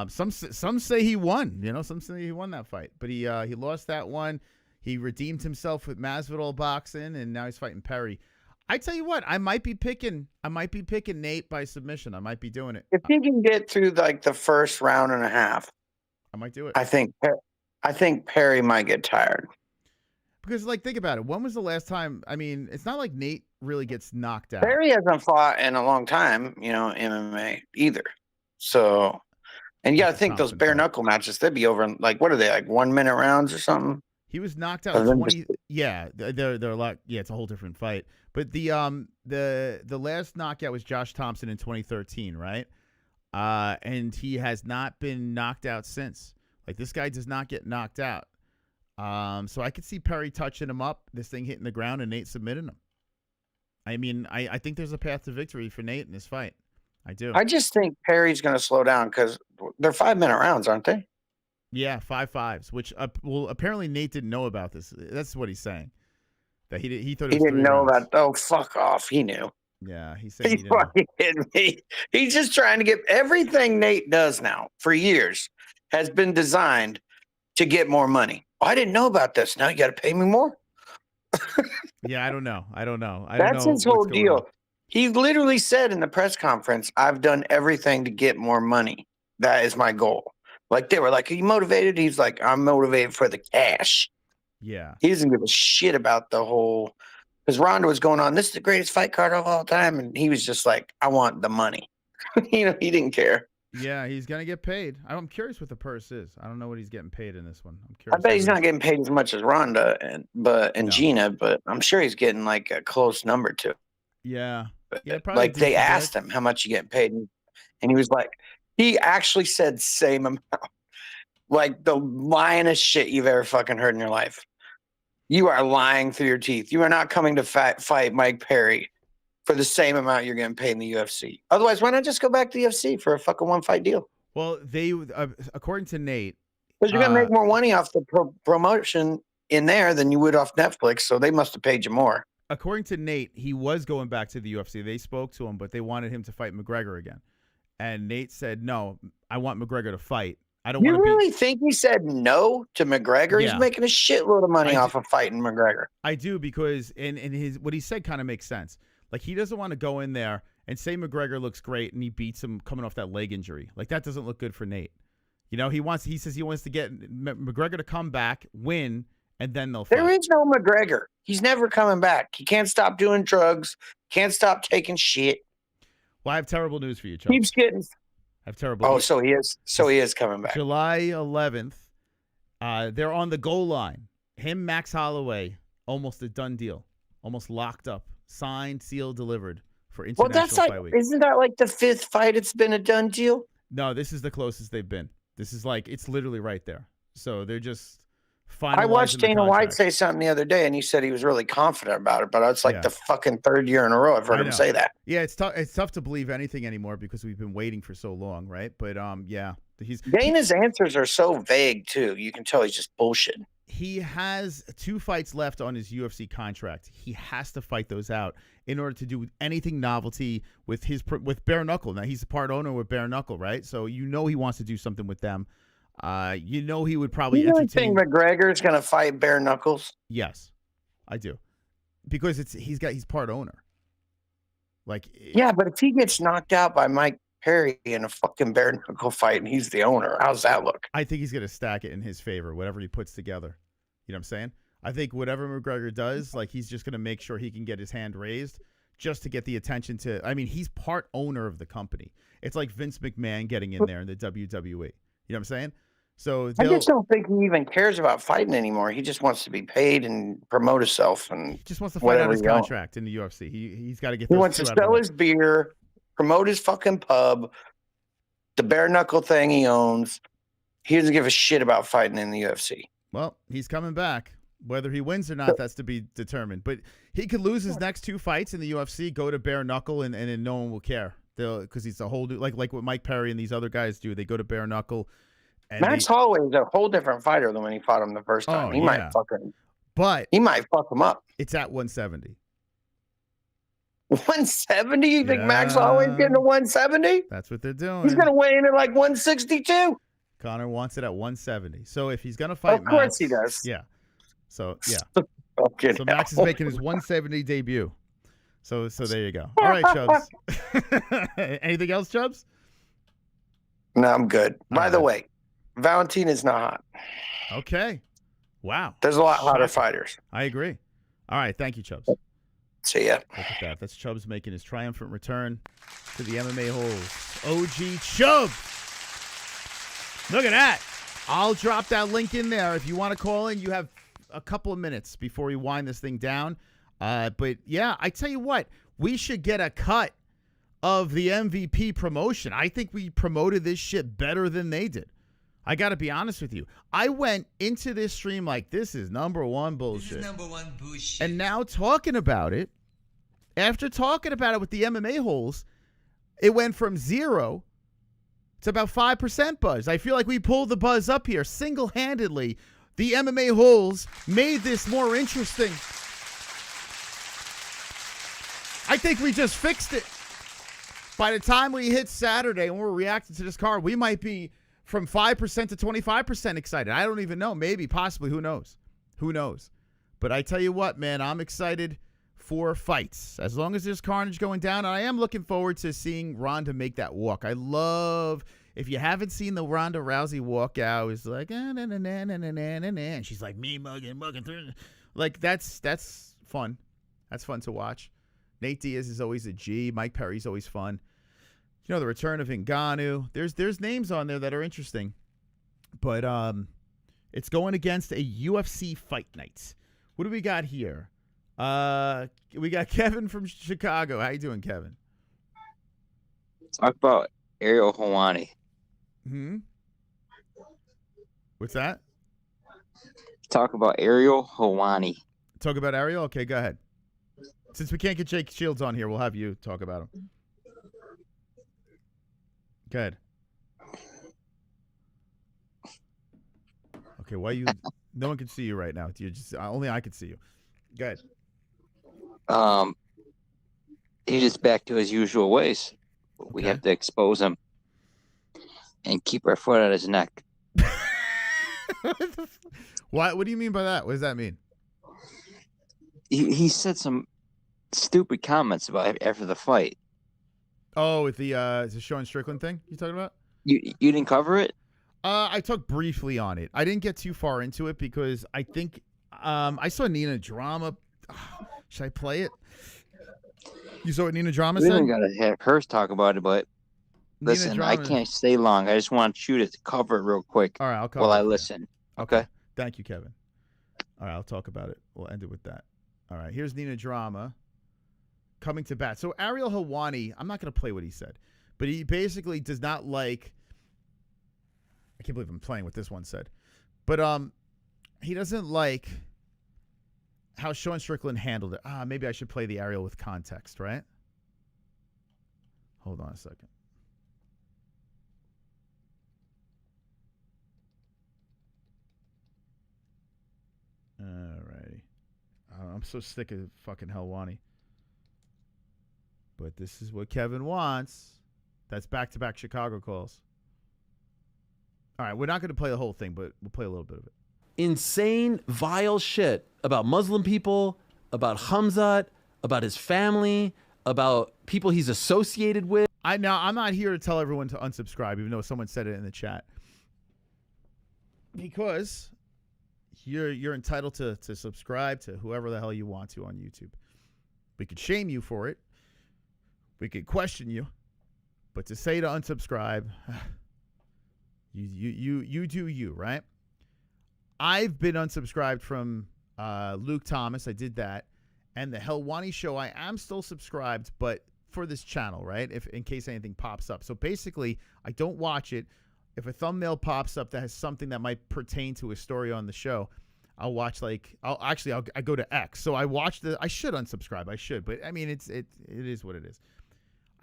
Some say he won. Some say he won that fight, but he lost that one. He redeemed himself with Masvidal boxing, and now he's fighting Perry. I tell you what, I might be picking Nate by submission. I might be doing it. If he can get through like the first round and a half, I might do it. I think Perry might get tired. Because, think about it. When was the last time? I mean, it's not like Nate really gets knocked out. Perry hasn't fought in a long time, MMA either. So, and you got to think those bare knuckle matches, they'd be over in, what are they, 1 minute rounds or something? He was knocked out in 20. Yeah, they're a lot. Yeah, it's a whole different fight. But the last knockout was Josh Thompson in 2013, right? And he has not been knocked out since. This guy does not get knocked out. So I could see Perry touching him up, this thing hitting the ground, and Nate submitting him. I mean, I think there's a path to victory for Nate in this fight. I do. I just think Perry's going to slow down because they're 5-minute rounds, aren't they? Yeah, 5-5s. Which apparently Nate didn't know about this. That's what he's saying. That he thought it was he didn't know rounds. about. Oh, fuck off! He knew. Yeah, he said He's fucking kidding me. He's just trying to get everything Nate does now for years has been designed to get more money. Oh, I didn't know about this. Now you got to pay me more. Yeah, I don't know. That's his whole deal. He literally said in the press conference, "I've done everything to get more money. That is my goal." They were like, "Are you motivated?" He's like, "I'm motivated for the cash." Yeah. He doesn't give a shit about the whole, because Ronda was going on, this is the greatest fight card of all time. And he was just like, I want the money. He didn't care. Yeah, he's going to get paid. I'm curious what the purse is. I don't know what he's getting paid in this one. I'm curious. I bet he's not getting paid as much as Ronda and Gina, but I'm sure he's getting a close number to it. Yeah. Yeah, probably. They asked him how much you get paid. And he was like, he actually said same amount. The lyingest shit you've ever fucking heard in your life. You are lying through your teeth. You are not coming to fight Mike Perry for the same amount you're getting paid in the UFC. Otherwise, why not just go back to the UFC for a fucking one-fight deal? Well, they, according to Nate, because you're gonna make more money off the promotion in there than you would off Netflix, so they must have paid you more. According to Nate, he was going back to the UFC. They spoke to him, but they wanted him to fight McGregor again, and Nate said, "No, I want McGregor to fight. I don't want to." You really think he said no to McGregor? Yeah. He's making a shitload of money off of fighting McGregor. I do, because in his what he said kind of makes sense. He doesn't want to go in there and say McGregor looks great and he beats him coming off that leg injury. That doesn't look good for Nate. He says he wants to get McGregor to come back, win, and then they'll fight. There is no McGregor. He's never coming back. He can't stop doing drugs. Can't stop taking shit. Well, I have terrible news for you, Chuck. Keeps getting. I have terrible Oh, news. so he is. So he is coming back. July 11th. They're on the goal line. Him, Max Holloway, almost a done deal. Almost locked up. Signed, sealed, delivered for International Fight Week. Isn't that the 5th fight? It's been a done deal. No, this is the closest they've been. This is it's literally right there. So they're just finalizing. I watched the Dana White contract. say something the other day, and he said he was really confident about it. But it's the fucking 3rd year in a row I've heard him say that. Yeah, it's tough. It's tough to believe anything anymore because we've been waiting for so long, right? But yeah, Dana's answers are so vague too. You can tell he's just bullshit. he has 2 fights left on his UFC contract. He has to fight those out in order to do anything novelty with Bare Knuckle. Now, he's a part owner with Bare Knuckle, right? So he wants to do something with them. He would probably You really entertain. think McGregor's going to fight Bare Knuckles? Yes, I do, because he's part owner. Like, yeah, but if he gets knocked out by Mike Perry in a fucking bare knuckle fight and he's the owner, how's that look? I think he's going to stack it in his favor, whatever he puts together. You know what I'm saying? I think whatever McGregor does, like, he's just going to make sure he can get his hand raised just to get the attention to. I mean, he's part owner of the company. It's like Vince McMahon getting in there in the WWE. You know what I'm saying? So I just don't think he even cares about fighting anymore. He just wants to be paid and promote himself, and he just wants to fight out his contract in the UFC. He's got to get. He wants to sell his beer, promote his fucking pub, the bare knuckle thing he owns. He doesn't give a shit about fighting in the UFC. Well, he's coming back. Whether he wins or not, that's to be determined. But he could lose his next 2 fights in the UFC, go to bare knuckle, and then no one will care. Because he's a whole like what Mike Perry and these other guys do. They go to bare knuckle. Max Holloway is a whole different fighter than when he fought him the first time. He might fuck him up. It's at 170. 170? You think Max Holloway's getting to 170? That's what they're doing. He's going to weigh in at like 162. Connor wants it at 170. So if he's going to fight of course Max, he does. Yeah. So, yeah. Okay, so Max is making his 170 debut. So there you go. All right, Chubbs. Anything else, Chubbs? No, I'm good. By the way, Valentina is not hot. Okay. Wow. There's a lot hotter fighters. I agree. All right. Thank you, Chubbs. See ya. Look at that. That's Chubbs making his triumphant return to the MMA-Holes. OG Chubbs. Look at that. I'll drop that link in there. If you want to call in, you have a couple of minutes before we wind this thing down. But, yeah, I tell you what. We should get a cut of the MVP promotion. I think we promoted this shit better than they did. I got to be honest with you. I went into this stream like this is number one bullshit. This is number one bullshit. And now talking about it, after talking about it with the MMA-Holes, it went from 0 to about 5% buzz. I feel like we pulled the buzz up here single-handedly. The MMA-Holes made this more interesting. I think we just fixed it. By the time we hit Saturday and we're reacting to this card, we might be from 5% to 25% excited. I don't even know. Maybe, possibly. Who knows? Who knows? But I tell you what, man, I'm excited for fights. As long as there's carnage going down, and I am looking forward to seeing Ronda make that walk. I love, if you haven't seen the Ronda Rousey walkout, it's like, and she's like, me mugging through. Like, that's fun. That's fun to watch. Nate Diaz is always a G. Mike Perry's always fun. You know, the return of Ngannou. There's names on there that are interesting. But it's going against a UFC fight night. What do we got here? We got Kevin from Chicago. How you doing, Kevin? Talk about Ariel Helwani. What's that? Talk about Ariel Helwani. Talk about Ariel? Okay, go ahead. Since we can't get Jake Shields on here, we'll have you talk about him. Good. Okay, why you? No one can see you right now. You just only I could see you. Good. He's just back to his usual ways. We have to expose him and keep our foot on his neck. What do you mean by that? What does that mean? He said some stupid comments about after the fight. Oh, with the Sean Strickland thing you talking about? You didn't cover it? I talked briefly on it. I didn't get too far into it because I think I saw Nina Drama. Should I play it? You saw what Nina Drama said? We gotta have her talk about it, but listen, I can't stay long. I just want you to cover it real quick. All right, I'll cover while I it. listen. Okay. Thank you, Kevin. All right, I'll talk about it. We'll end it with that. All right, here's Nina Drama coming to bat. So Ariel Helwani, I'm not going to play what he said, but he basically does not like. I can't believe I'm playing what this one said, but he doesn't like how Sean Strickland handled it. Maybe I should play the Ariel with context, right? Hold on a second. I'm so sick of fucking Helwani. But this is what Kevin wants. That's back-to-back Chicago calls. All right, we're not going to play the whole thing, but we'll play a little bit of it. Insane, vile shit about Muslim people, about Hamzat, about his family, about people he's associated with. I'm not here to tell everyone to unsubscribe, even though someone said it in the chat. Because you're entitled to subscribe to whoever the hell you want to on YouTube. We could shame you for it. We could question you. But to say to unsubscribe, you do you, right? I've been unsubscribed from Luke Thomas. I did that. And the Helwani show, I am still subscribed, but for this channel, right? If in case anything pops up. So basically, I don't watch it. If a thumbnail pops up that has something that might pertain to a story on the show, I'll watch I go to X. So I should unsubscribe. I should, but I mean, it is what it is.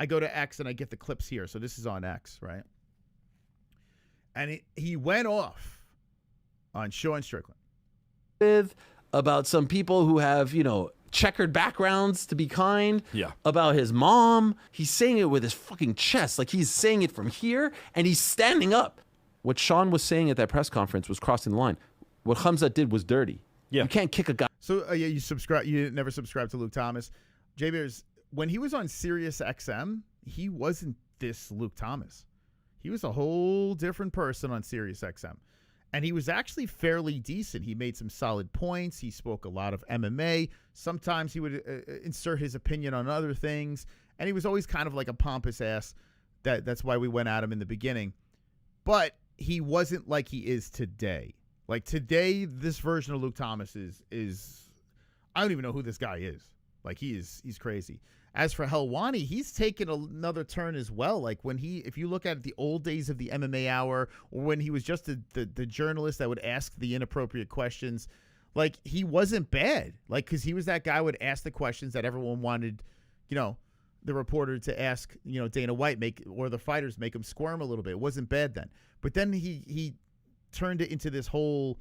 I go to X and I get the clips here. So this is on X, right? And he went off on Sean Strickland. About some people who have, checkered backgrounds, to be kind. Yeah. About his mom. He's saying it with his fucking chest. Like he's saying it from here and he's standing up. What Sean was saying at that press conference was crossing the line. What Hamzat did was dirty. Yeah. You can't kick a guy. So you never subscribed to Luke Thomas. J Bears, when he was on Sirius XM, he wasn't this Luke Thomas. He was a whole different person on Sirius XM. And he was actually fairly decent. He made some solid points. He spoke a lot of MMA. Sometimes he would insert his opinion on other things. And he was always kind of like a pompous ass. That's why we went at him in the beginning. But he wasn't like he is today. Like today, this version of Luke Thomas is I don't even know who this guy is. Like he's crazy. As for Helwani, he's taken another turn as well. Like if you look at the old days of the MMA Hour, or when he was just the journalist that would ask the inappropriate questions, like he wasn't bad. Like because he was that guy who would ask the questions that everyone wanted, the reporter to ask, Dana White or the fighters make him squirm a little bit. It wasn't bad then. But then he turned it into this whole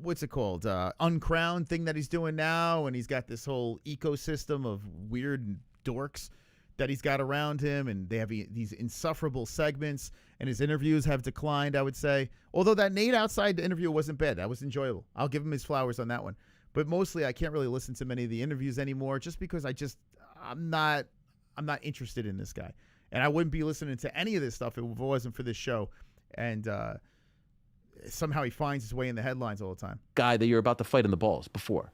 what's it called? Uncrowned thing that he's doing now, and he's got this whole ecosystem of weird dorks that he's got around him, and they have these insufferable segments, and his interviews have declined, I would say. Although that Nate outside interview wasn't bad. That was enjoyable. I'll give him his flowers on that one. But mostly I can't really listen to many of the interviews anymore just because I'm not interested in this guy. And I wouldn't be listening to any of this stuff if it wasn't for this show. And somehow he finds his way in the headlines all the time. Guy that you're about to fight in the balls before.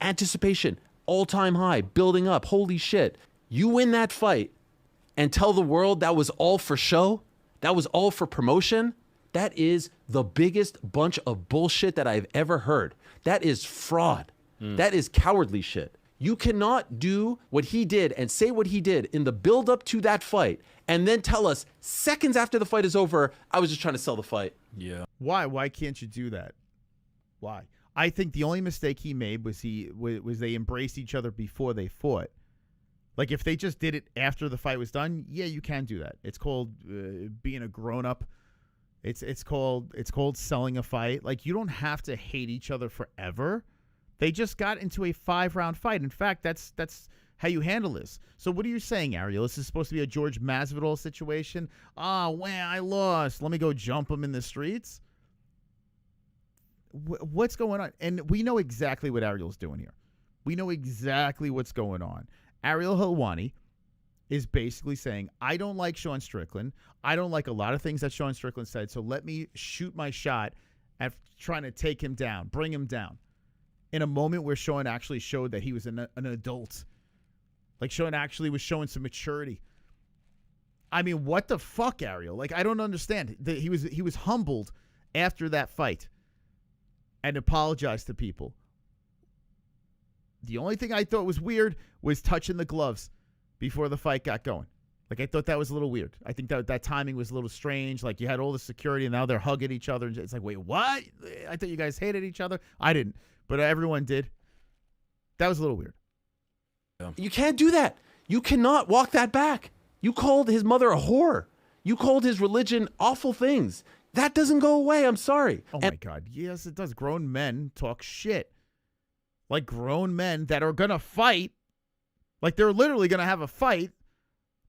Anticipation, all-time high, building up. Holy shit. You win that fight and tell the world that was all for show? That was all for promotion? That is the biggest bunch of bullshit that I've ever heard. That is fraud. That is cowardly shit. You cannot do what he did and say what he did in the build-up to that fight and then tell us seconds after the fight is over, I was just trying to sell the fight. Yeah. Why? Why can't you do that? Why? I think the only mistake he made was they embraced each other before they fought. Like if they just did it after the fight was done, yeah, you can do that. It's called being a grown-up. It's called selling a fight. Like you don't have to hate each other forever. They just got into a 5-round fight. In fact, that's how you handle this. So what are you saying, Ariel? This is supposed to be a George Masvidal situation? I lost. Let me go jump him in the streets? What's going on? And we know exactly what Ariel's doing here. We know exactly what's going on. Ariel Helwani is basically saying, I don't like Sean Strickland. I don't like a lot of things that Sean Strickland said, so let me shoot my shot at trying to take him down, bring him down. In a moment where Sean actually showed that he was an adult. Like Sean actually was showing some maturity. I mean, what the fuck, Ariel? Like, I don't understand. He was humbled after that fight and apologized to people. The only thing I thought was weird was touching the gloves before the fight got going. Like, I thought that was a little weird. I think that timing was a little strange. Like, you had all the security, and now they're hugging each other. It's like, wait, what? I thought you guys hated each other. I didn't. But everyone did. That was a little weird. Yeah. You can't do that. You cannot walk that back. You called his mother a whore. You called his religion awful things. That doesn't go away. I'm sorry. Oh, my God. Yes, it does. Grown men talk shit. like grown men that are going to fight. Like they're literally going to have a fight.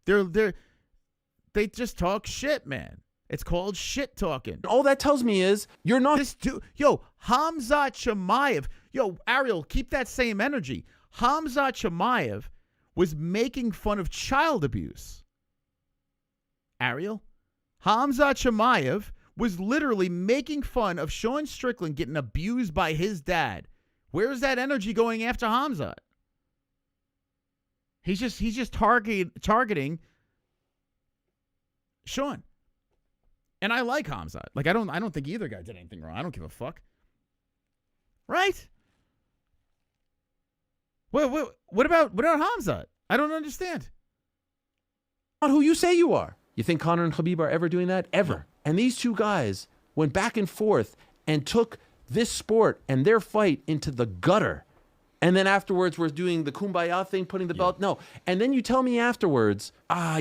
They just talk shit, man. It's called shit talking. All that tells me is you're not. This dude, yo, Khamzat Chimaev. Yo, Ariel, keep that same energy. Khamzat Chimaev was making fun of child abuse. Ariel, Khamzat Chimaev was literally making fun of Sean Strickland getting abused by his dad. Where's that energy going after Khamzat? He's just targeting Sean. And I like Khamzat. Like I don't think either guy did anything wrong. I don't give a fuck. Right? What about Khamzat? I don't understand. Not who you say you are. You think Conor and Khabib are ever doing that? Ever. No. And these two guys went back and forth and took this sport and their fight into the gutter. And then afterwards, we're doing the kumbaya thing, putting the belt. No. And then you tell me afterwards,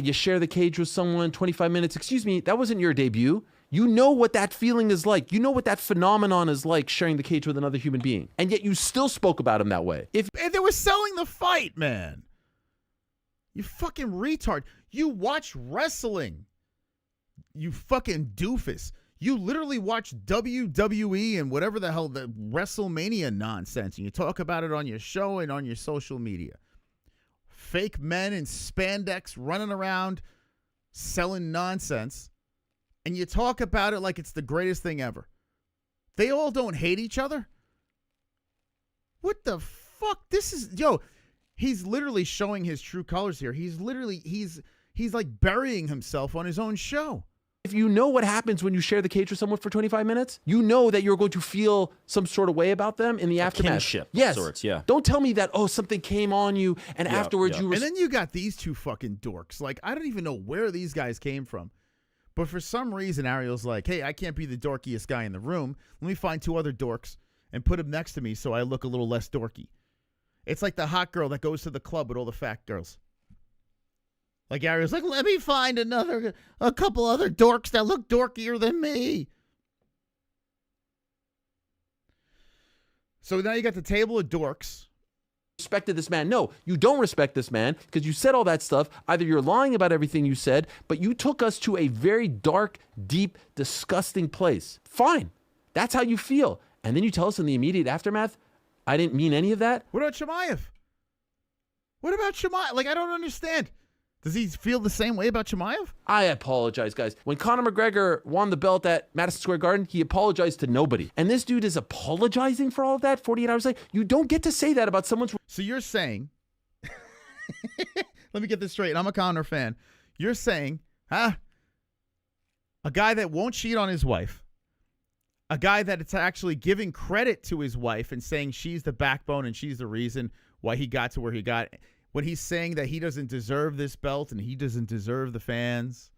you share the cage with someone, 25 minutes. Excuse me, that wasn't your debut. You know what that feeling is like. You know what that phenomenon is like, sharing the cage with another human being. And yet you still spoke about him that way. And they were selling the fight, man. You fucking retard. You watch wrestling. You fucking doofus. You literally watch WWE and whatever the hell, the WrestleMania nonsense, and you talk about it on your show and on your social media. Fake men in spandex running around selling nonsense, and you talk about it like it's the greatest thing ever. They all don't hate each other? What the fuck? This is, he's literally showing his true colors here. He's literally, he's like burying himself on his own show. If you know what happens when you share the cage with someone for 25 minutes, you know that you're going to feel some sort of way about them in the aftermath. Kinship yes. sorts, yeah. Don't tell me that, something came on you and afterwards you were... And then you got these two fucking dorks. Like, I don't even know where these guys came from. But for some reason, Ariel's like, hey, I can't be the dorkiest guy in the room. Let me find two other dorks and put them next to me so I look a little less dorky. It's like the hot girl that goes to the club with all the fat girls. Like Ariel's like, let me find a couple other dorks that look dorkier than me. So now you got the table of dorks. Respected this man. No, you don't respect this man because you said all that stuff. Either you're lying about everything you said, but you took us to a very dark, deep, disgusting place. Fine. That's how you feel. And then you tell us in the immediate aftermath, I didn't mean any of that. What about Chimaev? What about Chimaev? Like, I don't understand. Does he feel the same way about Chimaev? I apologize, guys. When Conor McGregor won the belt at Madison Square Garden, he apologized to nobody. And this dude is apologizing for all of that 48 hours later? You don't get to say that about someone's... So you're saying... Let me get this straight. I'm a Conor fan. You're saying, a guy that won't cheat on his wife, a guy that it's actually giving credit to his wife and saying she's the backbone and she's the reason why he got to where he got... When he's saying that he doesn't deserve this belt and he doesn't deserve the fans.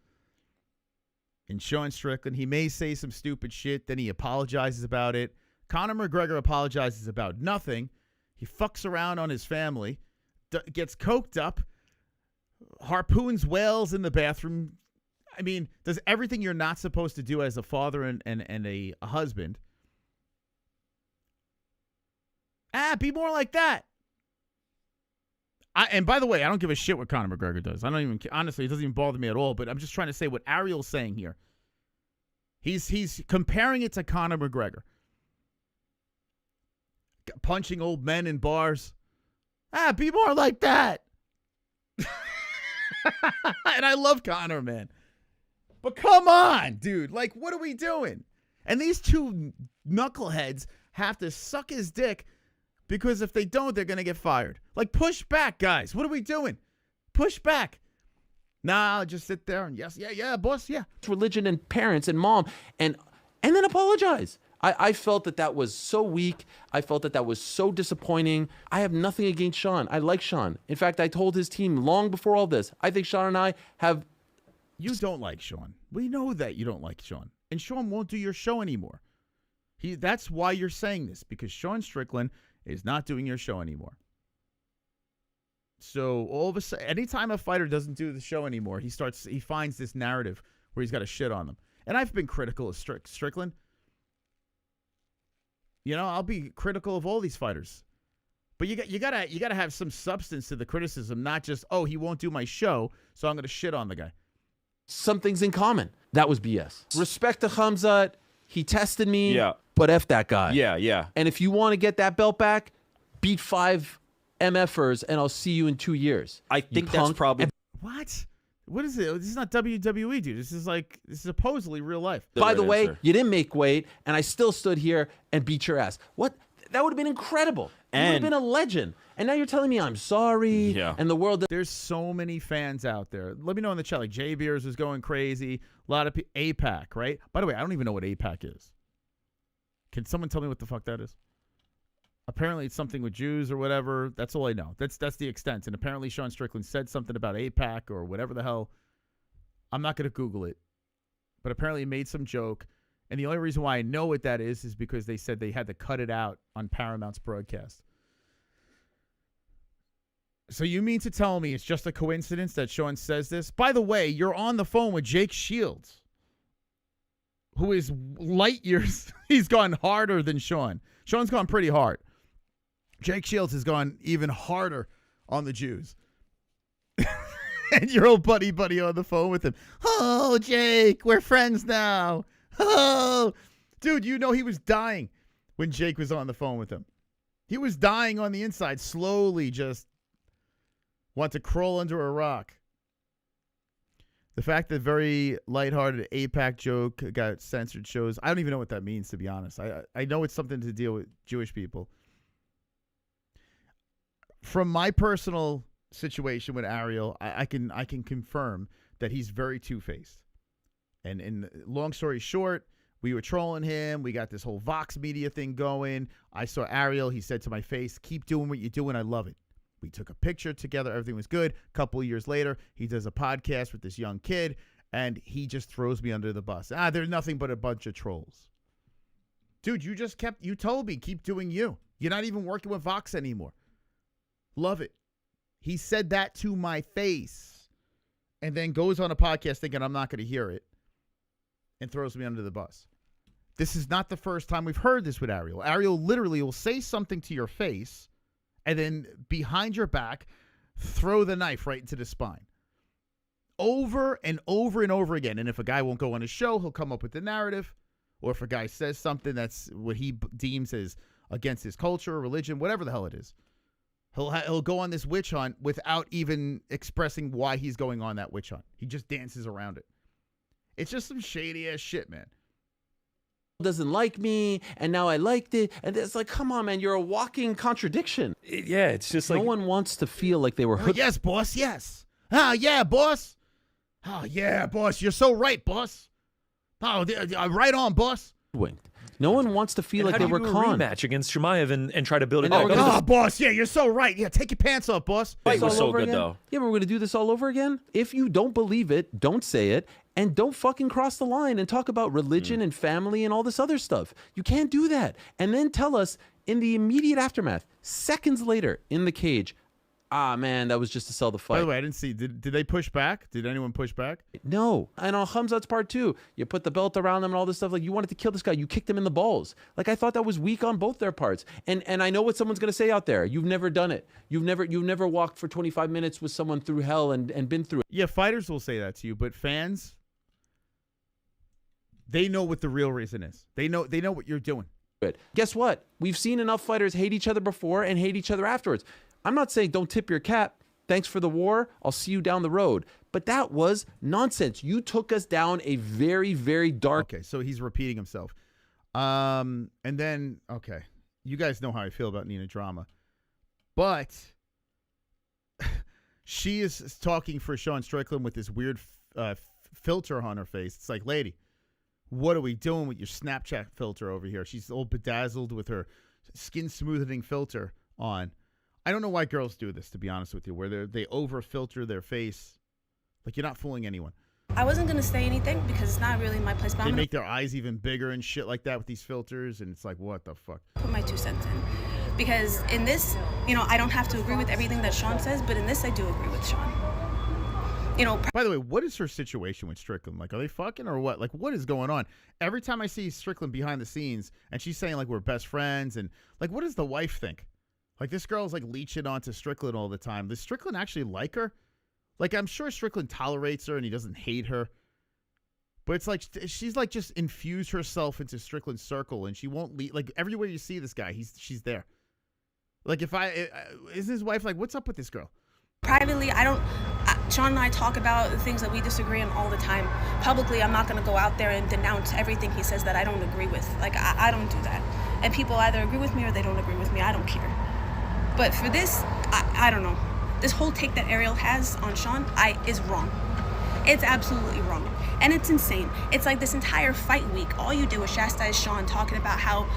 And Sean Strickland, he may say some stupid shit, then he apologizes about it. Conor McGregor apologizes about nothing. He fucks around on his family, gets coked up, harpoons whales in the bathroom. I mean, does everything you're not supposed to do as a father and a husband. Be more like that. And by the way, I don't give a shit what Conor McGregor does. I don't even, honestly, it doesn't even bother me at all. But I'm just trying to say what Ariel's saying here. He's comparing it to Conor McGregor. Punching old men in bars. Be more like that. And I love Conor, man. But come on, dude. Like, what are we doing? And these two knuckleheads have to suck his dick. Because if they don't, they're going to get fired. Like, push back, guys. What are we doing? Push back. Nah, I'll just sit there and yeah, boss, yeah. Religion and parents and mom and then apologize. I felt that was so weak. I felt that was so disappointing. I have nothing against Sean. I like Sean. In fact, I told his team long before all this, I think Sean and I have... You don't like Sean. We know that you don't like Sean. And Sean won't do your show anymore. That's why you're saying this, because Sean Strickland... is not doing your show anymore. So all of a sudden, anytime a fighter doesn't do the show anymore, he finds this narrative where he's got to shit on them. And I've been critical of Strickland. I'll be critical of all these fighters. But you gotta have some substance to the criticism, not just, oh, he won't do my show, so I'm gonna shit on the guy. Some things in common. That was BS. Respect to Khamzat. He tested me. Yeah. But F that guy. Yeah. And if you want to get that belt back, beat 5 MFers, and I'll see you in 2 years. I think that's probably. What? What is it? This is not WWE, dude. This is supposedly real life. By the way, you didn't make weight, and I still stood here and beat your ass. What? That would have been incredible. You would have been a legend. And now you're telling me I'm sorry. Yeah. And the world. There's so many fans out there. Let me know in the chat. Like Jay Beers is going crazy. A lot of APAC, right? By the way, I don't even know what APAC is. Can someone tell me what the fuck that is? Apparently it's something with Jews or whatever. That's all I know. That's the extent. And apparently Sean Strickland said something about APAC or whatever the hell. I'm not going to Google it. But apparently he made some joke. And the only reason why I know what that is because they said they had to cut it out on Paramount's broadcast. So you mean to tell me it's just a coincidence that Sean says this? By the way, you're on the phone with Jake Shields, who is light years. He's gone harder than Sean. Sean's gone pretty hard. Jake Shields has gone even harder on the Jews. And your old buddy on the phone with him. Oh, Jake, we're friends now. Oh, dude, you know he was dying when Jake was on the phone with him. He was dying on the inside, slowly just want to crawl under a rock. The fact that very lighthearted APAC joke got censored shows, I don't even know what that means, to be honest. I know it's something to deal with Jewish people. From my personal situation with Ariel, I can confirm that he's very two-faced. And in long story short, we were trolling him. We got this whole Vox Media thing going. I saw Ariel. He said to my face, keep doing what you're doing. I love it. We took a picture together. Everything was good. A couple of years later, he does a podcast with this young kid, and he just throws me under the bus. They're nothing but a bunch of trolls. Dude, you told me, keep doing you. You're not even working with Vox anymore. Love it. He said that to my face and then goes on a podcast thinking I'm not going to hear it and throws me under the bus. This is not the first time we've heard this with Ariel. Ariel literally will say something to your face and then behind your back, throw the knife right into the spine. Over and over and over again. And if a guy won't go on his show, he'll come up with the narrative. Or if a guy says something that's what he deems as against his culture or religion, whatever the hell it is, he'll go on this witch hunt without even expressing why he's going on that witch hunt. He just dances around it. It's just some shady ass shit, man. Doesn't like me, and now I liked it, and it's like, come on, man, you're a walking contradiction. Yeah, it's just like no one wants to feel like they were hooked. Yes, boss, yes. Oh, yeah, boss. Oh, yeah, boss, you're so right, boss. Oh, right on, boss. No one wants to feel like they were conned. Rematch against Shemaev and try to build it. Oh, boss, yeah, you're so right. Yeah, take your pants off, boss. It was so good, though. Yeah, but we're going to do this all over again? If you don't believe it, don't say it, and don't fucking cross the line and talk about religion and family and all this other stuff. You can't do that. And then tell us in the immediate aftermath, seconds later in the cage, man, that was just to sell the fight. By the way, I didn't see. Did they push back? Did anyone push back? No. And on Khamzat's part too, you put the belt around them and all this stuff. Like, you wanted to kill this guy. You kicked him in the balls. Like, I thought that was weak on both their parts. And I know what someone's going to say out there. You've never done it. You've never walked for 25 minutes with someone through hell and been through it. Yeah, fighters will say that to you, but fans, they know what the real reason is. They know what you're doing. Good. Guess what? We've seen enough fighters hate each other before and hate each other afterwards. I'm not saying don't tip your cap. Thanks for the war. I'll see you down the road. But that was nonsense. You took us down a very, very dark. Okay, so he's repeating himself. And then, okay, you guys know how I feel about Nina Drama. But she is talking for Sean Strickland with this weird filter on her face. It's like, lady, what are we doing with your Snapchat filter over here? She's all bedazzled with her skin smoothing filter on. I don't know why girls do this, to be honest with you, where they over-filter their face. Like, you're not fooling anyone. I wasn't going to say anything because it's not really my place. But they make their eyes even bigger and shit like that with these filters, and it's like, what the fuck? Put my 2 cents in. Because in this, I don't have to agree with everything that Sean says, but in this, I do agree with Sean. By the way, what is her situation with Strickland? Like, are they fucking or what? Like, what is going on? Every time I see Strickland behind the scenes, and she's saying, like, we're best friends, and, like, what does the wife think? Like, this girl's, like, leeching onto Strickland all the time. Does Strickland actually like her? Like, I'm sure Strickland tolerates her and he doesn't hate her. But it's like, she's, like, just infused herself into Strickland's circle, and she won't leave. Like, everywhere you see this guy, she's there. Like, isn't his wife like, what's up with this girl? Privately, Sean and I talk about the things that we disagree on all the time. Publicly, I'm not going to go out there and denounce everything he says that I don't agree with. Like, I don't do that. And people either agree with me or they don't agree with me. I don't care. But for this, I don't know. This whole take that Ariel has on Sean is wrong. It's absolutely wrong. And it's insane. It's like this entire fight week, all you do is chastise Sean, talking about how,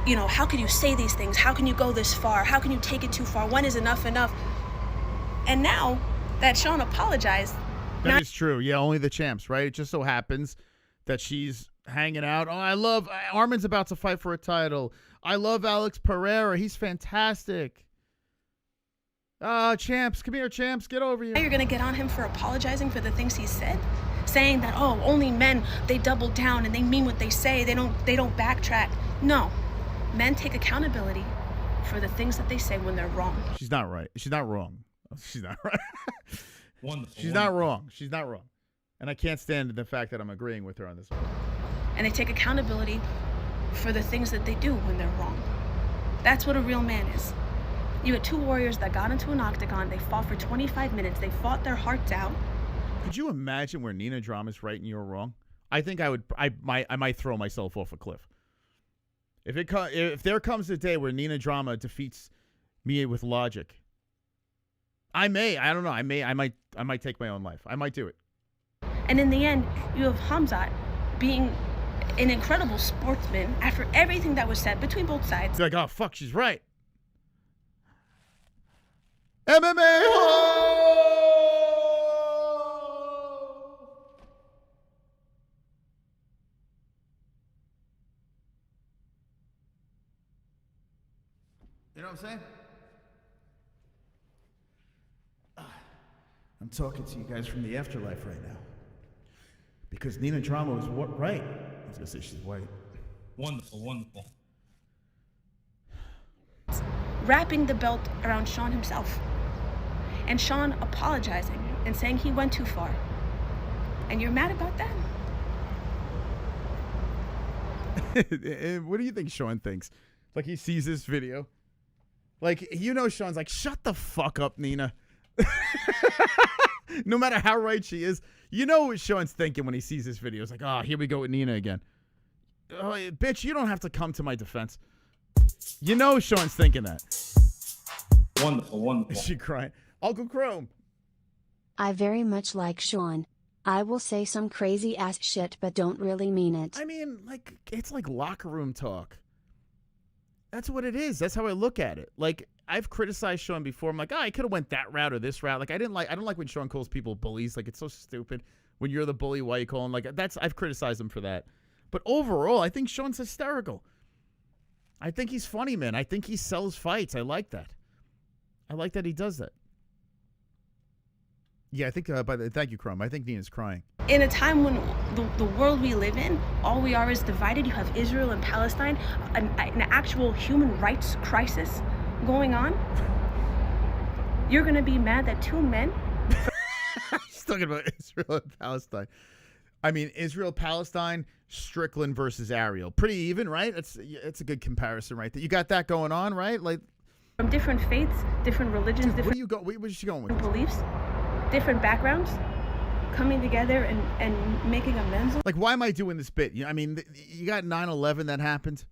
you know, how can you say these things? How can you go this far? How can you take it too far? When is enough enough? And now that Sean apologized. That is true. Yeah, only the champs, right? It just so happens that she's hanging out. Oh, Armin's about to fight for a title. I love Alex Pereira. He's fantastic. Champs, come here, champs. Get over here. Now you're going to get on him for apologizing for the things he said? Saying that, oh, only men, they double down and they mean what they say. They don't backtrack. No. Men take accountability for the things that they say when they're wrong. She's not right. She's not wrong. She's not right. Wonderful. She's not wrong. She's not wrong. And I can't stand the fact that I'm agreeing with her on this one. And they take accountability for the things that they do when they're wrong. That's what a real man is. You had two warriors that got into an octagon. They fought for 25 minutes. They fought their hearts out. Could you imagine where Nina Drama's right and you're wrong? I think I might throw myself off a cliff. If there comes a day where Nina Drama defeats me with logic, I don't know. I might take my own life. I might do it. And in the end, you have Hamzat being an incredible sportsman after everything that was said between both sides. It's like, oh, fuck, she's right. MMA-Holes! You know what I'm saying? I'm talking to you guys from the afterlife right now. Because Nina Drama was right. I was going to say she's white. Wonderful, wonderful. Wrapping the belt around Sean himself. And Sean apologizing and saying he went too far. And you're mad about that? What do you think Sean thinks? Like, he sees this video. Like, you know, Sean's like, shut the fuck up, Nina. No matter how right she is, you know what Sean's thinking when he sees this video. It's like, oh, here we go with Nina again. Oh, bitch, you don't have to come to my defense. You know Sean's thinking that. Wonderful, wonderful. Is she crying? Uncle Chrome. I very much like Sean. I will say some crazy ass shit but don't really mean it. I mean, like, it's like locker room talk. That's what it is. That's how I look at it. Like, I've criticized Sean before. I'm like, oh, I could have went that route or this route. Like, I don't like when Sean calls people bullies. Like, it's so stupid. When you're the bully, why you call him? Like, I've criticized him for that. But overall, I think Sean's hysterical. I think he's funny, man. I think he sells fights. I like that. I like that he does that. Yeah, I think, thank you, Chrome. I think Nina's crying. In a time when the world we live in, all we are is divided. You have Israel and Palestine, an actual human rights crisis going on. You're going to be mad that two men... She's talking about Israel and Palestine. I mean, Israel, Palestine, Strickland versus Ariel. Pretty even, right? It's a good comparison, right? That you got that going on, right? Like, from different faiths, different religions, dude, different what is she going with? Beliefs, different backgrounds, coming together and making amends. Like, why am I doing this bit? I mean, you got 9/11 that happened.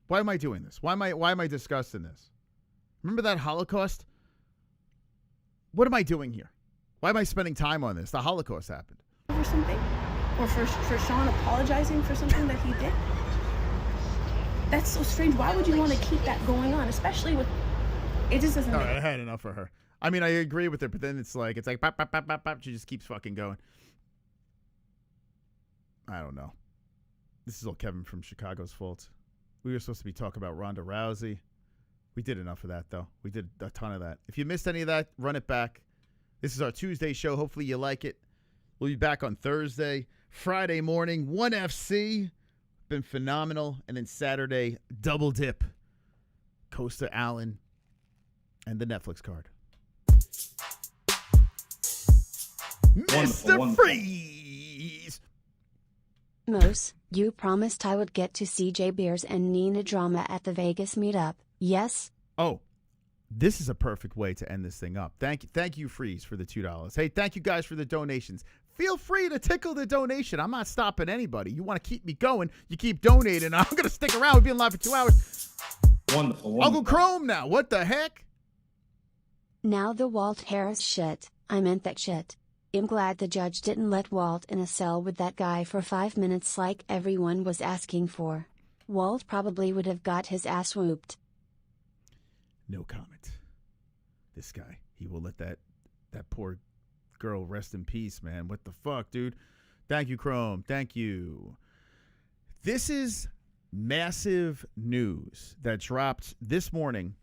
Why am I doing this? Why am I discussing this? Remember that Holocaust? What am I doing here? Why am I spending time on this? The Holocaust happened. For something? Or for Sean apologizing for something that he did? That's so strange. Why would you want to keep that going on? Especially with... It just doesn't All right, I had enough of her. I mean, I agree with her, but then it's like pop, pop, pop, pop, pop. She just keeps fucking going. I don't know. This is all Kevin from Chicago's fault. We were supposed to be talking about Ronda Rousey. We did enough of that, though. We did a ton of that. If you missed any of that, run it back. This is our Tuesday show. Hopefully you like it. We'll be back on Thursday. Friday morning, 1FC. Been phenomenal. And then Saturday, double dip. Costa Allen. And the Netflix card. Wonderful, Mr. wonderful. Freeze! Mose, you promised I would get to see Jay Beers and Nina Drama at the Vegas meetup, yes? Oh, this is a perfect way to end this thing up. Thank you, Freeze, for the $2. Hey, thank you guys for the donations. Feel free to tickle the donation. I'm not stopping anybody. You want to keep me going, you keep donating. I'm going to stick around. We've been live for 2 hours. Wonderful, wonderful. Uncle Chrome now. What the heck? Now the Walt Harris shit, I meant that shit. I'm glad the judge didn't let Walt in a cell with that guy for 5 minutes like everyone was asking for. Walt probably would have got his ass whooped. No comment. This guy, he will let that poor girl rest in peace, man. What the fuck, dude? Thank you, Chrome. Thank you. This is massive news that dropped this morning.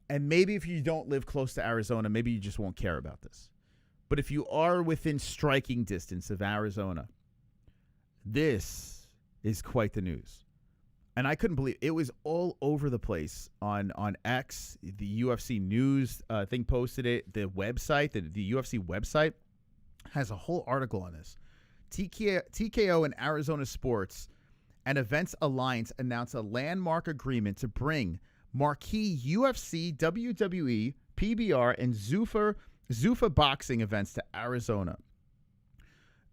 And maybe if you don't live close to Arizona, maybe you just won't care about this. But if you are within striking distance of Arizona, this is quite the news. And I couldn't believe it was all over the place on X. The UFC news thing posted it. The website, the UFC website, has a whole article on this. TKO and Arizona Sports and Events Alliance announced a landmark agreement to bring marquee UFC, WWE, PBR, and Zuffa boxing events to Arizona.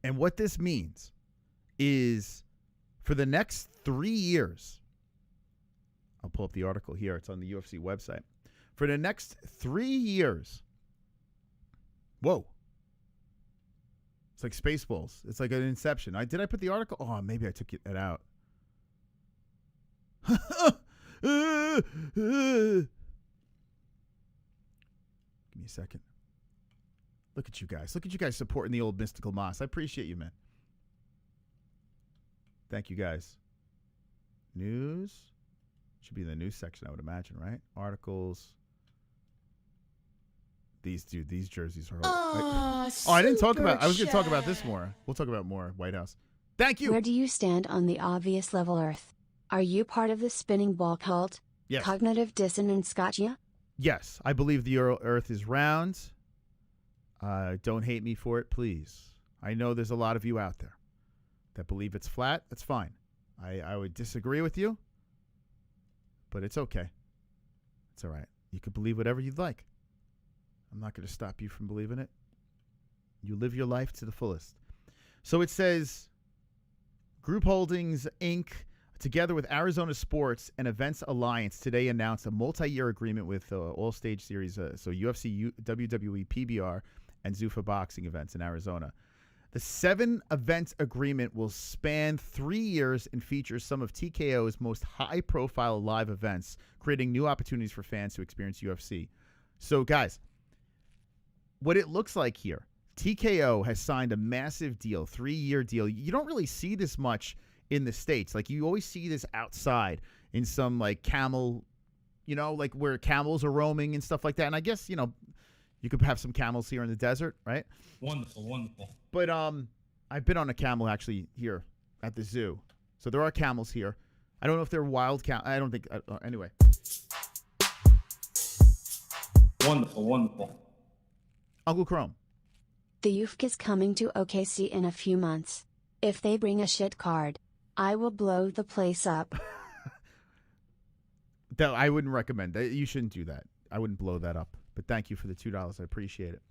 And what this means is for the next 3 years, I'll pull up the article here. It's on the UFC website. For the next 3 years, whoa. It's like Spaceballs. It's like an Inception. Did I put the article? Oh, maybe I took it out. Give me a second. Look at you guys. Look at you guys supporting the old Mystical Moss. I appreciate you, man. Thank you, guys. News. Should be in the news section, I would imagine, right? Articles. These jerseys are... I didn't talk about... I was going to talk about this more. We'll talk about more White House. Thank you. Where do you stand on the obvious level Earth? Are you part of the spinning ball cult? Yes. Cognitive dissonance gotcha? Yes, I believe the Earth is round. Don't hate me for it, please. I know there's a lot of you out there that believe it's flat. That's fine. I would disagree with you, but it's okay. It's all right. You can believe whatever you'd like. I'm not going to stop you from believing it. You live your life to the fullest. So it says, Group Holdings, Inc., together with Arizona Sports and Events Alliance, today announced a multi-year agreement with all stage series, so UFC, WWE, PBR, and Zuffa boxing events in Arizona. The 7-event agreement will span 3 years and features some of TKO's most high-profile live events, creating new opportunities for fans to experience UFC. So, guys, what it looks like here, TKO has signed a massive deal, 3-year deal. You don't really see this much in the States. Like, you always see this outside in some, like, camel, like where camels are roaming and stuff like that. And I guess, you could have some camels here in the desert, right? Wonderful, wonderful. But I've been on a camel actually here at the zoo. So there are camels here. I don't know if they're wild camels. I don't think. Anyway. Wonderful, wonderful. Uncle Chrome. The UFC is coming to OKC in a few months. If they bring a shit card, I will blow the place up. I wouldn't recommend that. You shouldn't do that. I wouldn't blow that up. But thank you for the $2. I appreciate it.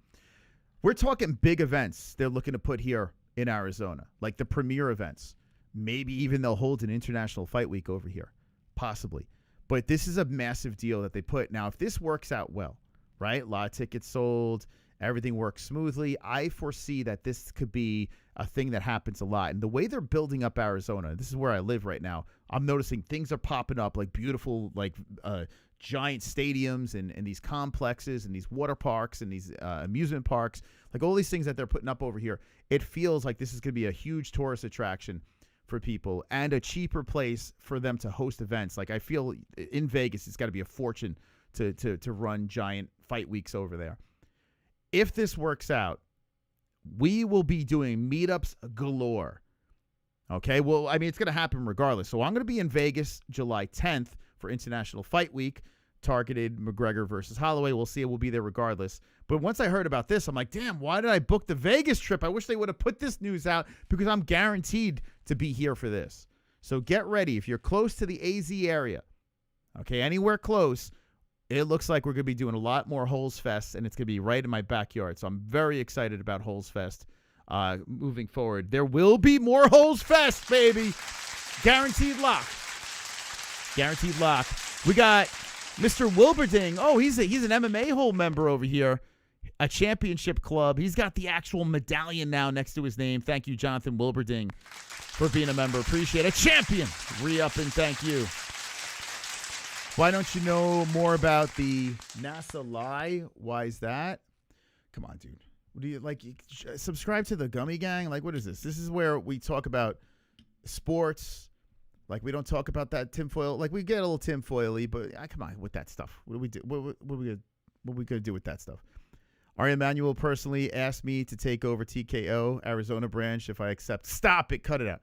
We're talking big events they're looking to put here in Arizona, like the premier events. Maybe even they'll hold an international fight week over here, possibly. But this is a massive deal that they put. Now, if this works out well, right? A lot of tickets sold, everything works smoothly. I foresee that this could be a thing that happens a lot. And the way they're building up Arizona, this is where I live right now, I'm noticing things are popping up like beautiful, like giant stadiums and these complexes and these water parks and these amusement parks, like all these things that they're putting up over here. It feels like this is going to be a huge tourist attraction for people and a cheaper place for them to host events. Like, I feel in Vegas, it's got to be a fortune to run giant fight weeks over there. If this works out, we will be doing meetups galore. Okay, well, I mean, it's going to happen regardless. So I'm going to be in Vegas July 10th for International Fight Week, targeted McGregor versus Holloway. We'll see. We'll be there regardless. But once I heard about this, I'm like, damn, why did I book the Vegas trip? I wish they would have put this news out because I'm guaranteed to be here for this. So get ready. If you're close to the AZ area, okay, anywhere close, it looks like we're going to be doing a lot more Holes Fest, and it's going to be right in my backyard. So I'm very excited about Holes Fest moving forward. There will be more Holes Fest, baby. Guaranteed lock. Guaranteed lock. We got Mr. Wilberding. Oh, he's an MMA-Hole member over here. A championship club. He's got the actual medallion now next to his name. Thank you, Jonathan Wilberding, for being a member. Appreciate it. A champion. Re-up and thank you. Why don't you know more about the NASA lie? Why is that? Come on, dude. What do you like? Subscribe to the Gummy Gang? Like, what is this? This is where we talk about sports. Like, we don't talk about that tinfoil. Like, we get a little tinfoily, but come on with that stuff. What do we do? What are we gonna do with that stuff? Ari Emanuel personally asked me to take over TKO Arizona branch if I accept. Stop it. Cut it out.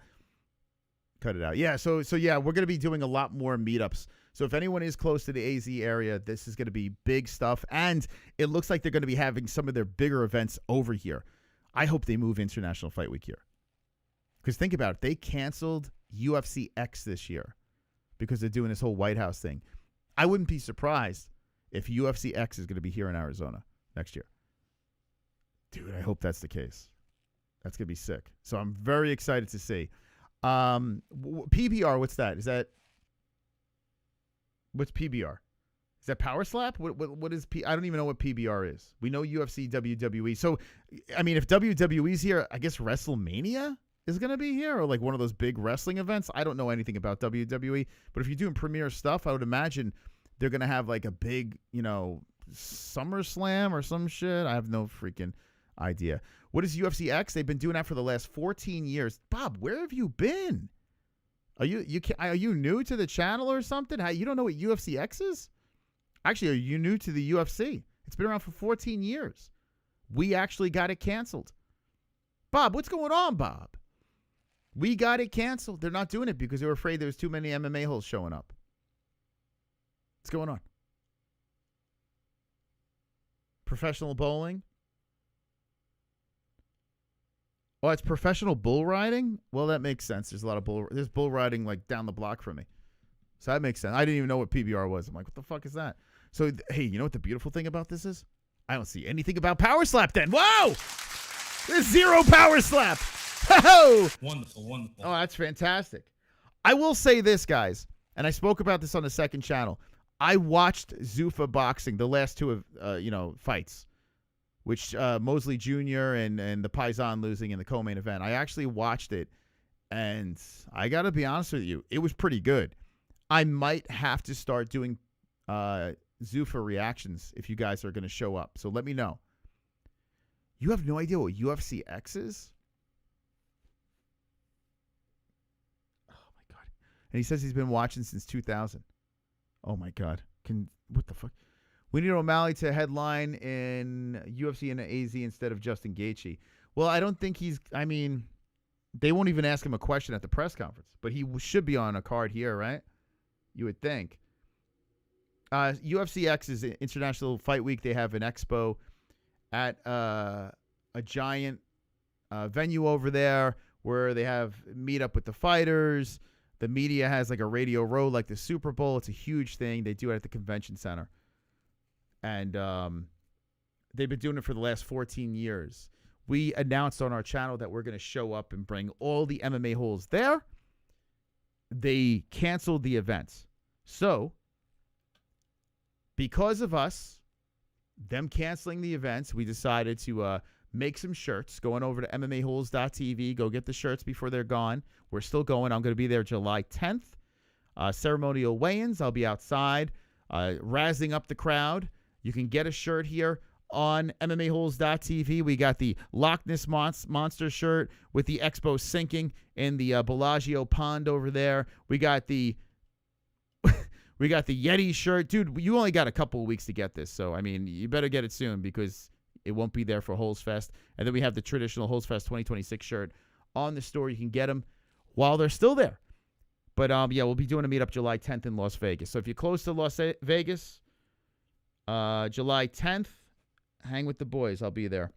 Cut it out. Yeah. So yeah, we're gonna be doing a lot more meetups. So if anyone is close to the AZ area, this is going to be big stuff. And it looks like they're going to be having some of their bigger events over here. I hope they move International Fight Week here. Because think about it. They canceled UFC X this year because they're doing this whole White House thing. I wouldn't be surprised if UFC X is going to be here in Arizona next year. Dude, I hope that's the case. That's going to be sick. So I'm very excited to see. PBR, what's that? What's PBR? Is that Power Slap? What is I don't even know what PBR is. We know UFC, WWE. So, I mean, if WWE's here, I guess WrestleMania is going to be here, or like one of those big wrestling events. I don't know anything about WWE, but if you're doing premiere stuff, I would imagine they're going to have like a big, SummerSlam or some shit. I have no freaking idea. What is UFC X? They've been doing that for the last 14 years. Bob, where have you been? Are you new to the channel or something? You don't know what UFC X is? Actually, are you new to the UFC? It's been around for 14 years. We actually got it canceled. Bob, what's going on, Bob? We got it canceled. They're not doing it because they were afraid there was too many MMA holes showing up. What's going on? Professional bowling? Oh, it's professional bull riding? Well, that makes sense. There's a lot of bull riding like down the block from me. So that makes sense. I didn't even know what PBR was. I'm like, what the fuck is that? So, hey, you know what the beautiful thing about this is? I don't see anything about Power Slap then. Whoa! There's zero Power Slap. Oh! Wonderful, wonderful. Oh, that's fantastic. I will say this, guys, and I spoke about this on the second channel. I watched Zuffa boxing, the last two of fights, which Mosley Jr. and the Paisan losing in the co-main event. I actually watched it, and I got to be honest with you, it was pretty good. I might have to start doing Zuffa reactions if you guys are going to show up. So let me know. You have no idea what UFC X is? Oh, my God. And he says he's been watching since 2000. Oh, my God. What the fuck? We need O'Malley to headline in UFC and AZ instead of Justin Gaethje. Well, I don't think they won't even ask him a question at the press conference, but he should be on a card here, right? You would think. UFC X is International Fight Week. They have an expo at a giant venue over there where they have meet up with the fighters. The media has like a radio row like the Super Bowl. It's a huge thing. They do it at the convention center. And they've been doing it for the last 14 years. We announced on our channel that we're going to show up and bring all the MMA holes there. They canceled the events. So, because of us, them canceling the events, we decided to make some shirts. Going over to MMAHoles.tv. Go get the shirts before they're gone. We're still going. I'm going to be there July 10th. Ceremonial weigh-ins. I'll be outside razzing up the crowd. You can get a shirt here on MMAHoles.tv. We got the Loch Ness Monster shirt with the Expo sinking in the Bellagio pond over there. We got the Yeti shirt. Dude, you only got a couple of weeks to get this. So, I mean, you better get it soon because it won't be there for Holes Fest. And then we have the traditional Holes Fest 2026 shirt on the store. You can get them while they're still there. But, yeah, we'll be doing a meetup July 10th in Las Vegas. So if you're close to Las Vegas, July 10th, hang with the boys. I'll be there.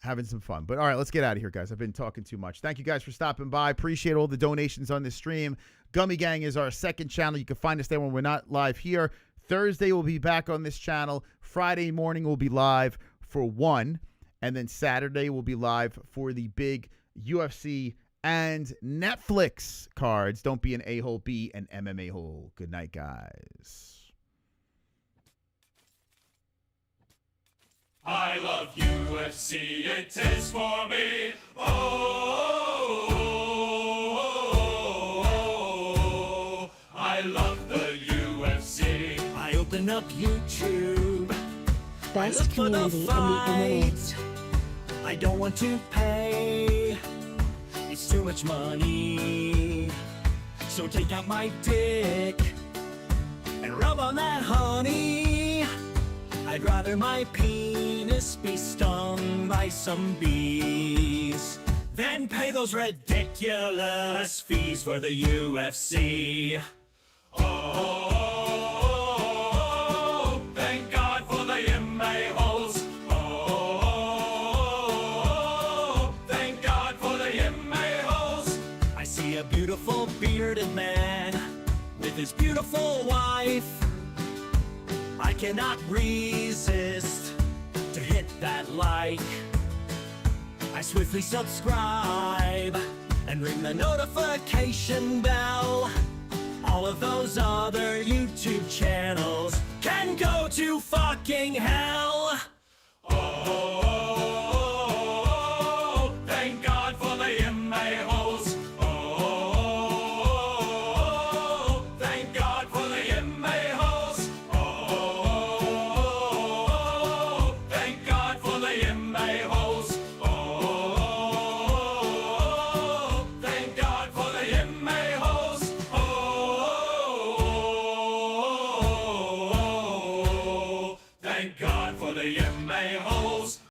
Having some fun. But all right, let's get out of here, guys. I've been talking too much. Thank you guys for stopping by. Appreciate all the donations on this stream. Gummy Gang is our second channel. You can find us there when we're not live here. Thursday, we'll be back on this channel. Friday morning, we'll be live for 1. And then Saturday, we'll be live for the big UFC and Netflix cards. Don't be an a-hole, be an MMA hole. Good night, guys. I love UFC, it is for me. Oh, I love the UFC. I open up YouTube. Best community in the MMA. I don't want to pay. It's too much money. So take out my dick and rub on that honey. I'd rather my penis be stung by some bees than pay those ridiculous fees for the UFC. Oh, thank God for the MMA-Holes. Oh, thank God for the MMA-Holes. I see a beautiful bearded man with his beautiful wife. I cannot resist to hit that like. I swiftly subscribe and ring the notification bell. All of those other YouTube channels can go to fucking hell.